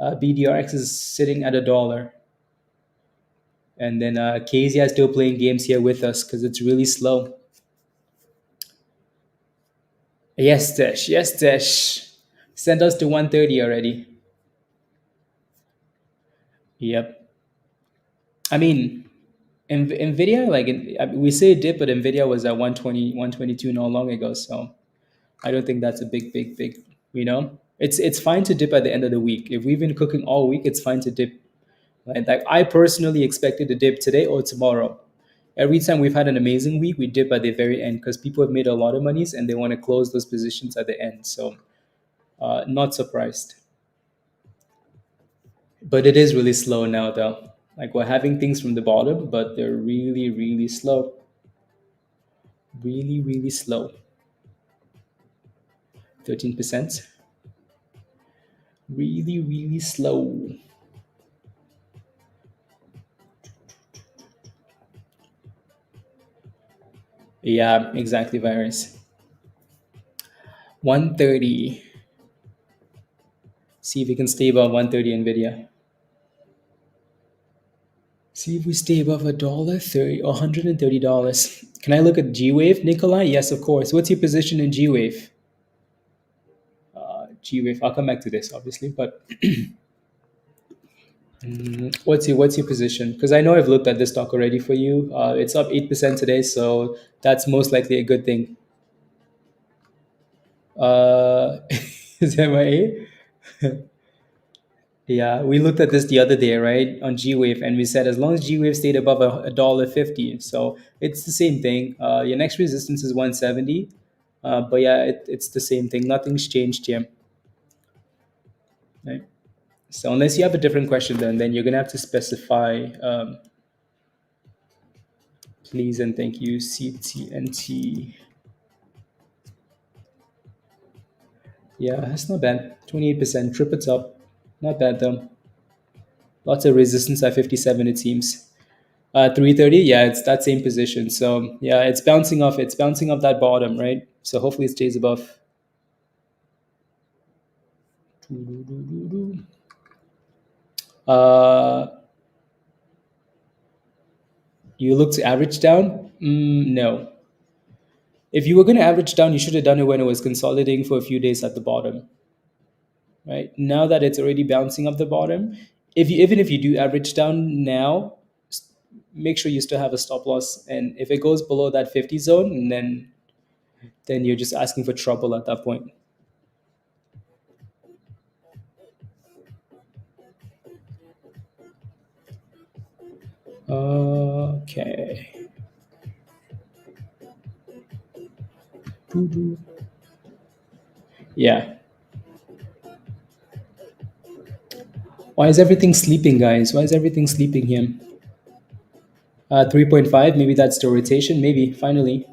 BDRX is sitting at $1. And then KZIA is still playing games here with us because it's really slow. Yes, Tesh. Yes, Tesh. Send us to 130 already. Yep. I mean, NVIDIA, we say dip, but NVIDIA was at 120, 122 not long ago. So I don't think that's a big, it's fine to dip at the end of the week. If we've been cooking all week, it's fine to dip. Right? Like I personally expected to dip today or tomorrow. Every time we've had an amazing week, we dip at the very end because people have made a lot of monies and they want to close those positions at the end. So not surprised. But it is really slow now, though. Like we're having things from the bottom, but they're really, really slow. Really, really slow. 13%. Really, really slow. Yeah, exactly, virus. 130. See if we can stay above 130 NVIDIA. See if we stay above $1.30 or $130. Can I look at G Wave, Nikolai? Yes, of course. What's your position in G Wave? G Wave. I'll come back to this, obviously, but what's your position? Because I know I've looked at this stock already for you. It's up 8% today, so that's most likely a good thing. Uh, is MIA? Yeah, we looked at this the other day, right, on G Wave, and we said as long as G Wave stayed above a dollar 50, so it's the same thing. Your next resistance is 170, but yeah, it's the same thing. Nothing's changed here, right? So unless you have a different question, then you're gonna have to specify. Please and thank you, CTNT. Yeah, that's not bad. 28%, triplets up, not bad though. Lots of resistance at 57, it seems. 330, yeah, it's that same position. So yeah, it's bouncing off. It's bouncing off that bottom, right? So hopefully it stays above. Uh, you look to average down? No. If you were going to average down, you should have done it when it was consolidating for a few days at the bottom, right? Now that it's already bouncing off the bottom, if you even if you do average down now, make sure you still have a stop loss. And if it goes below that 50 zone, then you're just asking for trouble at that point. Okay. Yeah. Why is everything sleeping, guys? Why is everything sleeping here? 3.5, maybe that's the rotation. Maybe, finally.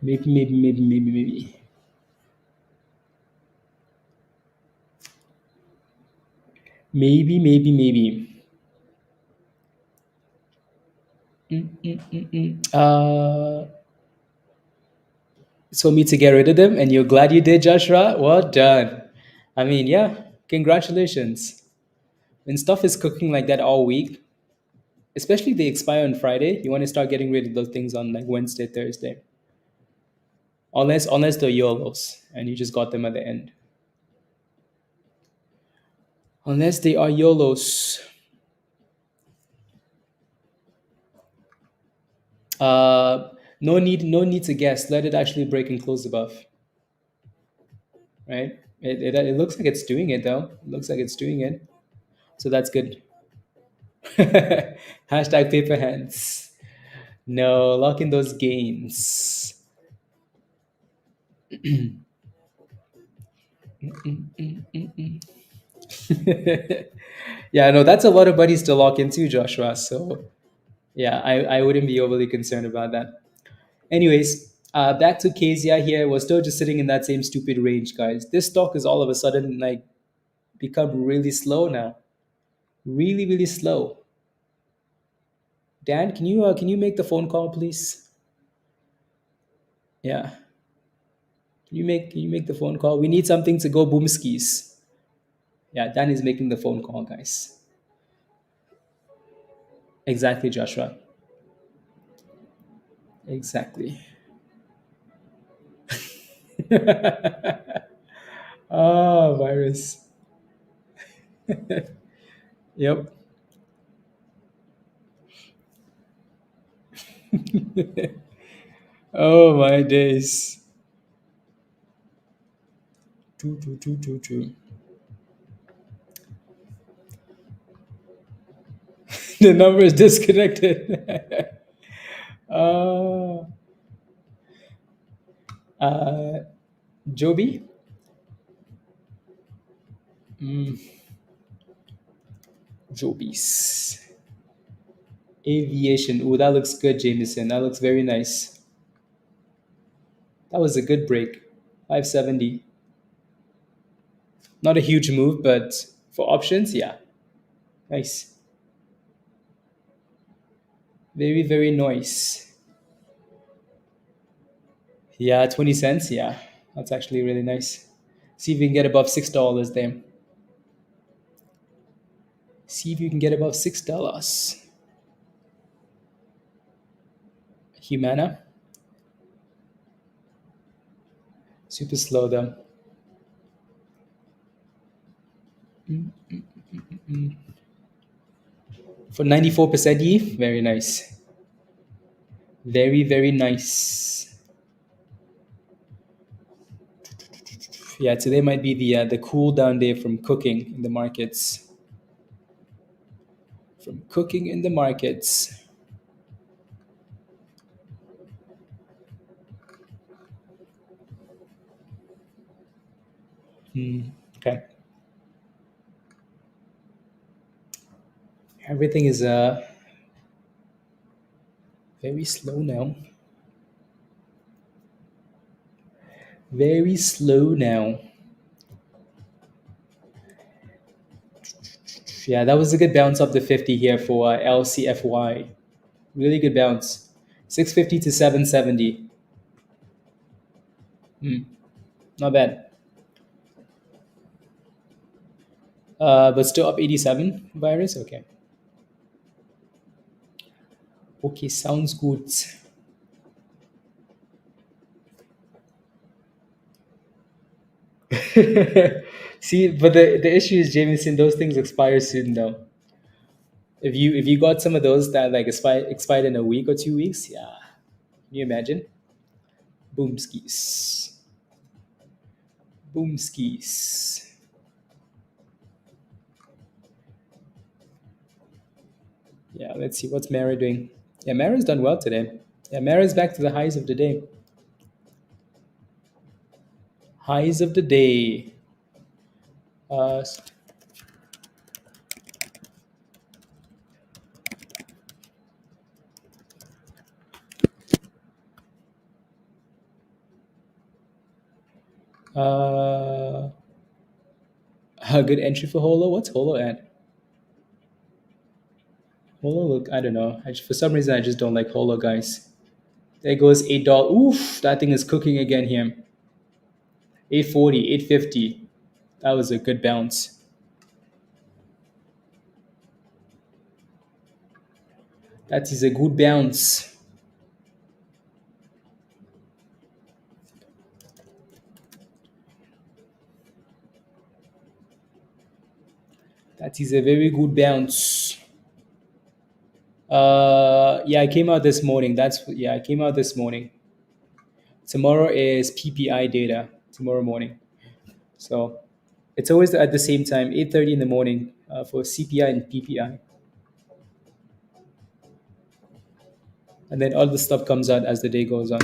Maybe. Maybe. So me to get rid of them, and you're glad you did, Joshua? Well done. I mean, yeah, congratulations. When stuff is cooking like that all week, especially if they expire on Friday, you want to start getting rid of those things on like Wednesday, Thursday. Unless they're YOLOs and you just got them at the end. Unless they are YOLOs. No need to guess. Let it actually break and close above, right? It looks like it's doing it though. It looks like it's doing it. So that's good. Hashtag paper hands. No, lock in those gains. Yeah, no, that's a lot of buddies to lock into, Joshua. So yeah, I wouldn't be overly concerned about that. Anyways, back to KZI here. We're still just sitting in that same stupid range, guys. This stock is all of a sudden like become really slow now. Really, really slow. Dan, can you make the phone call, please? Yeah. Can you make the phone call? We need something to go boomskis. Yeah, Dan is making the phone call, guys. Exactly, Joshua. Exactly. Ah, virus. Yep. Oh my days. Two. The number is disconnected. uh, uh, Joby? Jobies. Aviation. Ooh, that looks good, Jameson. That looks very nice. That was a good break. 570. Not a huge move, but for options, yeah. Nice. Very, very nice. Yeah, 20 cents. Yeah. That's actually really nice. See if we can get above $6 there. See if you can get above $6. Humana. Super slow though. For 94% E, very nice. Very, very nice. Yeah, today might be the cool down day from cooking in the markets. From cooking in the markets. Okay. Everything is very slow now. Very slow now. Yeah, that was a good bounce up to 50 here for LCFY. Really good bounce. 650 to 770. Not bad. But still up 87 virus. Okay. Okay, sounds good. See, but the issue is, Jameson, those things expire soon though. If you got some of those that like expired in a week or 2 weeks, yeah. Can you imagine? Boom skis. Boom skis. Yeah, let's see what's Mara doing. Yeah, Mara's done well today. Yeah, Mara's back to the highs of the day. Highs of the day. Uh, uh, a good entry for Holo. What's Holo at? Holo, look, I don't know. For some reason, I just don't like Holo, guys. There goes $8. Oof, that thing is cooking again here. 840, 850. That was a good bounce. That is a good bounce. That is a very good bounce. Yeah, I came out this morning. I came out this morning. Tomorrow is PPI data. Tomorrow morning. So it's always at the same time, 8:30 in the morning for CPI and PPI. And then all the stuff comes out as the day goes on.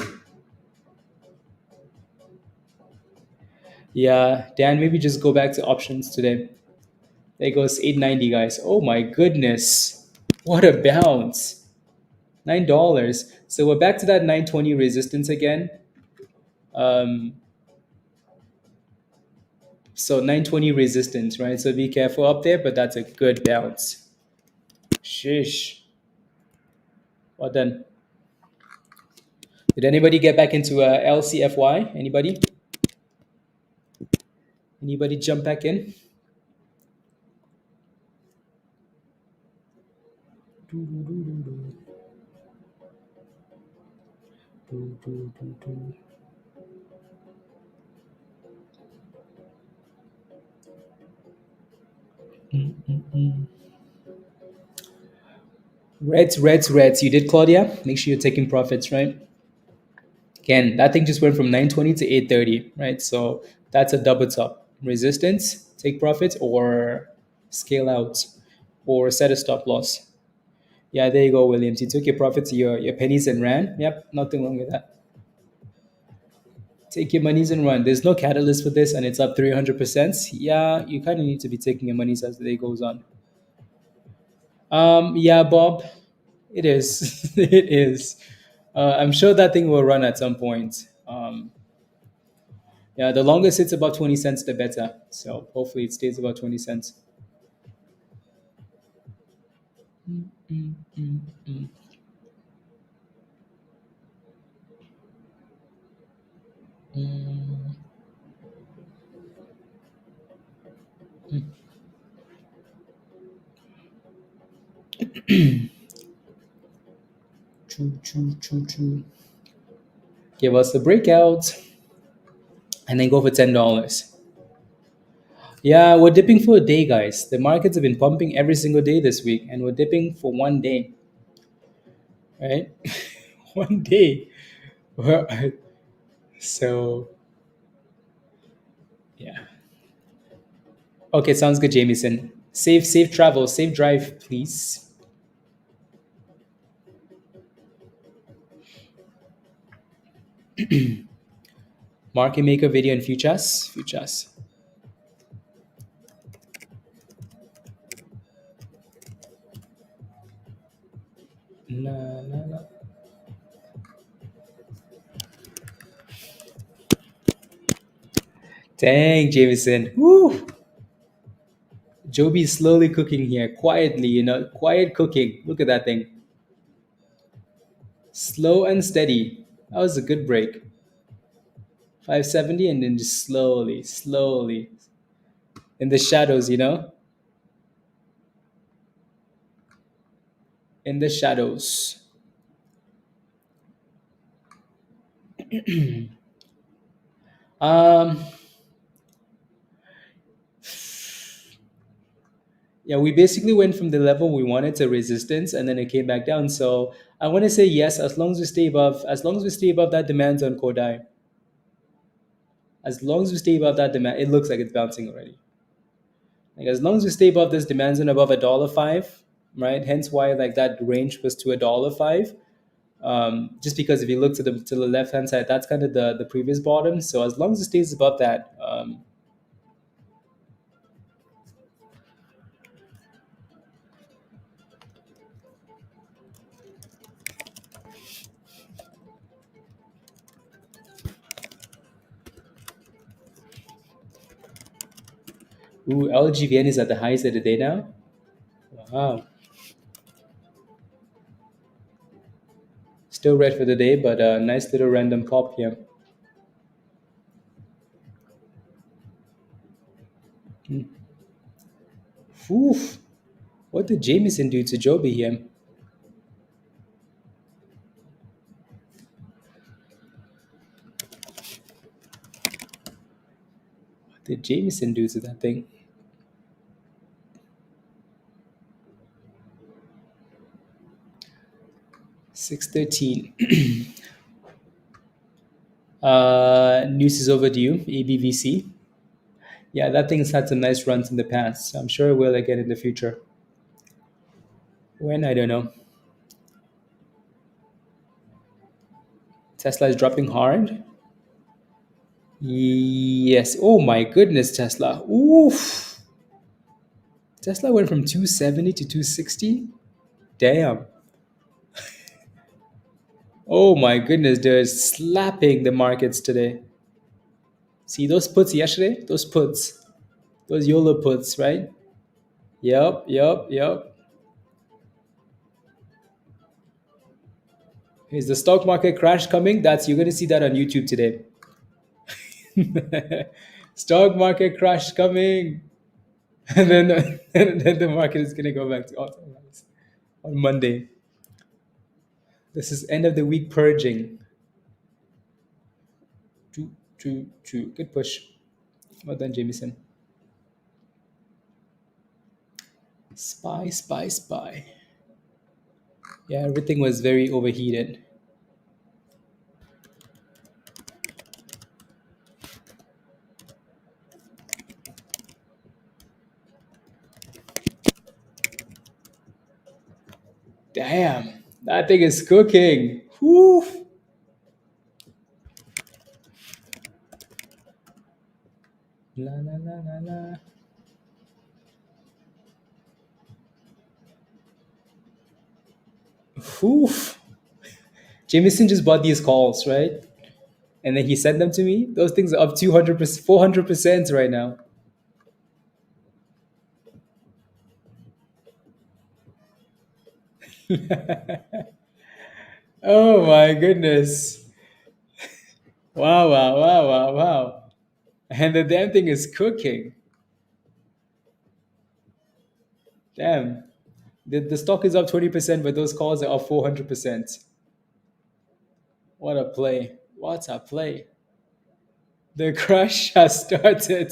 Yeah, Dan, maybe just go back to options today. There goes 890, guys. Oh my goodness. What a bounce. $9. So we're back to that 920 resistance again. So 920 resistance, right? So be careful up there, but that's a good bounce. Shish. Well done. Did anybody get back into LCFY? Anybody? Anybody jump back in? Reds, reds, reds. You did, Claudia? Make sure you're taking profits, right? Again, that thing just went from 920 to 830, right? So that's a double top. Resistance, take profits, or scale out, or set a stop loss. Yeah, there you go, Williams. You took your profits, your pennies, and ran. Yep, nothing wrong with that. Take your monies and run. There's no catalyst for this, and it's up 300%. Yeah, you kind of need to be taking your monies as the day goes on. Yeah, Bob, it is. It is. I'm sure that thing will run at some point. Yeah, the longest it's about 20 cents, the better. So hopefully it stays about 20 cents. Choo, choo, choo, choo. Give us the breakout and then go for $10. Yeah, we're dipping for a day, guys. The markets have been pumping every single day this week, and we're dipping for one day, right? One day. Well, so, yeah. Okay, sounds good, Jamieson. Safe travel, safe drive, please. Market maker video in futures. Futures. La, la, la. Dang, Jameson. Woo! Joby's slowly cooking here, quietly, quiet cooking. Look at that thing. Slow and steady. That was a good break. 570 and then just slowly. In the shadows, in the shadows. Um, yeah, we basically went from the level we wanted to resistance and then it came back down. So I want to say yes, as long as we stay above that demand on Kodai. As long as we stay above that demand, it looks like it's bouncing already. Like as long as we stay above this demand zone above $1.05, right? Hence why like that range was to $1.05. Just because if you look to the left hand side, that's kind of the previous bottom. So as long as it stays above that, LGVN is at the highest of the day now. Wow, still red for the day, but a nice little random pop here. Oof. What did Jameson do to Joby here? What did Jameson do to that thing? $6.13. News is overdue. ABVC. Yeah, that thing's had some nice runs in the past. So I'm sure it will again in the future. When I don't know. Tesla is dropping hard. Yes. Oh my goodness, Tesla. Oof. Tesla went from 270 to 260. Damn. Oh my goodness, they're slapping the markets today. See those puts yesterday? Those puts. Those YOLO puts, right? Yep. Is the stock market crash coming? You're gonna see that on YouTube today. Stock market crash coming. And then the market is gonna go back to all-time highs on Monday. This is end of the week purging. True. Good push. Well done, Jameson. Spy. Yeah, everything was very overheated. Damn, that thing is cooking. Whew. la, la. Oof. Jameson just bought these calls, right? And then he sent them to me. Those things are up 200%, 400% right now. Oh my goodness. Wow, wow, wow, wow, wow. And the damn thing is cooking. Damn. The stock is up 20%, but those calls are up 400%. What a play. What a play. The crush has started.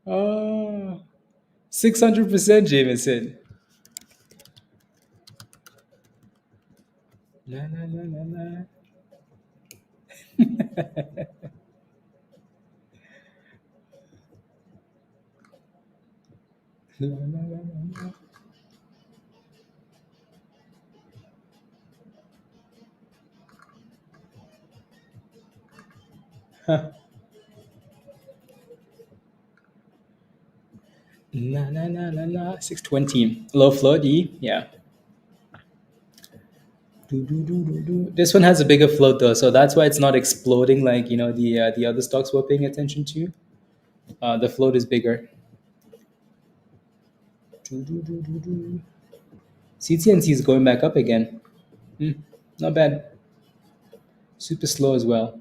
Oh, 600%, Jameson. La, la, la, la, la. La, la, la, la, la. La, la, la, la, la. 620. Low float, E? Yeah. Do, do, do, do, do. This one has a bigger float though, so that's why it's not exploding like the other stocks we're paying attention to. The float is bigger. Do, do, do, do, do. CTNC is going back up again. Hmm, not bad. Super slow as well.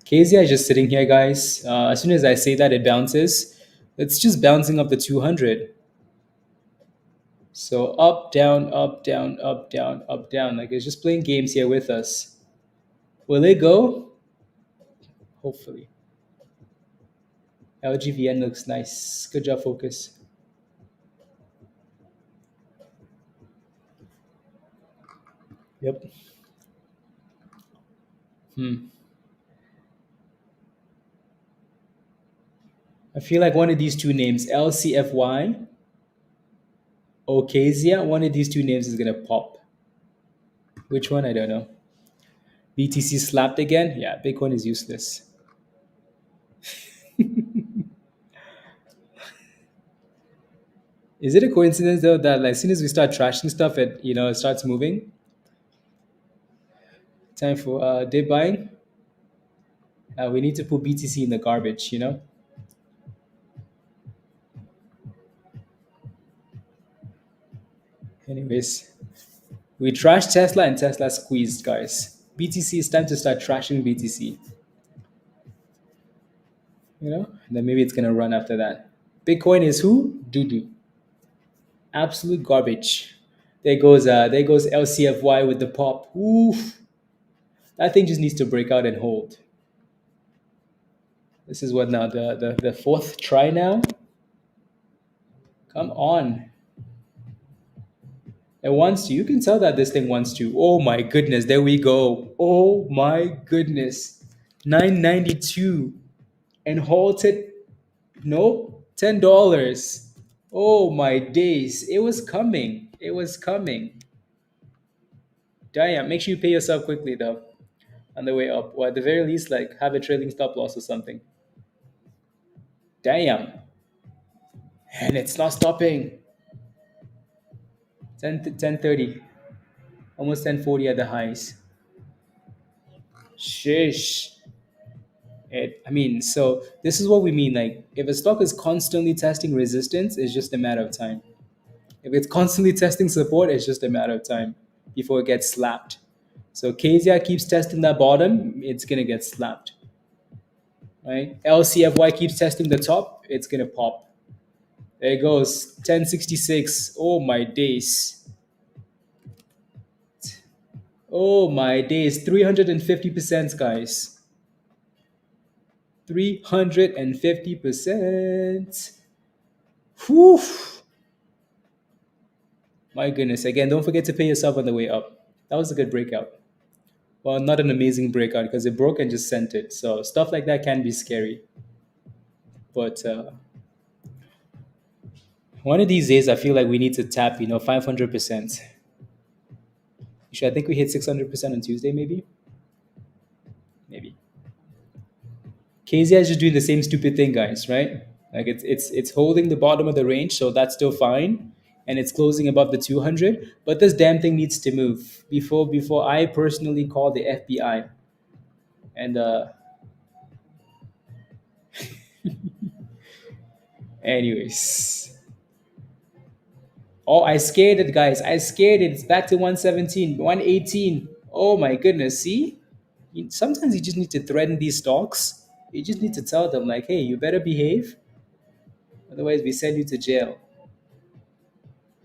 KZIA is just sitting here, guys. As soon as I say that, it bounces. It's just bouncing up the 200. So up, down, up, down, up, down, up, down. Like it's just playing games here with us. Will it go? Hopefully. LGVN looks nice. Good job, focus. Yep. Hmm. I feel like one of these two names, LCFY or KZIA, one of these two names is gonna pop. Which one? I don't know. BTC slapped again? Yeah, Bitcoin is useless. Is it a coincidence though that like as soon as we start trashing stuff, it starts moving? Time for dip buying. We need to put BTC in the garbage. Anyways, we trashed Tesla and Tesla squeezed, guys. BTC is time to start trashing BTC. And then maybe it's gonna run after that. Bitcoin is who? Doo doo. Absolute garbage. There goes LCFY with the pop. Oof. That thing just needs to break out and hold. This is what now? The fourth try now? Come on. It wants to. You can tell that this thing wants to. Oh my goodness. There we go. Oh my goodness. 992 and halted. Nope. $10. Oh my days. It was coming. It was coming. Damn. Make sure you pay yourself quickly though. On the way up. Or at the very least, like have a trailing stop loss or something. Damn. And it's not stopping. 10:30. Almost 10:40 at the highs. Shish. So this is what we mean. Like, if a stock is constantly testing resistance, it's just a matter of time. If it's constantly testing support, it's just a matter of time before it gets slapped. So KZI keeps testing that bottom, it's gonna get slapped. Right? LCFY keeps testing the top, it's gonna pop. There it goes. 1066. Oh my days. Oh my days. 350%, guys. 350%. Whew. My goodness. Again, don't forget to pay yourself on the way up. That was a good breakout. Well, not an amazing breakout because it broke and just sent it. So stuff like that can be scary. But one of these days, I feel like we need to tap, 500%. I think we hit 600% on Tuesday, maybe? Maybe. KZI is just doing the same stupid thing, guys, right? Like it's holding the bottom of the range, so that's still fine, and it's closing above the 200. But this damn thing needs to move before I personally call the FBI. And anyways, oh, I scared it, guys. I scared it. It's back to 117, 118. Oh my goodness. See, sometimes you just need to threaten these stocks. You just need to tell them like, hey, you better behave, otherwise we send you to jail.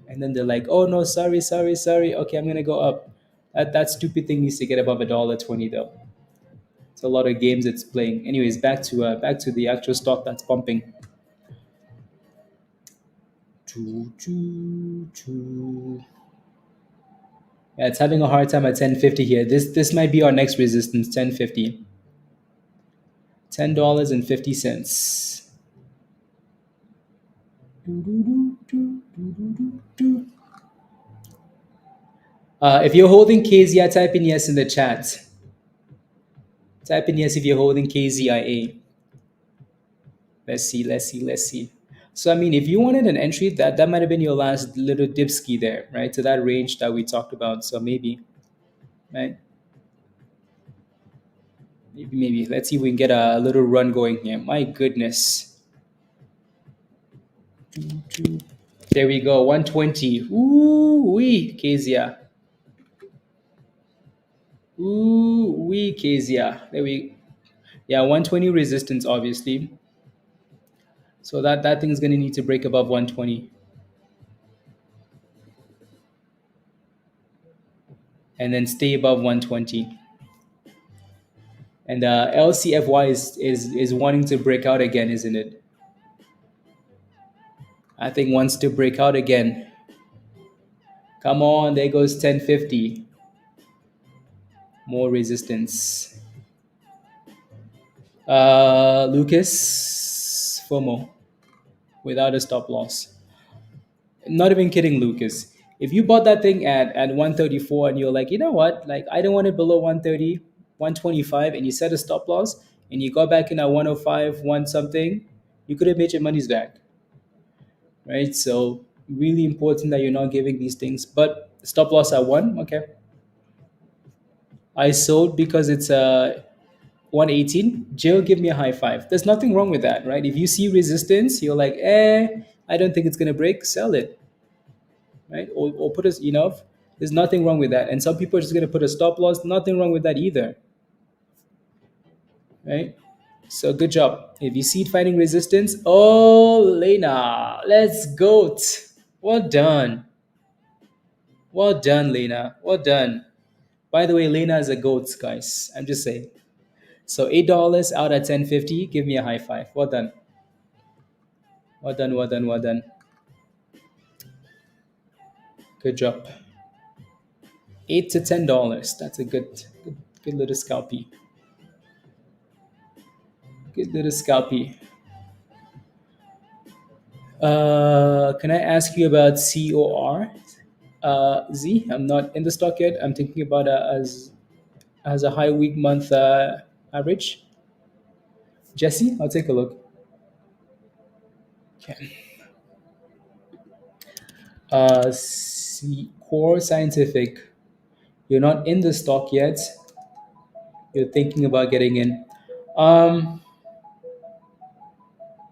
And then they're like, "Oh no, sorry, sorry, sorry. Okay, I'm gonna go up." That stupid thing needs to get above $1.20 though. It's a lot of games it's playing. Anyways, back to the actual stock that's pumping. Choo, choo, choo. Yeah, it's having a hard time at 10.50 here. This might be our next resistance, 10.50. $10.50. If you're holding KZIA, type in yes in the chat. Type in yes if you're holding KZIA. Let's see, let's see, let's see. So I mean, if you wanted an entry, that might have been your last little dipski there, right? To that range that we talked about. So maybe, right? Maybe. Let's see if we can get a little run going here. My goodness. There we go. 120. Ooh wee, KZIA. Ooh wee, KZIA. There we. Yeah, 120 resistance, obviously. So that thing is going to need to break above 120. And then stay above 120. And LCFY is wanting to break out again, isn't it? I think wants to break out again. Come on, there goes 1050. More resistance. Lucas, FOMO, without a stop loss. Not even kidding, Lucas. If you bought that thing at 134 and you're like, you know what, like I don't want it below 130, 125, and you set a stop loss and you got back in at 105, one something, you could have made your money's back. Right? So really important that you're not giving these things. But stop loss at one, okay. I sold because it's 118. Jill, give me a high five. There's nothing wrong with that, right? If you see resistance, you're like, I don't think it's gonna break, sell it. Right? Or put us enough. There's nothing wrong with that. And some people are just gonna put a stop loss, nothing wrong with that either. Right? So good job. If you see it finding resistance, oh Lena, let's go. Well done. Well done, Lena. Well done. By the way, Lena is a goat, guys. I'm just saying. So $8 out at 10.50. Give me a high five. Well done. Well done. Well done. Well done. Good job. $8 to $10. That's a good little scalpy. Good little scalpy. Can I ask you about COR? Z, I'm not in the stock yet. I'm thinking about as a high week month average. Jesse, I'll take a look. Okay. Core Scientific. You're not in the stock yet. You're thinking about getting in. Um,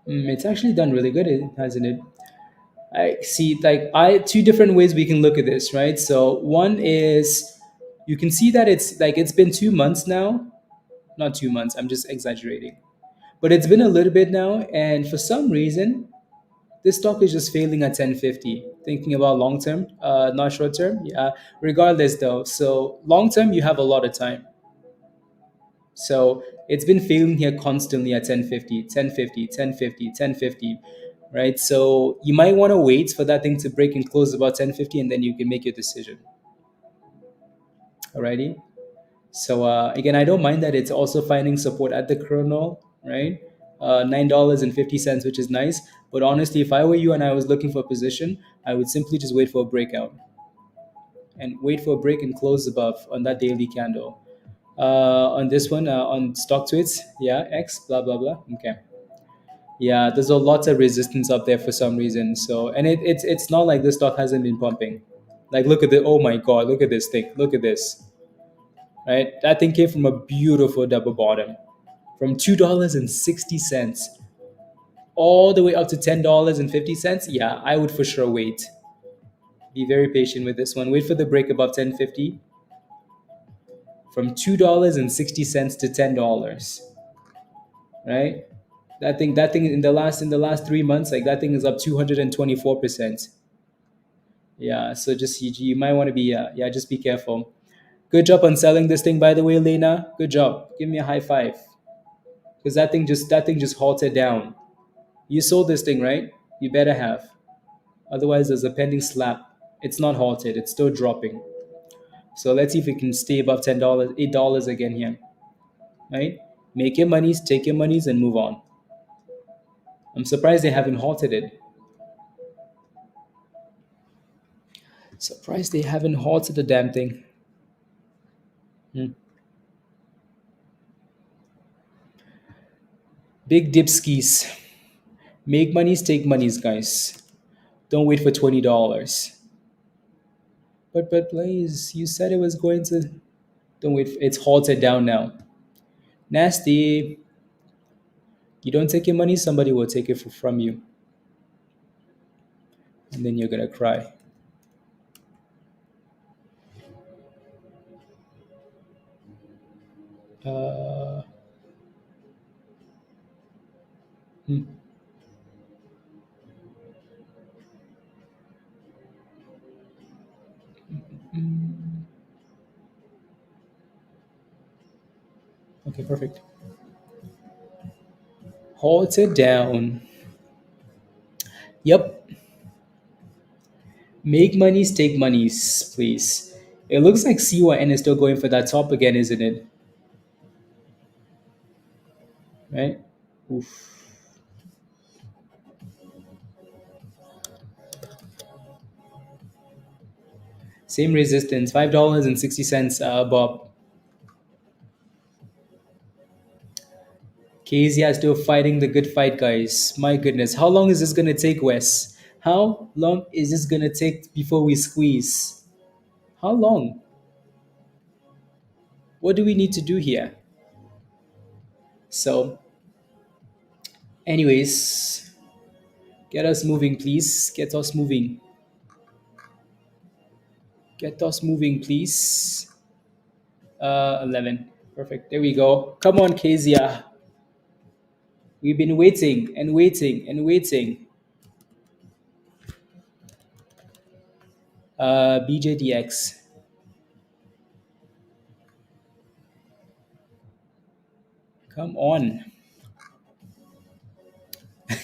it's actually done really good, hasn't it? I see. Like I two different ways we can look at this, right? So one is you can see that it's been 2 months now. Not 2 months. I'm just exaggerating, but it's been a little bit now, and for some reason, this stock is just failing at 1050. Thinking about long term, not short term. Yeah. Regardless, though, so long term you have a lot of time. So it's been failing here constantly at 1050, 1050, 1050, 1050, right? So you might want to wait for that thing to break and close about 1050, and then you can make your decision. Alrighty. So again, I don't mind that it's also finding support at the kernel, right? $9.50, which is nice. But honestly, if I were you and I was looking for a position, I would simply just wait for a breakout and wait for a break and close above on that daily candle. On this one, on stock tweets, yeah, X, blah blah blah. Okay, yeah, there's a lot of resistance up there for some reason. So, and it's not like this stock hasn't been pumping. Like, look at the, oh my god, look at this thing, look at this, right? That thing came from a beautiful double bottom, from $2.60 all the way up to $10.50. Yeah, I would for sure wait. Be very patient with this one. Wait for the break above 10.50, from $2.60 to $10, right? That thing in the last 3 months, like that thing is up 224%. Yeah, so just you might want to be yeah, just be careful. Good job on selling this thing, by the way, Lena. Good job. Give me a high five, because that thing just halted down. You sold this thing, right? You better have. Otherwise, there's a pending slap. It's not halted. It's still dropping. So let's see if it can stay above $10, $8 again here, right? Make your monies, take your monies, and move on. I'm surprised they haven't halted it. Surprised they haven't halted the damn thing. Hmm. Big dip skis. Make monies, take monies, guys. Don't wait for $20. But please, you said it was going to. Don't wait. It's halted down now. Nasty. You don't take your money, somebody will take it from you, and then you're gonna cry. Uh, hmm. Okay, perfect. Halted down. Yep. Make monies, take monies, please. It looks like CYN is still going for that top again, isn't it? Right? Oof. Same resistance, $5.60, Bob. KZIA is still fighting the good fight, guys. My goodness. How long is this going to take, Wes? How long is this going to take before we squeeze? How long? What do we need to do here? So, anyways, get us moving, please. Get us moving. Get us moving, please. 11. Perfect. There we go. Come on, KZIA. We've been waiting and waiting and waiting. BJDX. Come on.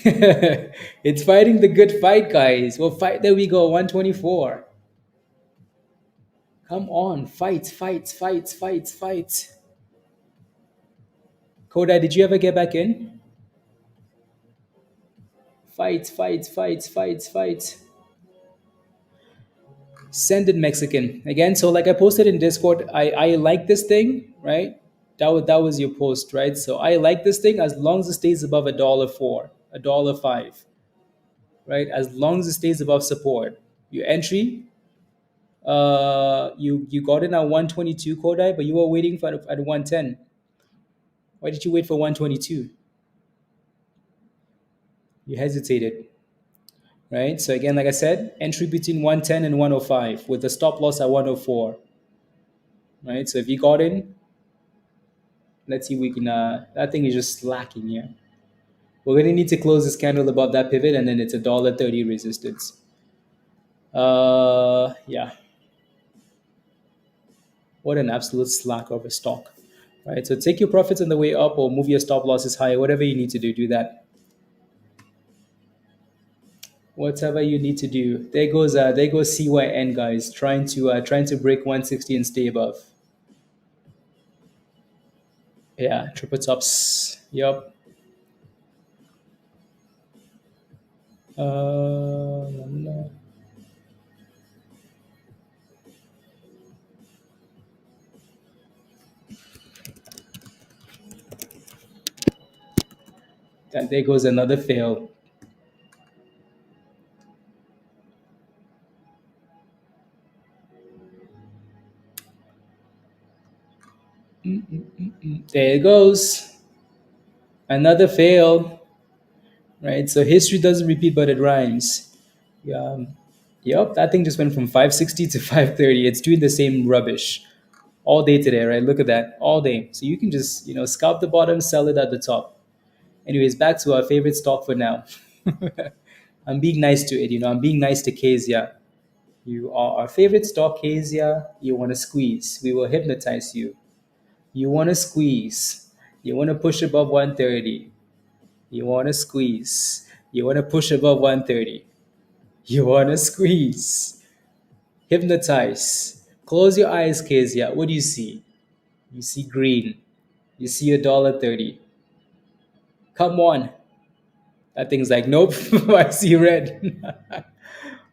It's fighting the good fight, guys. Well, fight. There we go. 124. Come on. Fight, fight, fight, fight, fight. Koda, did you ever get back in? Fight, fight, fight, fight, fight. Send it Mexican. Again, so like I posted in Discord, I like this thing, right? That was your post, right? So I like this thing as long as it stays above $1.04, $1.05, right? As long as it stays above support. Your entry, you got in at 122 Kodai, but you were waiting for at 110. Why did you wait for 122? You hesitated, right? So again, like I said, entry between 110 and 105 with the stop loss at 104, right? So if you got in, let's see if we can. That thing is just slacking here. We're gonna need to close this candle above that pivot, and then it's $1.30 resistance. Yeah. What an absolute slack of a stock, right? So take your profits on the way up, or move your stop losses higher. Whatever you need to do, do that. Whatever you need to do. There goes CYN, guys, trying to break 160 and stay above. Yeah, triple tops. Yep. No. And there goes another fail. There it goes. Another fail. Right? So history doesn't repeat, but it rhymes. Yeah. Yep, that thing just went from 560 to 530. It's doing the same rubbish all day today, right? Look at that, all day. So you can just, scalp the bottom, sell it at the top. Anyways, back to our favorite stock for now. I'm being nice to it, I'm being nice to KZIA. You are our favorite stock, KZIA. You want to squeeze. We will hypnotize you. You want to squeeze. You want to push above 130. You want to squeeze. You want to push above 130. You want to squeeze. Hypnotize. Close your eyes, KZIA. What do you see? You see green. You see $1.30. Come on. That thing's like, nope, I see red.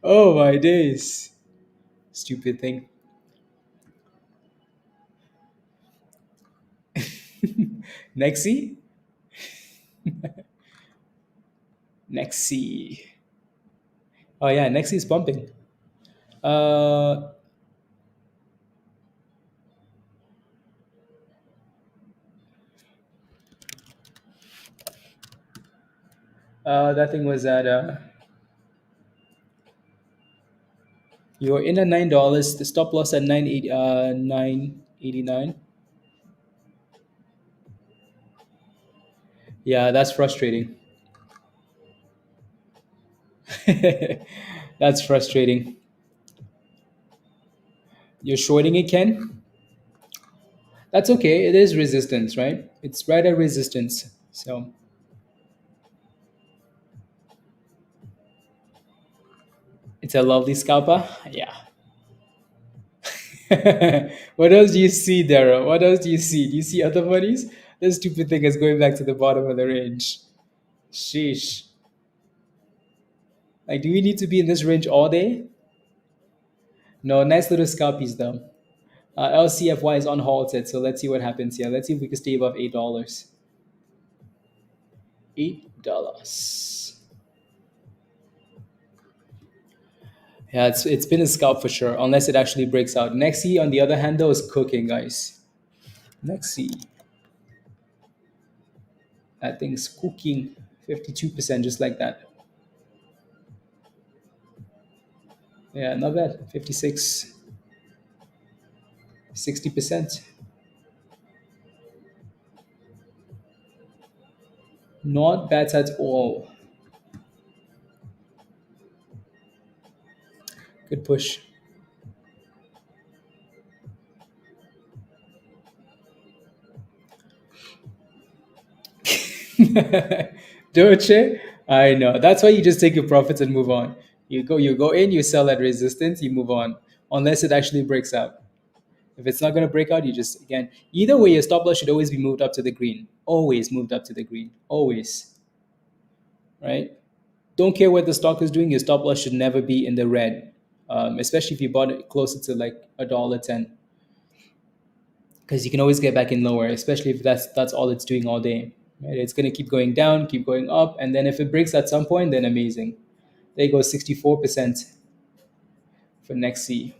Oh my days. Stupid thing. Nexi? Nexi. Oh yeah, Nexi is pumping. Uh, that thing was at you were in at $9. The stop loss at 989. Yeah, that's frustrating. That's frustrating. You're shorting it, Ken? That's okay. It is resistance, right? It's right at resistance. So it's a lovely scalper. Yeah. What else do you see, Daryl? What else do you see? Do you see other monies? This stupid thing is going back to the bottom of the range. Sheesh. Like, do we need to be in this range all day? No, nice little scalpies though. LCFY is unhalted, so let's see what happens here. Let's see if we can stay above $8. $8. Yeah, it's been a scalp for sure, unless it actually breaks out. Nexi, on the other hand, though, is cooking, guys. Nexi, that thing's cooking 52%, just like that. Yeah, not bad. 56, 60%. Not bad at all. Good push. Don't you? I know. That's why you just take your profits and move on. You go in, you sell at resistance, you move on. Unless it actually breaks out. If it's not going to break out, you just, again, either way, your stop loss should always be moved up to the green. Always moved up to the green. Always. Right? Don't care what the stock is doing. Your stop loss should never be in the red, especially if you bought it closer to like $1.10, because you can always get back in lower, especially if that's all it's doing all day. Right? It's going to keep going down, keep going up, and then if it breaks at some point, then amazing. There you go, 64% for next C.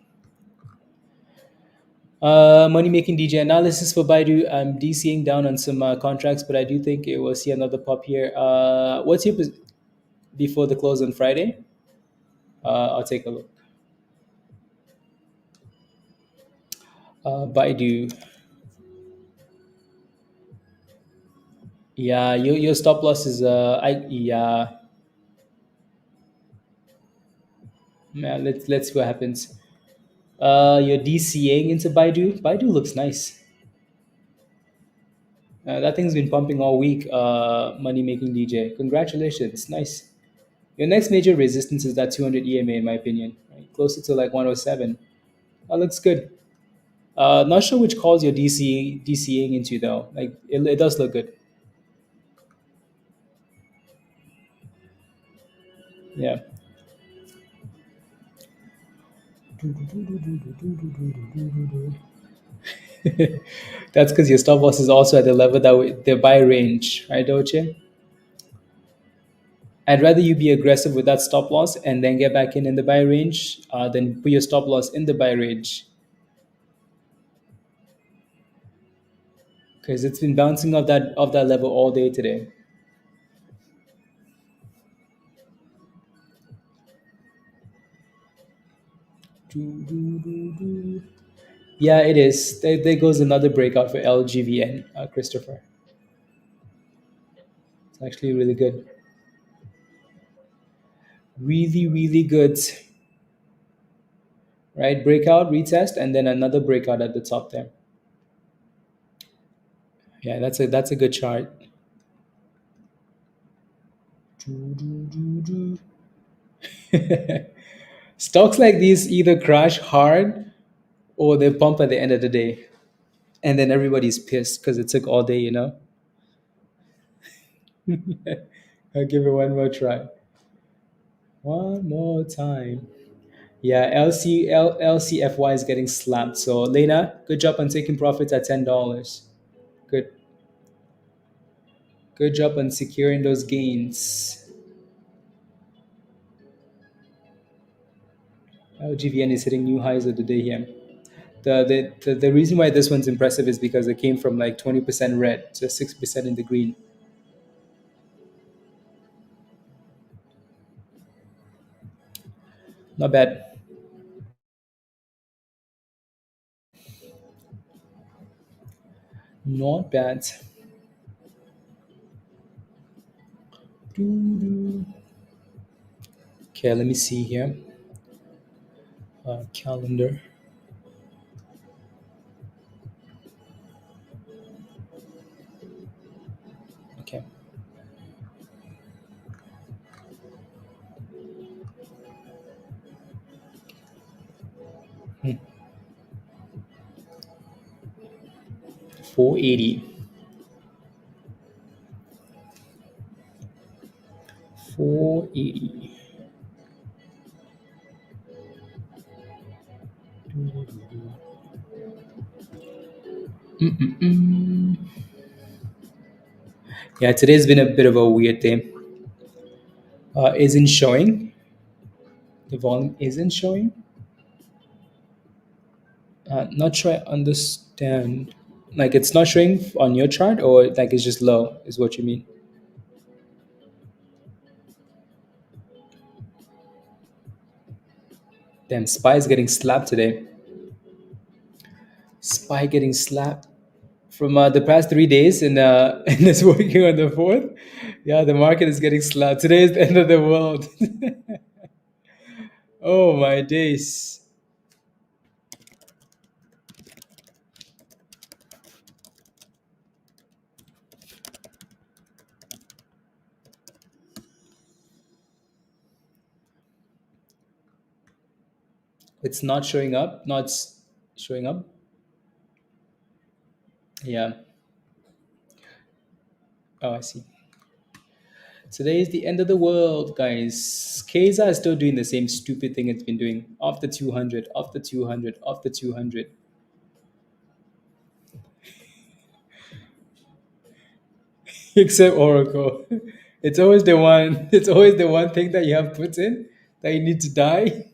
Money making DJ analysis for Baidu. I'm DCing down on some contracts, but I do think it will see another pop here. What's your before the close on Friday? I'll take a look. Baidu. Yeah, your stop loss is yeah. Let's see what happens. You're DCing into Baidu. Baidu looks nice. That thing's been pumping all week. Money making DJ. Congratulations, nice. Your next major resistance is that 200 EMA, in my opinion, right? Closer to like 107. That looks good. Not sure which calls you're DCing into though. Like it does look good. Yeah. That's because your stop loss is also at the level that the buy range, right, Doche? I'd rather you be aggressive with that stop loss and then get back in the buy range than put your stop loss in the buy range, because it's been bouncing off that level all day today. Doo, doo, doo, doo. Yeah, it is. There goes another breakout for LGVN, Christopher. It's actually really good. Really, really good. Right? Breakout, retest, and then another breakout at the top there. Yeah, that's a good chart. Doo, doo, doo, doo. Stocks like these either crash hard or they pump at the end of the day. And then everybody's pissed because it took all day, you know? I'll give it one more try. One more time. Yeah, LCFY is getting slapped. So, Lena, good job on taking profits at $10. Good. Good job on securing those gains. LGVN is hitting new highs of the day here. The reason why this one's impressive is because it came from like 20% red to 6% in the green. Not bad. Not bad. Doo-doo. Okay, let me see here. Calendar. Okay. 480. 480. Mm-mm-mm. Yeah, today's been a bit of a weird day. Isn't showing. The volume isn't showing. Not sure I understand. Like it's not showing on your chart, or like it's just low, is what you mean. Damn, Spy is getting slapped today. Spy getting slapped from the past 3 days, and it's working on the fourth. Yeah, the market is getting slapped. Today is the end of the world. Oh my days. It's not showing up. Showing up. Yeah. Oh, I see. Today is the end of the world, guys. KZA is still doing the same stupid thing it's been doing. Off the 200, off the 200, off the 200. Except Oracle. It's always the one. It's always the one thing that you have put in that you need to die.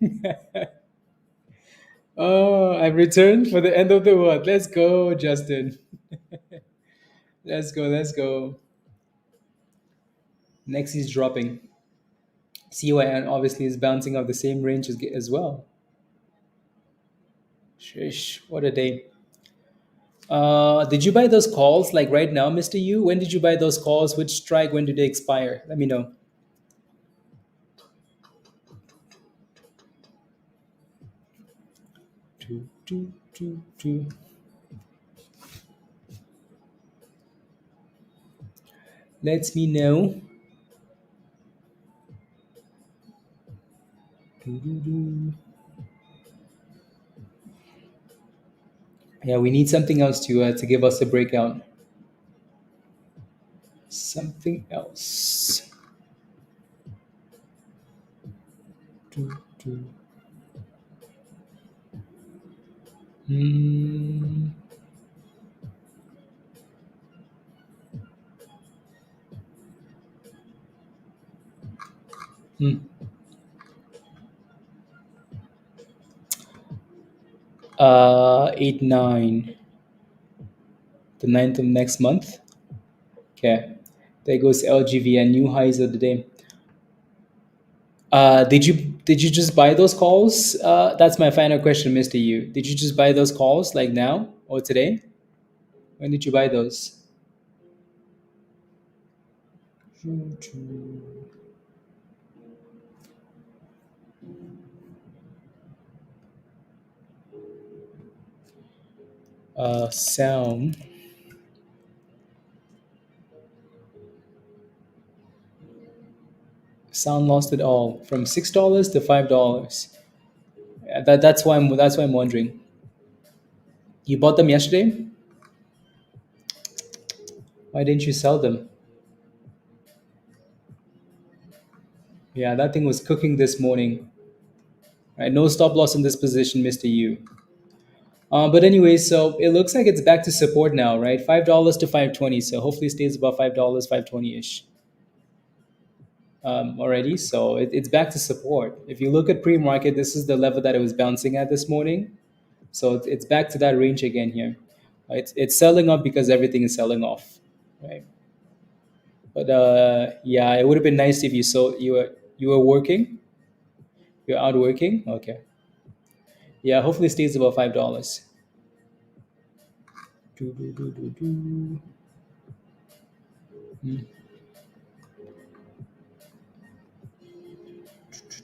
Oh, I've returned for the end of the world. Let's go, Justin. Let's go. Let's go. Next is dropping. CYN obviously is bouncing off the same range as well. Shish, what a day. Did you buy those calls like right now, Mr. Yu? When did you buy those calls? Which strike? When do they expire? Let me know. Two, two, two, two. Let me know. Doo, doo, doo. Yeah, we need something else to give us a breakout. Something else. Doo, doo. Hmm. 8 9, the 9th of next month. Okay, there goes LGVN, new highs of the day. Did you just buy those calls? That's my final question, Mr. Yu. Did you just buy those calls like now or today? When did you buy those? Sound sound lost it all from $6 to $5. That's why I'm wondering. You bought them yesterday. Why didn't you sell them? Yeah, that thing was cooking this morning. Right, no stop loss in this position, Mr. Yu. But anyway, so it looks like it's back to support now, right? $5 to 520. So hopefully it stays above $5, 520 ish already. So it's back to support. If you look at pre-market, this is the level that it was bouncing at this morning. So it's back to that range again here. It's selling up because everything is selling off, right? But yeah, it would have been nice if you were working. You're out working. Okay. Yeah, hopefully it stays above $5. Do, do, do, do, do. Hmm.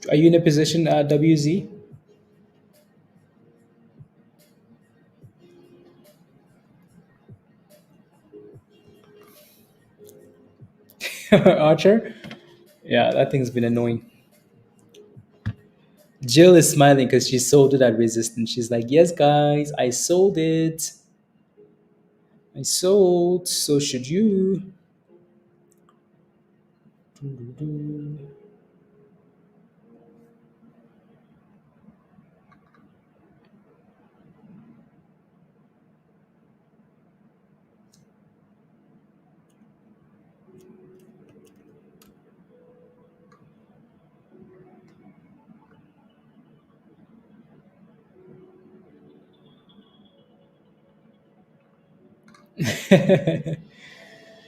Are you in a position WZ? Archer? Yeah, that thing's been annoying. Jill is smiling because she sold it at resistance. She's like, yes, guys, I sold it. I sold. So should you. Do, do, do.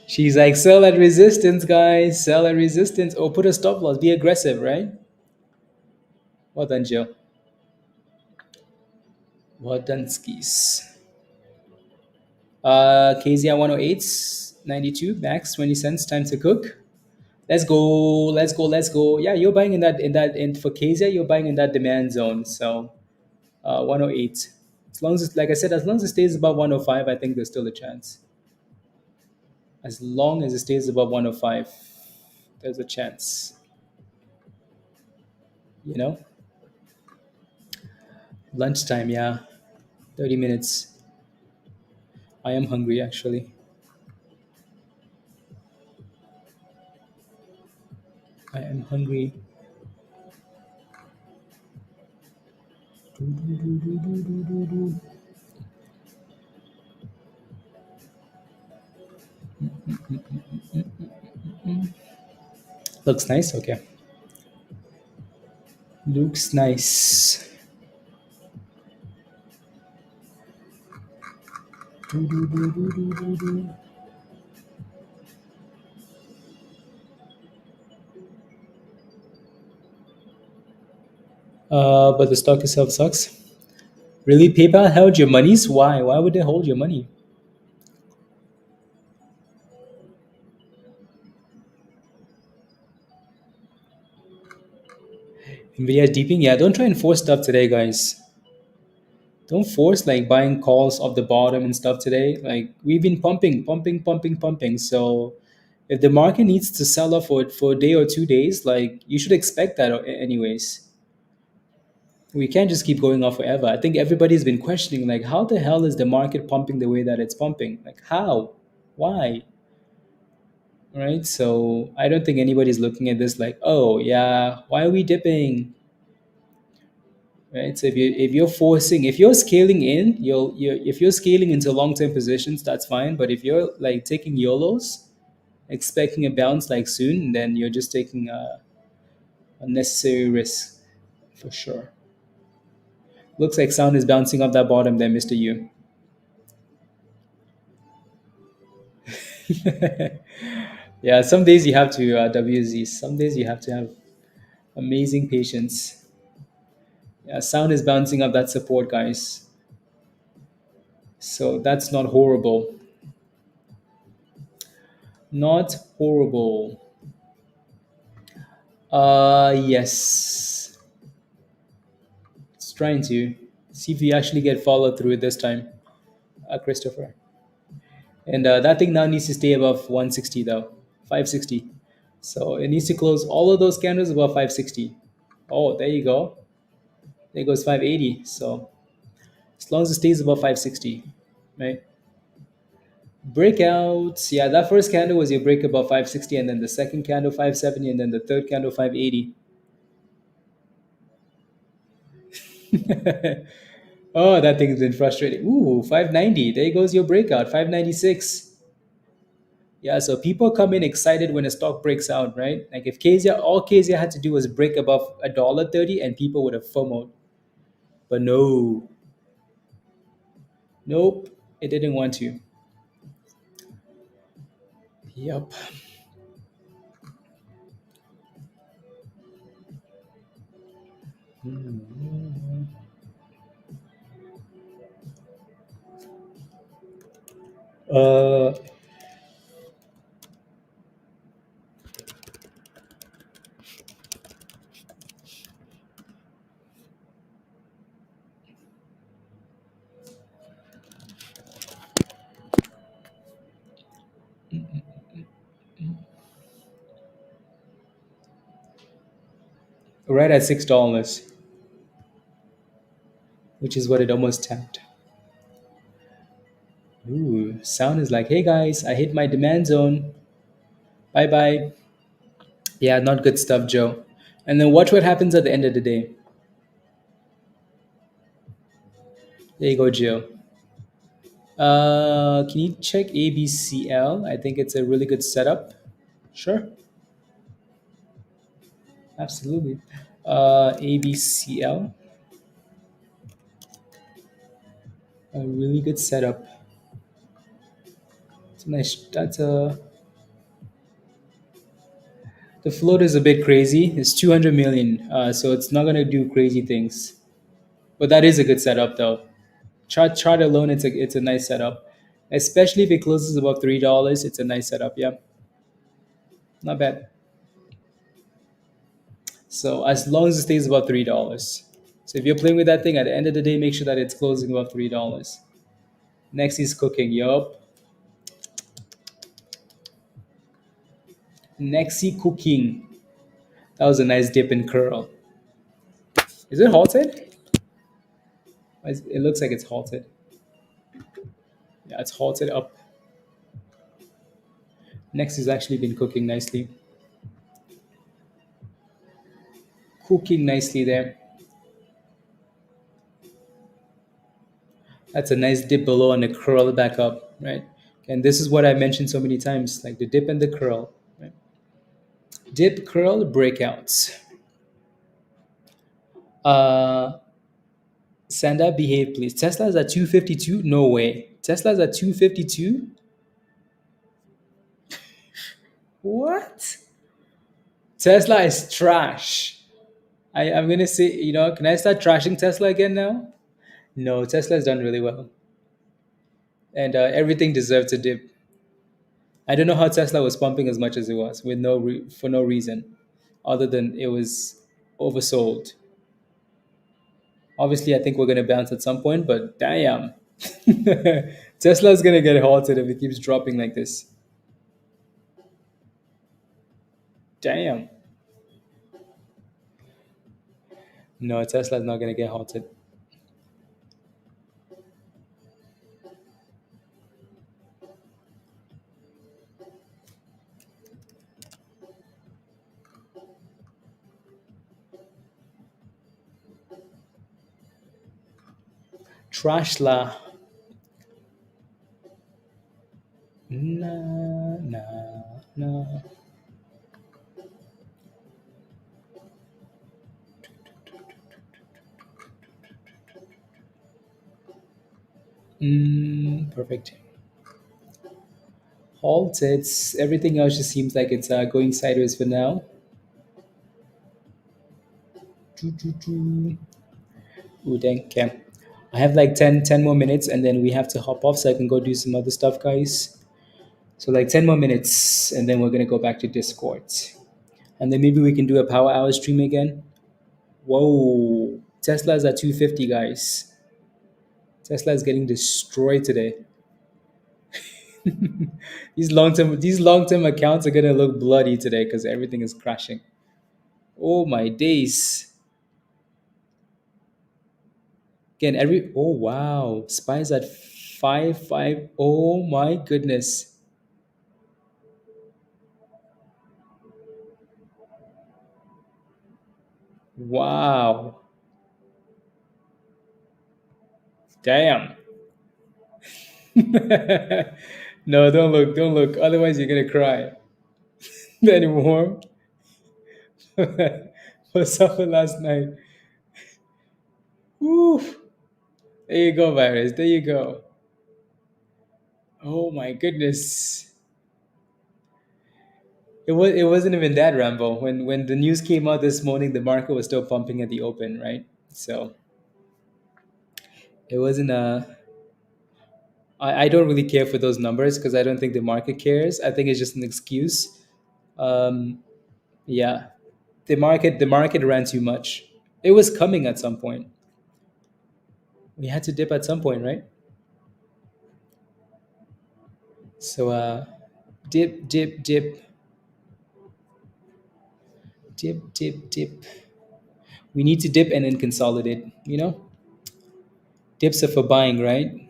She's like, sell at resistance, guys. Sell at resistance. Or put a stop loss. Be aggressive, right? Well done, Jill. Well done, skis. KZIA 108s, 92, max, 20 cents, time to cook. Let's go, let's go, let's go. Yeah, you're buying in for KZIA, you're buying in that demand zone. So 108. As long as it's, like I said, as long as it stays above 105, I think there's still a chance. As long as it stays above 105, there's a chance. You know? Lunchtime, yeah. 30 minutes. I am hungry actually. I am hungry. Do, do, do, do, do, do, do, do. Looks nice, okay. Looks nice. Do, do, do, do, do, do, do. But the stock itself sucks. Really, PayPal held your monies? Why? Why would they hold your money? NVIDIA deeping? Yeah, don't try and force stuff today, guys. Don't force like buying calls off the bottom and stuff today. Like we've been pumping, pumping, pumping, pumping. So if the market needs to sell off for a day or 2 days, like you should expect that anyways. We can't just keep going off forever. I think everybody's been questioning like how the hell is the market pumping the way that it's pumping? Like how? Why? Right? So I don't think anybody's looking at this like, oh yeah, why are we dipping? Right? So if you're scaling in, if you're scaling into long term positions, that's fine. But if you're like taking YOLOs, expecting a bounce like soon, then you're just taking a unnecessary risk for sure. Looks like sound is bouncing off that bottom there, Mr. U. Yeah, some days you have to WZ. Some days you have to have amazing patience. Yeah, sound is bouncing up that support, guys. So that's not horrible. Not horrible. Yes. It's trying to see if we actually get follow through this time, Christopher. And that thing now needs to stay above 160 though, 560. So it needs to close all of those candles above 560. Oh, there you go. There goes 580. So as long as it stays above 560, right? Breakouts. Yeah, that first candle was your break above 560, and then the second candle 570, and then the third candle 580. Oh, that thing's been frustrating. Ooh, 590. There goes your breakout, 596. Yeah, so people come in excited when a stock breaks out, right? Like if KZIA, all KZIA had to do was break above $1.30 and people would have FOMOed. But no, nope, it didn't want to. Yep. Uh, right at $6, which is what it almost tapped. Ooh, sound is like, hey guys, I hit my demand zone. Bye bye. Yeah, not good stuff, Joe. And then watch what happens at the end of the day. There you go, Joe. Can you check ABCL? I think it's a really good setup. Sure, absolutely. ABCL, a really good setup. It's a nice. That's a. The float is a bit crazy. It's 200 million, so it's not gonna do crazy things. But that is a good setup, though. Chart alone, it's a nice setup, especially if it closes above $3. It's a nice setup. Yeah, not bad. So as long as it stays above $3. So if you're playing with that thing, at the end of the day, make sure that it's closing above $3. Next is cooking. Yup. Nexi cooking. That was a nice dip and curl. Is it halted? It looks like it's halted. Yeah, it's halted up. Next has actually been cooking nicely. Cooking nicely there. That's a nice dip below and a curl back up, right? And this is what I mentioned so many times, like the dip and the curl. Right? Dip, curl, breakouts. Uh, Sanda, behave, please. Tesla's at 252? No way. Tesla's at 252? What? Tesla is trash. I'm gonna say, can I start trashing Tesla again now? No, Tesla's done really well, and everything deserves a dip. I don't know how Tesla was pumping as much as it was with for no reason, other than it was oversold. Obviously, I think we're gonna bounce at some point, but damn, Tesla's gonna get halted if it keeps dropping like this. Damn. No, Tesla's not gonna get halted. Trashla. Nah, nah, nah. Perfect. Halt. It's everything else just seems like it's going sideways for now. Choo, choo, choo. Ooh, dang. Okay. I have like 10 more minutes and then we have to hop off so I can go do some other stuff, guys. So like 10 more minutes and then we're going to go back to Discord. And then maybe we can do a power hour stream again. Whoa. Tesla's at 250, guys. Tesla is getting destroyed today. These long term accounts are gonna look bloody today because everything is crashing. Oh my days. Again, oh wow. Spies at 5 5. Oh my goodness. Wow. Damn. No, don't look, don't look. Otherwise you're gonna cry. Anymore. For supper last night. Woo. There you go, virus. There you go. Oh my goodness. It wasn't even that, Rambo. When the news came out this morning, the market was still pumping at the open, right? So it wasn't I don't really care for those numbers because I don't think the market cares. I think it's just an excuse. Um, yeah, the market ran too much. It was coming at some point. We had to dip at some point, right? So dip, dip, dip, dip, dip, dip. We need to dip and then consolidate. Dips are for buying, right?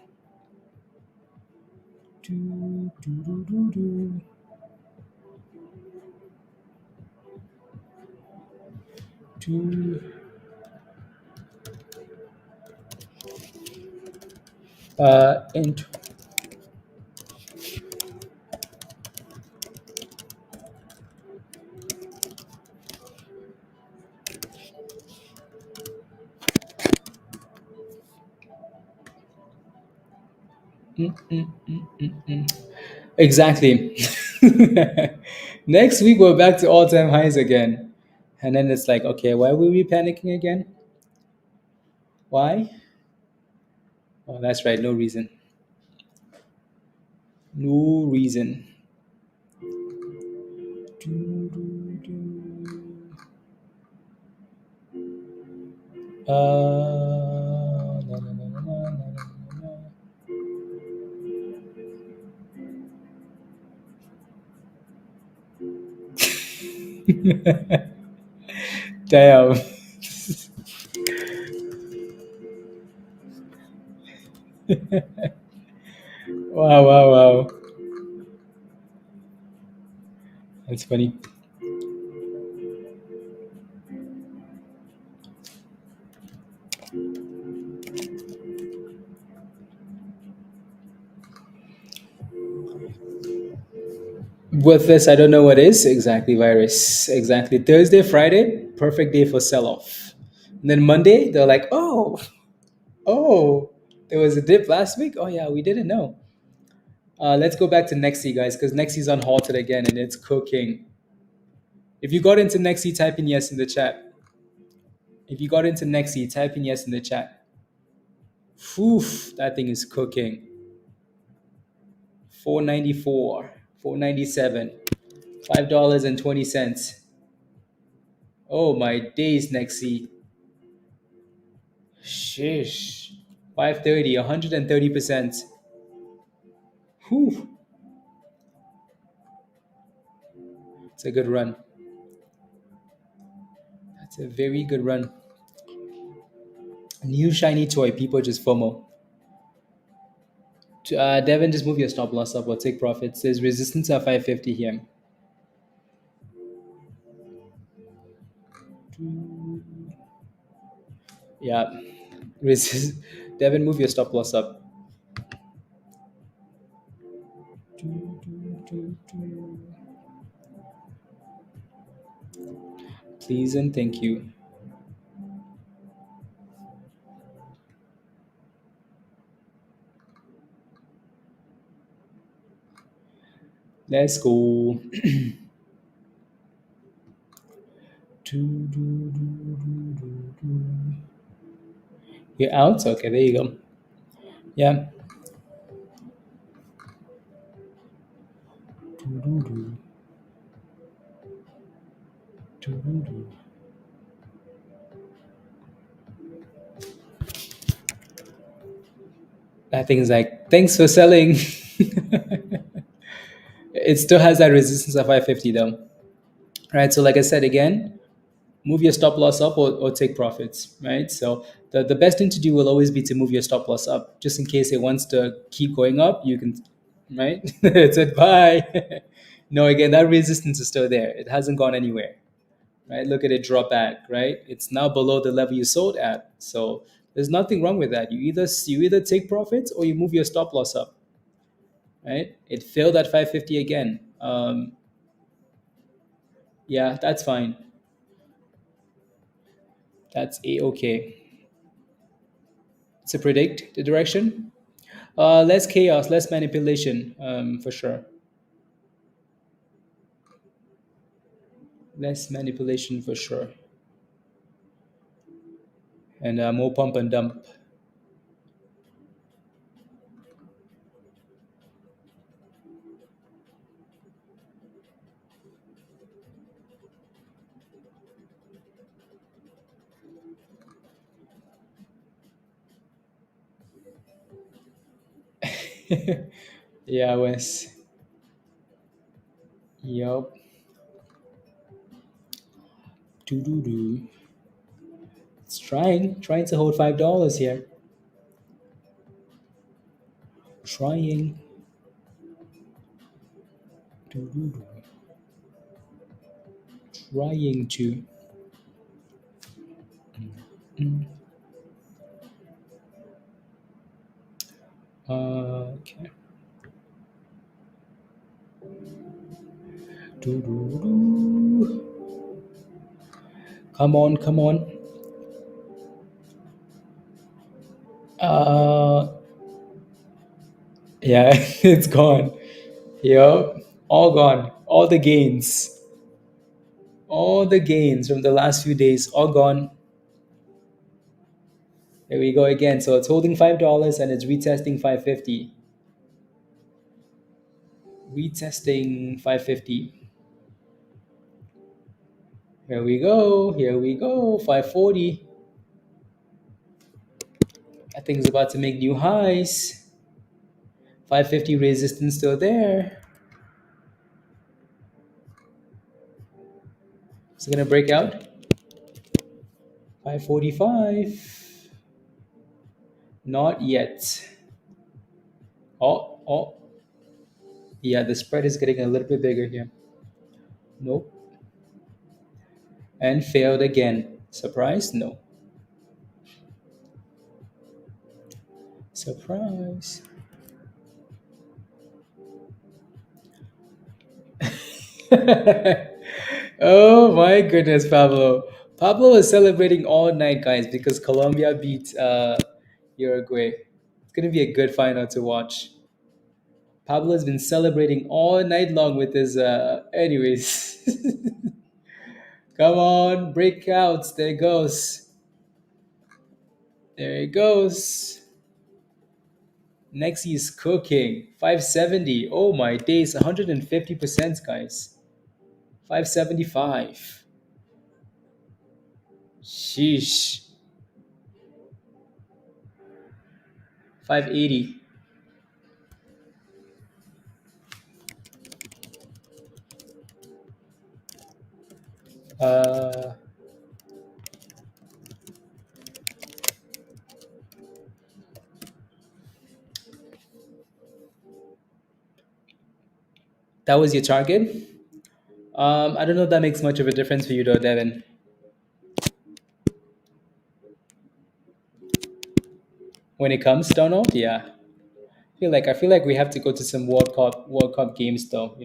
Do, do, do, do, do. Do. And exactly. Next week we're back to all-time highs again, and then it's like, okay, why were we panicking again? Why? Oh, that's right. No reason. No reason. Do, do, do. Na, na, na, na, na, na, na, na. Damn. Wow, wow, wow. That's funny. With this, I don't know what is exactly virus. Exactly. Thursday, Friday, perfect day for sell off. And then Monday, they're like, oh, there was a dip last week. Oh, yeah, we didn't know. Let's go back to Nexi, guys, because Nexi's on halted again and it's cooking. If you got into Nexi, type in yes in the chat. If you got into Nexi, type in yes in the chat. Oof, that thing is cooking. 494, 497, $5.20. Oh my days, Nexi. Shish. 530, 130%. Whew. It's a good run. That's a very good run. New shiny toy. People just FOMO. Devin, just move your stop loss up or take profits. There's resistance at 550 here. Yeah. Resist. Devin, move your stop loss up. Please and thank you. Let's go. You're out? Okay, there you go. Yeah. That thing is like, thanks for selling. It still has that resistance of 550 though. Right. So like I said again, move your stop loss up or take profits, right? So the best thing to do will always be to move your stop loss up, just in case it wants to keep going up, you can, right? It said bye. No, again, that resistance is still there. It hasn't gone anywhere, right? Look at it drop back, right? It's now below the level you sold at. So there's nothing wrong with that. You either take profits or you move your stop loss up, right? It failed at 550 again. Yeah, that's fine. That's a-okay. To predict the direction, less chaos, less manipulation, for sure. Less manipulation for sure, and more pump and dump. Yeah, Wes. Yup. Do do do. It's trying to hold $5 here. Trying. Do do do. Trying to. Mm. Okay. Do do do. Come on, come on. Uh, yeah, it's gone. Yep, all gone. All the gains from the last few days, all gone. There we go again. So it's holding $5 and it's retesting 550. Retesting 550. Here we go. Here we go. 540. That thing's about to make new highs. 550 resistance still there. It's gonna break out. 545. Not yet. Oh. Yeah, the spread is getting a little bit bigger here. Nope. And failed again. Surprise? No. Surprise. Oh my goodness, Pablo. Pablo is celebrating all night, guys, because Colombia beat Uruguay. It's going to be a good final to watch. Pablo has been celebrating all night long with his. Anyways. Come on, breakouts. There it goes. There it goes. Next he's cooking. 570. Oh my days. 150%, guys. 575. Sheesh. 580. Uh, that was your target. I don't know if that makes much of a difference for you, though, Devin. When it comes, Donald, yeah. I feel like we have to go to some World Cup games, though.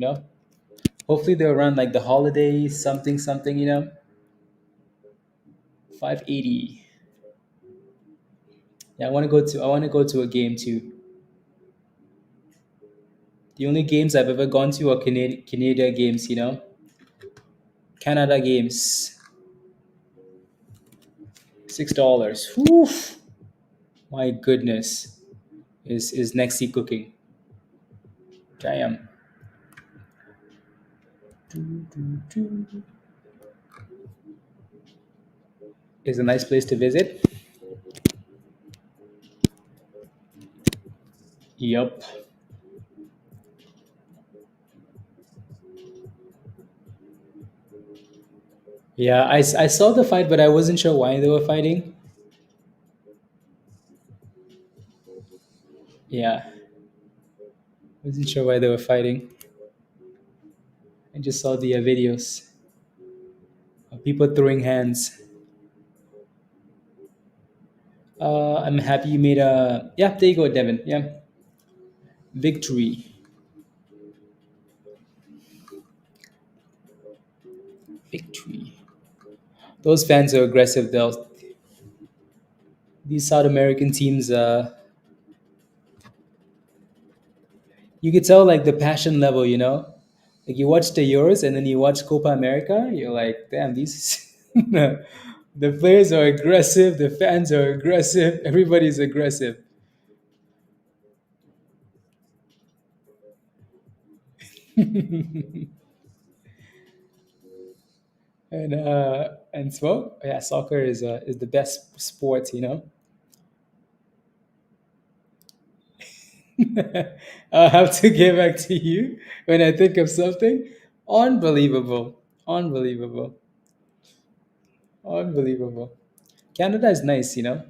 Hopefully they'll run like the holidays, something, something. 580. Yeah, I want to go to a game too. The only games I've ever gone to are Canada games, Canada games. $6. Whew. My goodness. Is Nexi cooking? Damn. Is a nice place to visit. Yup. Yeah, I saw the fight, but I wasn't sure why they were fighting. Yeah, wasn't sure why they were fighting. I just saw the videos of people throwing hands. I'm happy you made a. Yeah, there you go, Devin. Yeah, victory, victory. Those fans are aggressive, though. These South American teams, you could tell like the passion level. Like you watch the Euros and then you watch Copa America. You're like, damn, these. The players are aggressive. The fans are aggressive. Everybody's aggressive. And so yeah, soccer is the best sport. I'll have to get back to you when I think of something. Unbelievable, unbelievable, unbelievable. Canada is nice. Am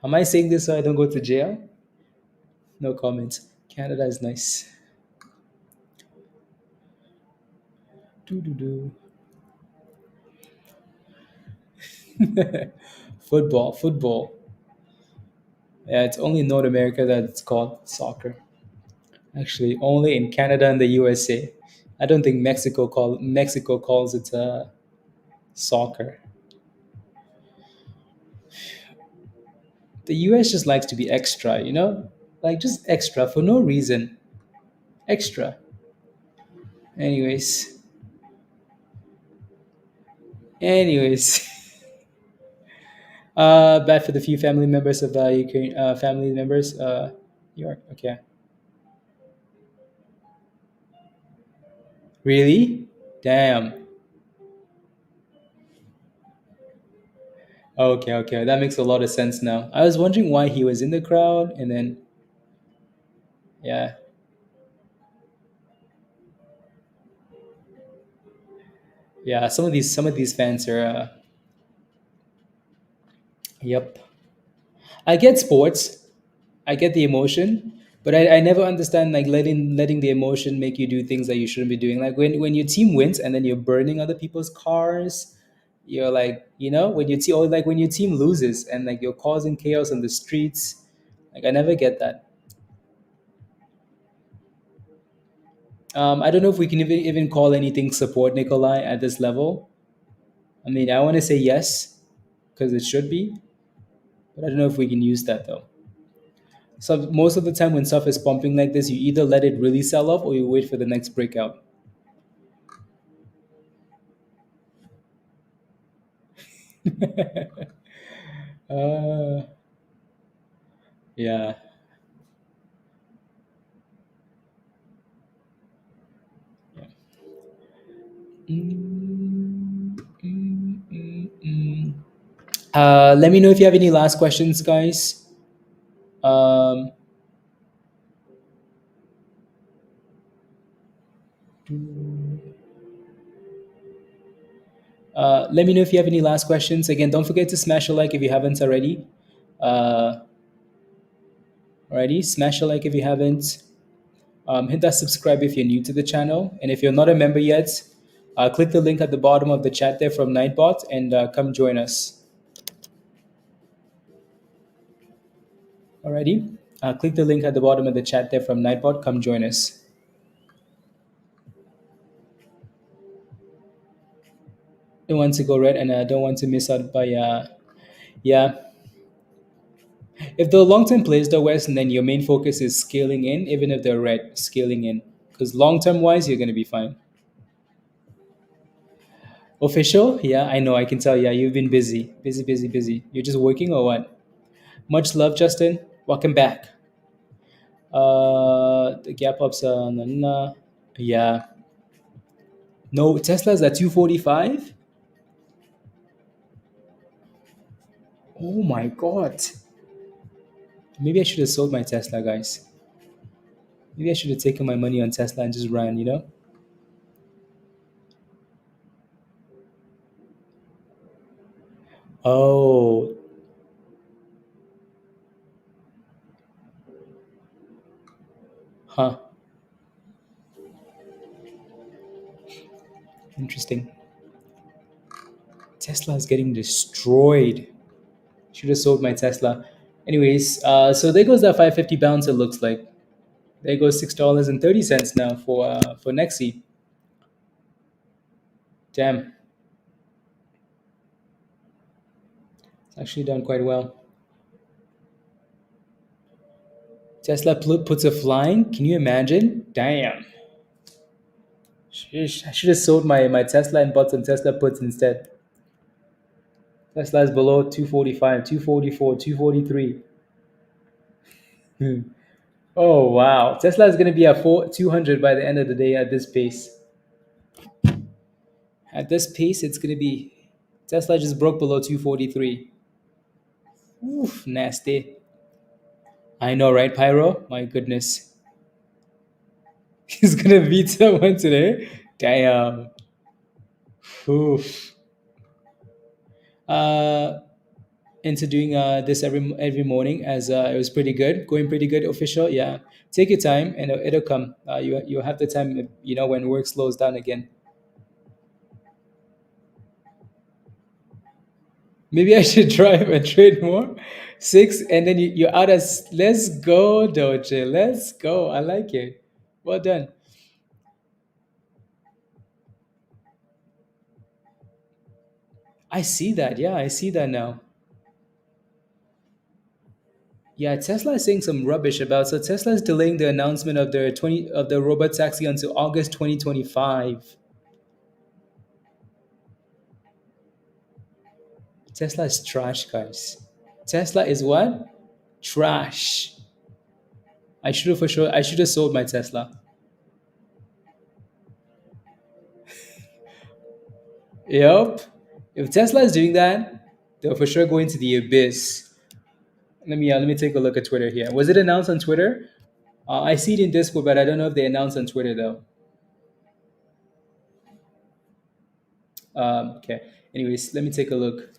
I saying this so I don't go to jail? No comments. Canada is nice. Do do do. Football, football. Yeah, it's only in North America that it's called soccer. Actually, only in Canada and the USA. I don't think Mexico calls it soccer. The US just likes to be extra. Like just extra for no reason. Extra. Anyways, anyways, bad for the few family members of Ukraine. Family members. York. Okay. Really? Damn. Okay, okay, that makes a lot of sense now. I was wondering why he was in the crowd, and then yeah, yeah. Some of these fans are. Yep. I get sports. I get the emotion, but I never understand like letting the emotion make you do things that you shouldn't be doing. Like when your team wins and then you're burning other people's cars, you're like, when your team or like when your team loses and like you're causing chaos on the streets. Like I never get that. I don't know if we can even call anything support Nikolai at this level. I mean, I want to say yes because it should be, but I don't know if we can use that though. So most of the time when stuff is pumping like this, you either let it really sell off or you wait for the next breakout. uh, yeah. Mm, mm, mm, mm. Let me know if you have any last questions, guys. Um, let me know if you have any last questions. Again, don't forget to smash a like if you haven't already. Uh, Alrighty, smash a like if you haven't. Hit that subscribe if you're new to the channel. And if you're not a member yet, click the link at the bottom of the chat there from Nightbot and come join us. Alrighty, click the link at the bottom of the chat there from Nightbot. Come join us. Don't want to go red and don't want to miss out by yeah. If the long term plays the West, and then your main focus is scaling in, even if they're red, scaling in. Because long term wise, you're going to be fine. Official? Yeah, I know. I can tell. Yeah, you've been busy. Busy, busy, busy. You're just working or what? Much love, Justin. Welcome back. The gap ups. Nah, nah. Yeah. No, Tesla's at 245. Oh my God. Maybe I should have sold my Tesla, guys. Maybe I should have taken my money on Tesla and just ran, you know? Oh, huh. Interesting. Tesla is getting destroyed. Should have sold my Tesla. Anyways, so there goes that 550 bounce, it looks like. There goes $6.30 now for Nexi. Damn, it's actually done quite well. Tesla puts a flying. Can you imagine? Damn. Sheesh, I should have sold my Tesla and bought some Tesla puts instead. Tesla is below 245, 244, 243. Hmm. Oh wow. Tesla is gonna be at 200 by the end of the day at this pace. At this pace, it's gonna be Tesla just broke below 243. Oof, nasty. I know, right, Pyro? My goodness. He's gonna beat someone today. Damn. Oof. Uh, into doing this every morning as it was pretty good, going pretty good. Official, yeah. Take your time, and it'll come. You have the time, you know, when work slows down again. Maybe I should try and trade more. Six, and then you're out as. Let's go, Doge. Let's go. I like it. Well done. I see that. Yeah, I see that now. Yeah, Tesla is saying some rubbish about. So Tesla is delaying the announcement of their 20 of the robot taxi until August 2025. Tesla is trash, guys. Tesla is what? Trash. I should have for sure. I should have sold my Tesla. Yep. If Tesla is doing that, they'll for sure go into the abyss. Let me take a look at Twitter here. Was it announced on Twitter? I see it in Discord, but I don't know if they announced on Twitter though. Okay. Anyways, let me take a look.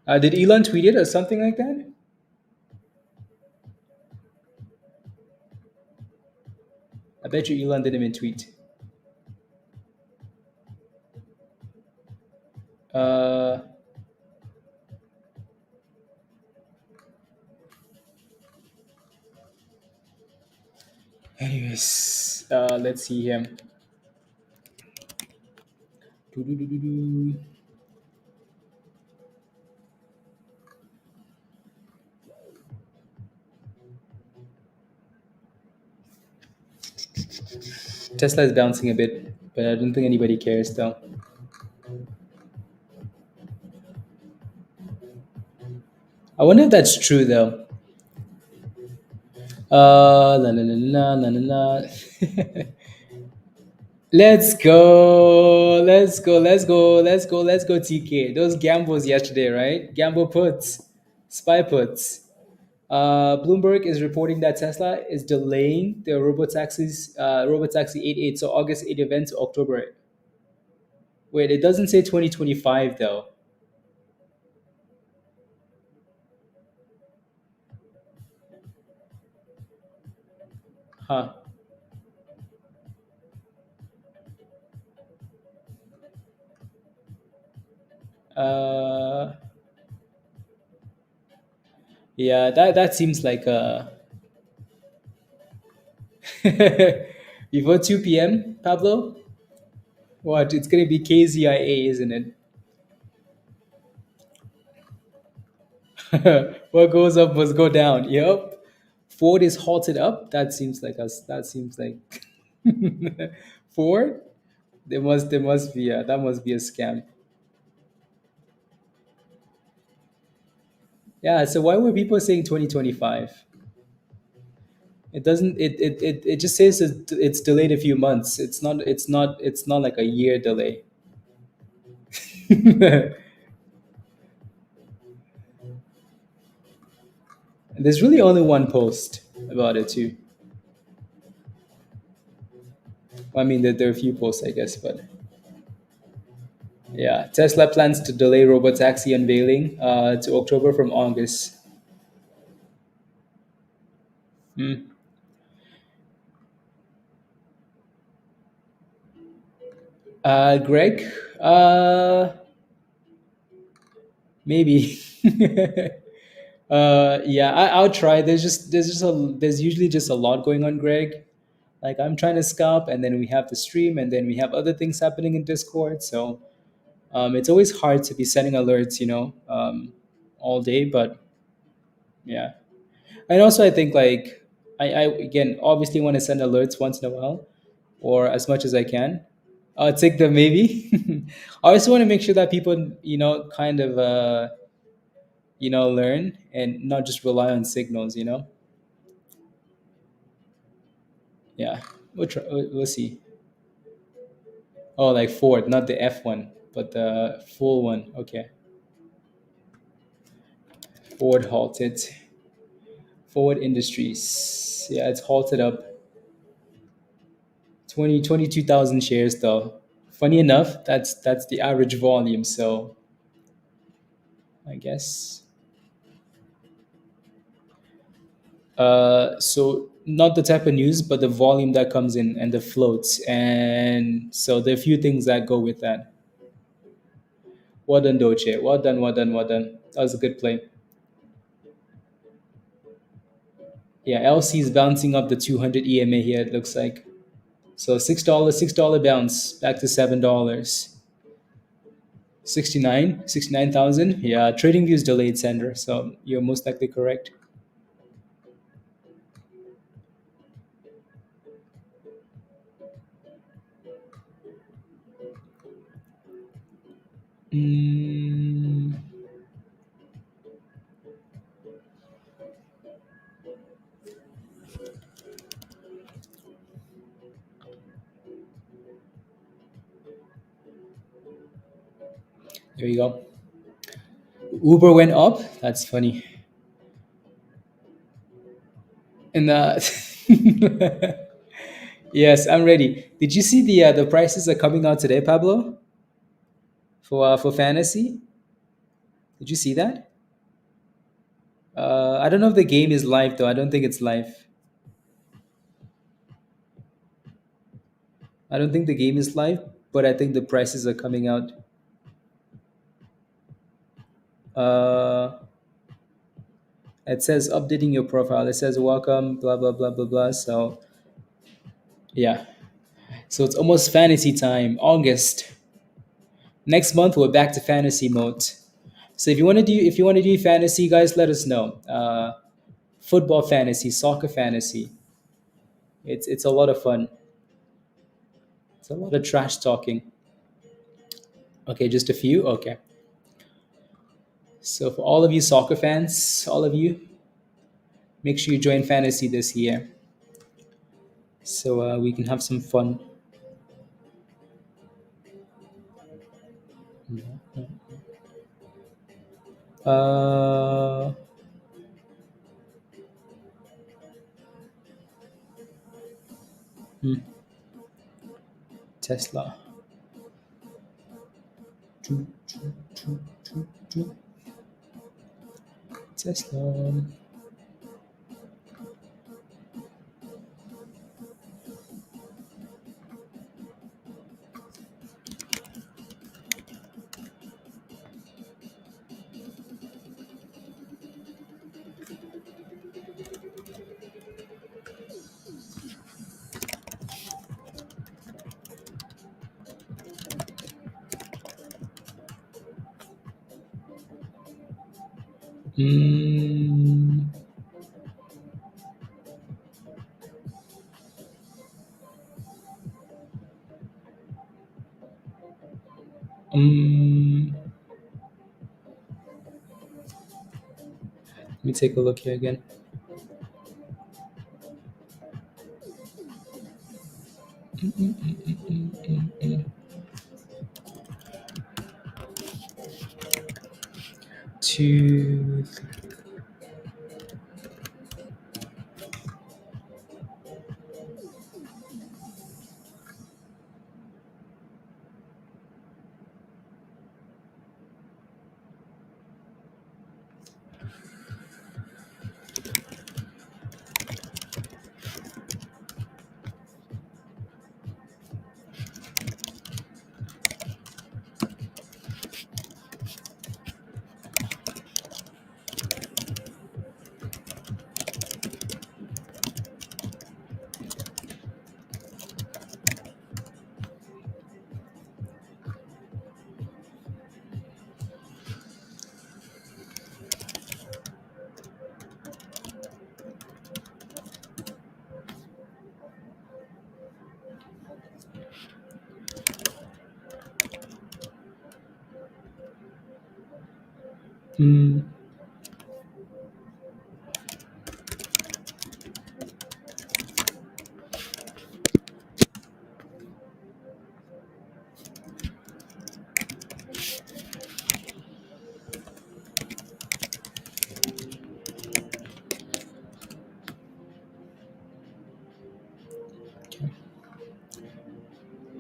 Did Elon tweet it or something like that? I bet you Elon didn't even tweet. Uh, anyways, let's see here. Doo-doo-doo-doo-doo. Tesla is bouncing a bit, but I don't think anybody cares though. I wonder if that's true though. La la la la la la la. Let's go. Let's go. Let's go. Let's go. Let's go, TK. Those gambles yesterday, right? Gamble puts, spy puts. Bloomberg is reporting that Tesla is delaying the robotaxi 88, so August 8 event to October. Wait, it doesn't say 2025 though. Huh. Uh, yeah, that seems like before 2 p.m. Pablo. What? It's gonna be KZIA, isn't it? What goes up must go down. Yep. Ford is halted up. That seems like us. That seems like Ford. There must be a that must be a scam. Yeah. So why were people saying 2025? It doesn't. It just says it's delayed a few months. It's not like a year delay. There's really only one post about it too. I mean, there are a few posts, I guess, but yeah. Tesla plans to delay robotaxi unveiling to October from August. Hmm. Greg, maybe. Yeah, I'll try. There's usually just a lot going on, Greg. Like I'm trying to scalp, and then we have the stream, and then we have other things happening in Discord. So it's always hard to be sending alerts, all day. But yeah, and also I think like I again obviously want to send alerts once in a while, or as much as I can. I'll take them maybe. I also want to make sure that people, kind of, learn and not just rely on signals. Yeah, we'll see. Oh, like Ford, not the F one, but the full one. Okay, Ford halted. Ford Industries. Yeah, it's halted up 22,000 shares though. Funny enough, that's the average volume. So I guess so not the type of news, but the volume that comes in and the floats, and so there are a few things that go with that. Well done, Doche. Well done, well done, well done. That was a good play. Yeah, LC is bouncing up the 200 EMA here. It looks like so $6 bounce back to $7. 69,000. Yeah, TradingView is delayed sender, so you're most likely correct. Mm, there you go. Uber went up. That's funny. And yes, I'm ready. Did you see the prices are coming out today, Pablo, for fantasy? Did you see that? I don't know if the game is live though. I don't think it's live. I don't think the game is live, but I think the prices are coming out. Uh, it says updating your profile. It says welcome, blah blah blah blah blah. So yeah, so it's almost fantasy time. August next month we're back to fantasy mode. So if you want to do fantasy, guys, let us know. Football fantasy, soccer fantasy. It's a lot of fun. It's a lot of trash talking. Okay, just a few. Okay. So for all of you soccer fans, all of you, make sure you join fantasy this year, so we can have some fun. Uh, hmm, Tesla. Choo, choo, choo, choo, choo. Tesla. Mm, mm, let me take a look here again. Two. Mm,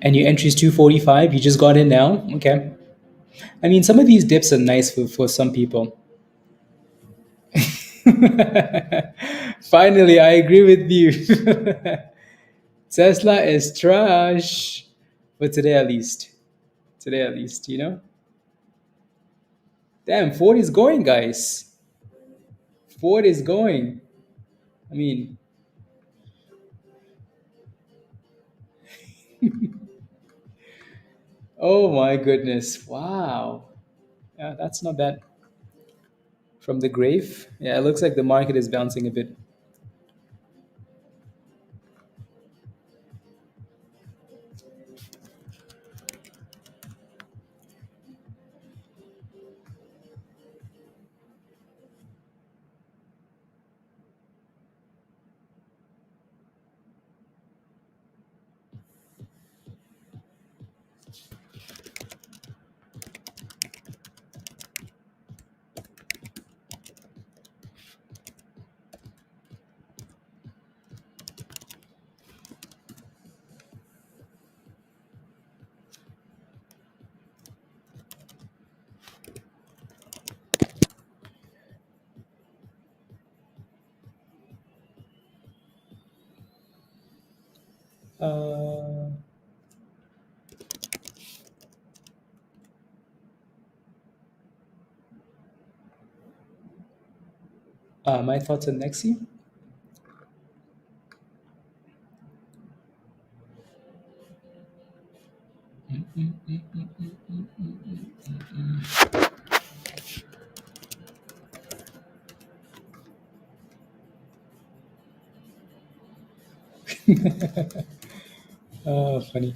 and your entry is 245. You just got in now. Okay. I mean, some of these dips are nice for some people. Finally, I agree with you. Tesla is trash. But today at least. Today at least, you know? Damn, Ford is going, guys. Ford is going. I mean, oh my goodness. Wow. Yeah, that's not bad. From the grave. Yeah, it looks like the market is bouncing a bit. Uh, my thoughts on Nexi? Funny.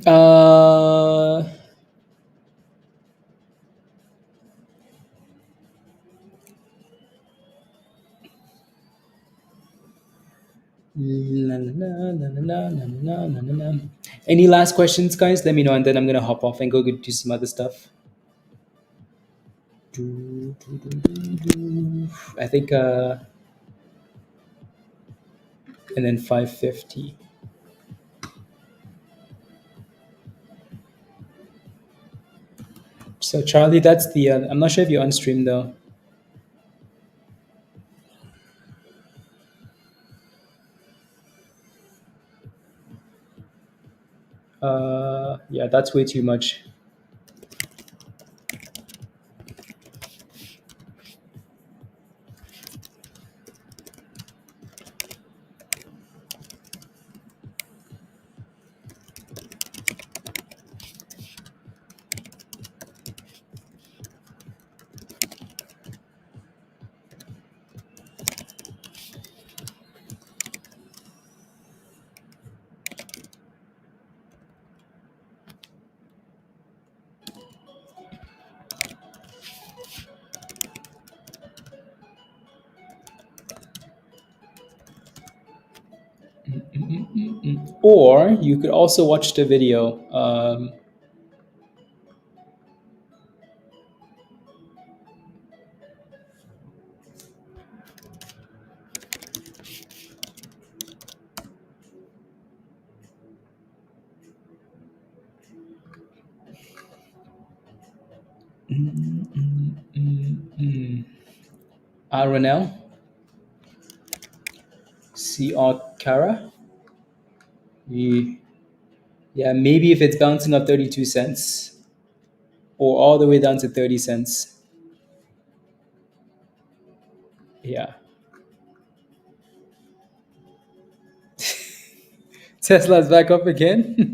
Uh, la, la, la, la, la, la, la, la, la, la. Any last questions, guys? Let me know, and then I'm gonna hop off and go do some other stuff. I think, and then 550. So Charlie, that's the. I'm not sure if you're on stream though. Yeah, that's way too much. Or you could also watch the video. RNL, CR Cara. Yeah, maybe if it's bouncing up 32 cents or all the way down to 30 cents. Yeah. Tesla's back up again?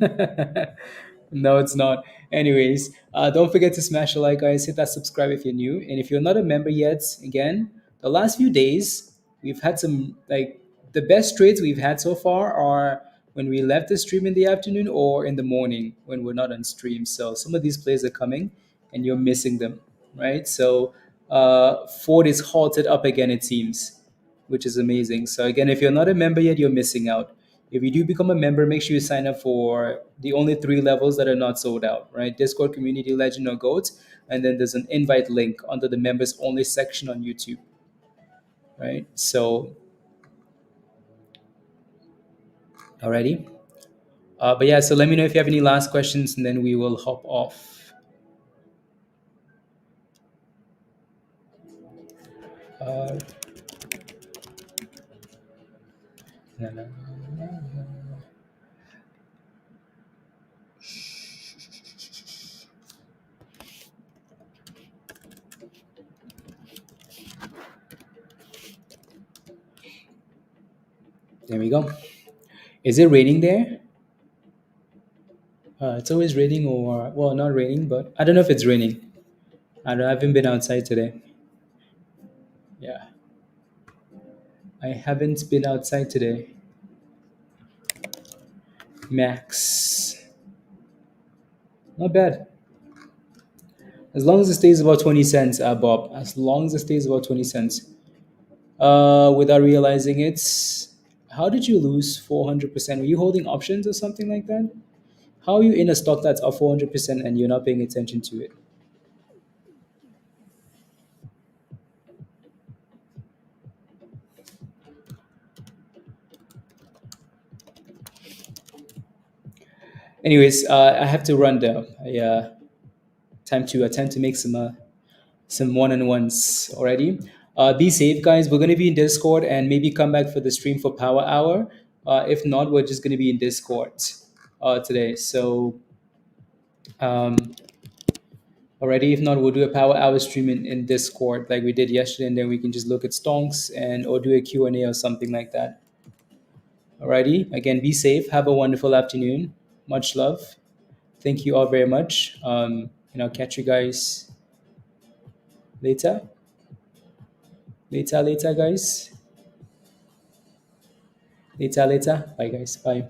No, it's not. Anyways, don't forget to smash the like, guys. Hit that subscribe if you're new. And if you're not a member yet, again, the last few days, we've had some, like, the best trades we've had so far are when we left the stream in the afternoon or in the morning when we're not on stream. So some of these plays are coming and you're missing them, right? So Ford is halted up again, it seems, which is amazing. So again, if you're not a member yet, you're missing out. If you do become a member, make sure you sign up for the only three levels that are not sold out, right? Discord, Community, Legend, or Goats. And then there's an invite link under the members only section on YouTube, right? So, alrighty. But yeah, so let me know if you have any last questions and then we will hop off. Uh, there we go. Is it raining there? It's always raining, or well, not raining, but I don't know if it's raining. I haven't been outside today. Yeah, I haven't been outside today. Max, not bad. As long as it stays about 20 cents, Bob. As long as it stays about 20 cents. Without realizing it, how did you lose 400%? Were you holding options or something like that? How are you in a stock that's up 400% and you're not paying attention to it? Anyways, I have to run though. Time to attempt to make some one-on-ones already. Be safe, guys. We're gonna be in Discord and maybe come back for the stream for Power Hour. If not, we're just gonna be in Discord today. So um, already, if not, we'll do a Power Hour stream in Discord like we did yesterday, and then we can just look at stonks and or do a Q&A or something like that. Alrighty. Again, be safe. Have a wonderful afternoon. Much love. Thank you all very much. And I'll catch you guys later. Later, guys. Later. Bye, guys. Bye.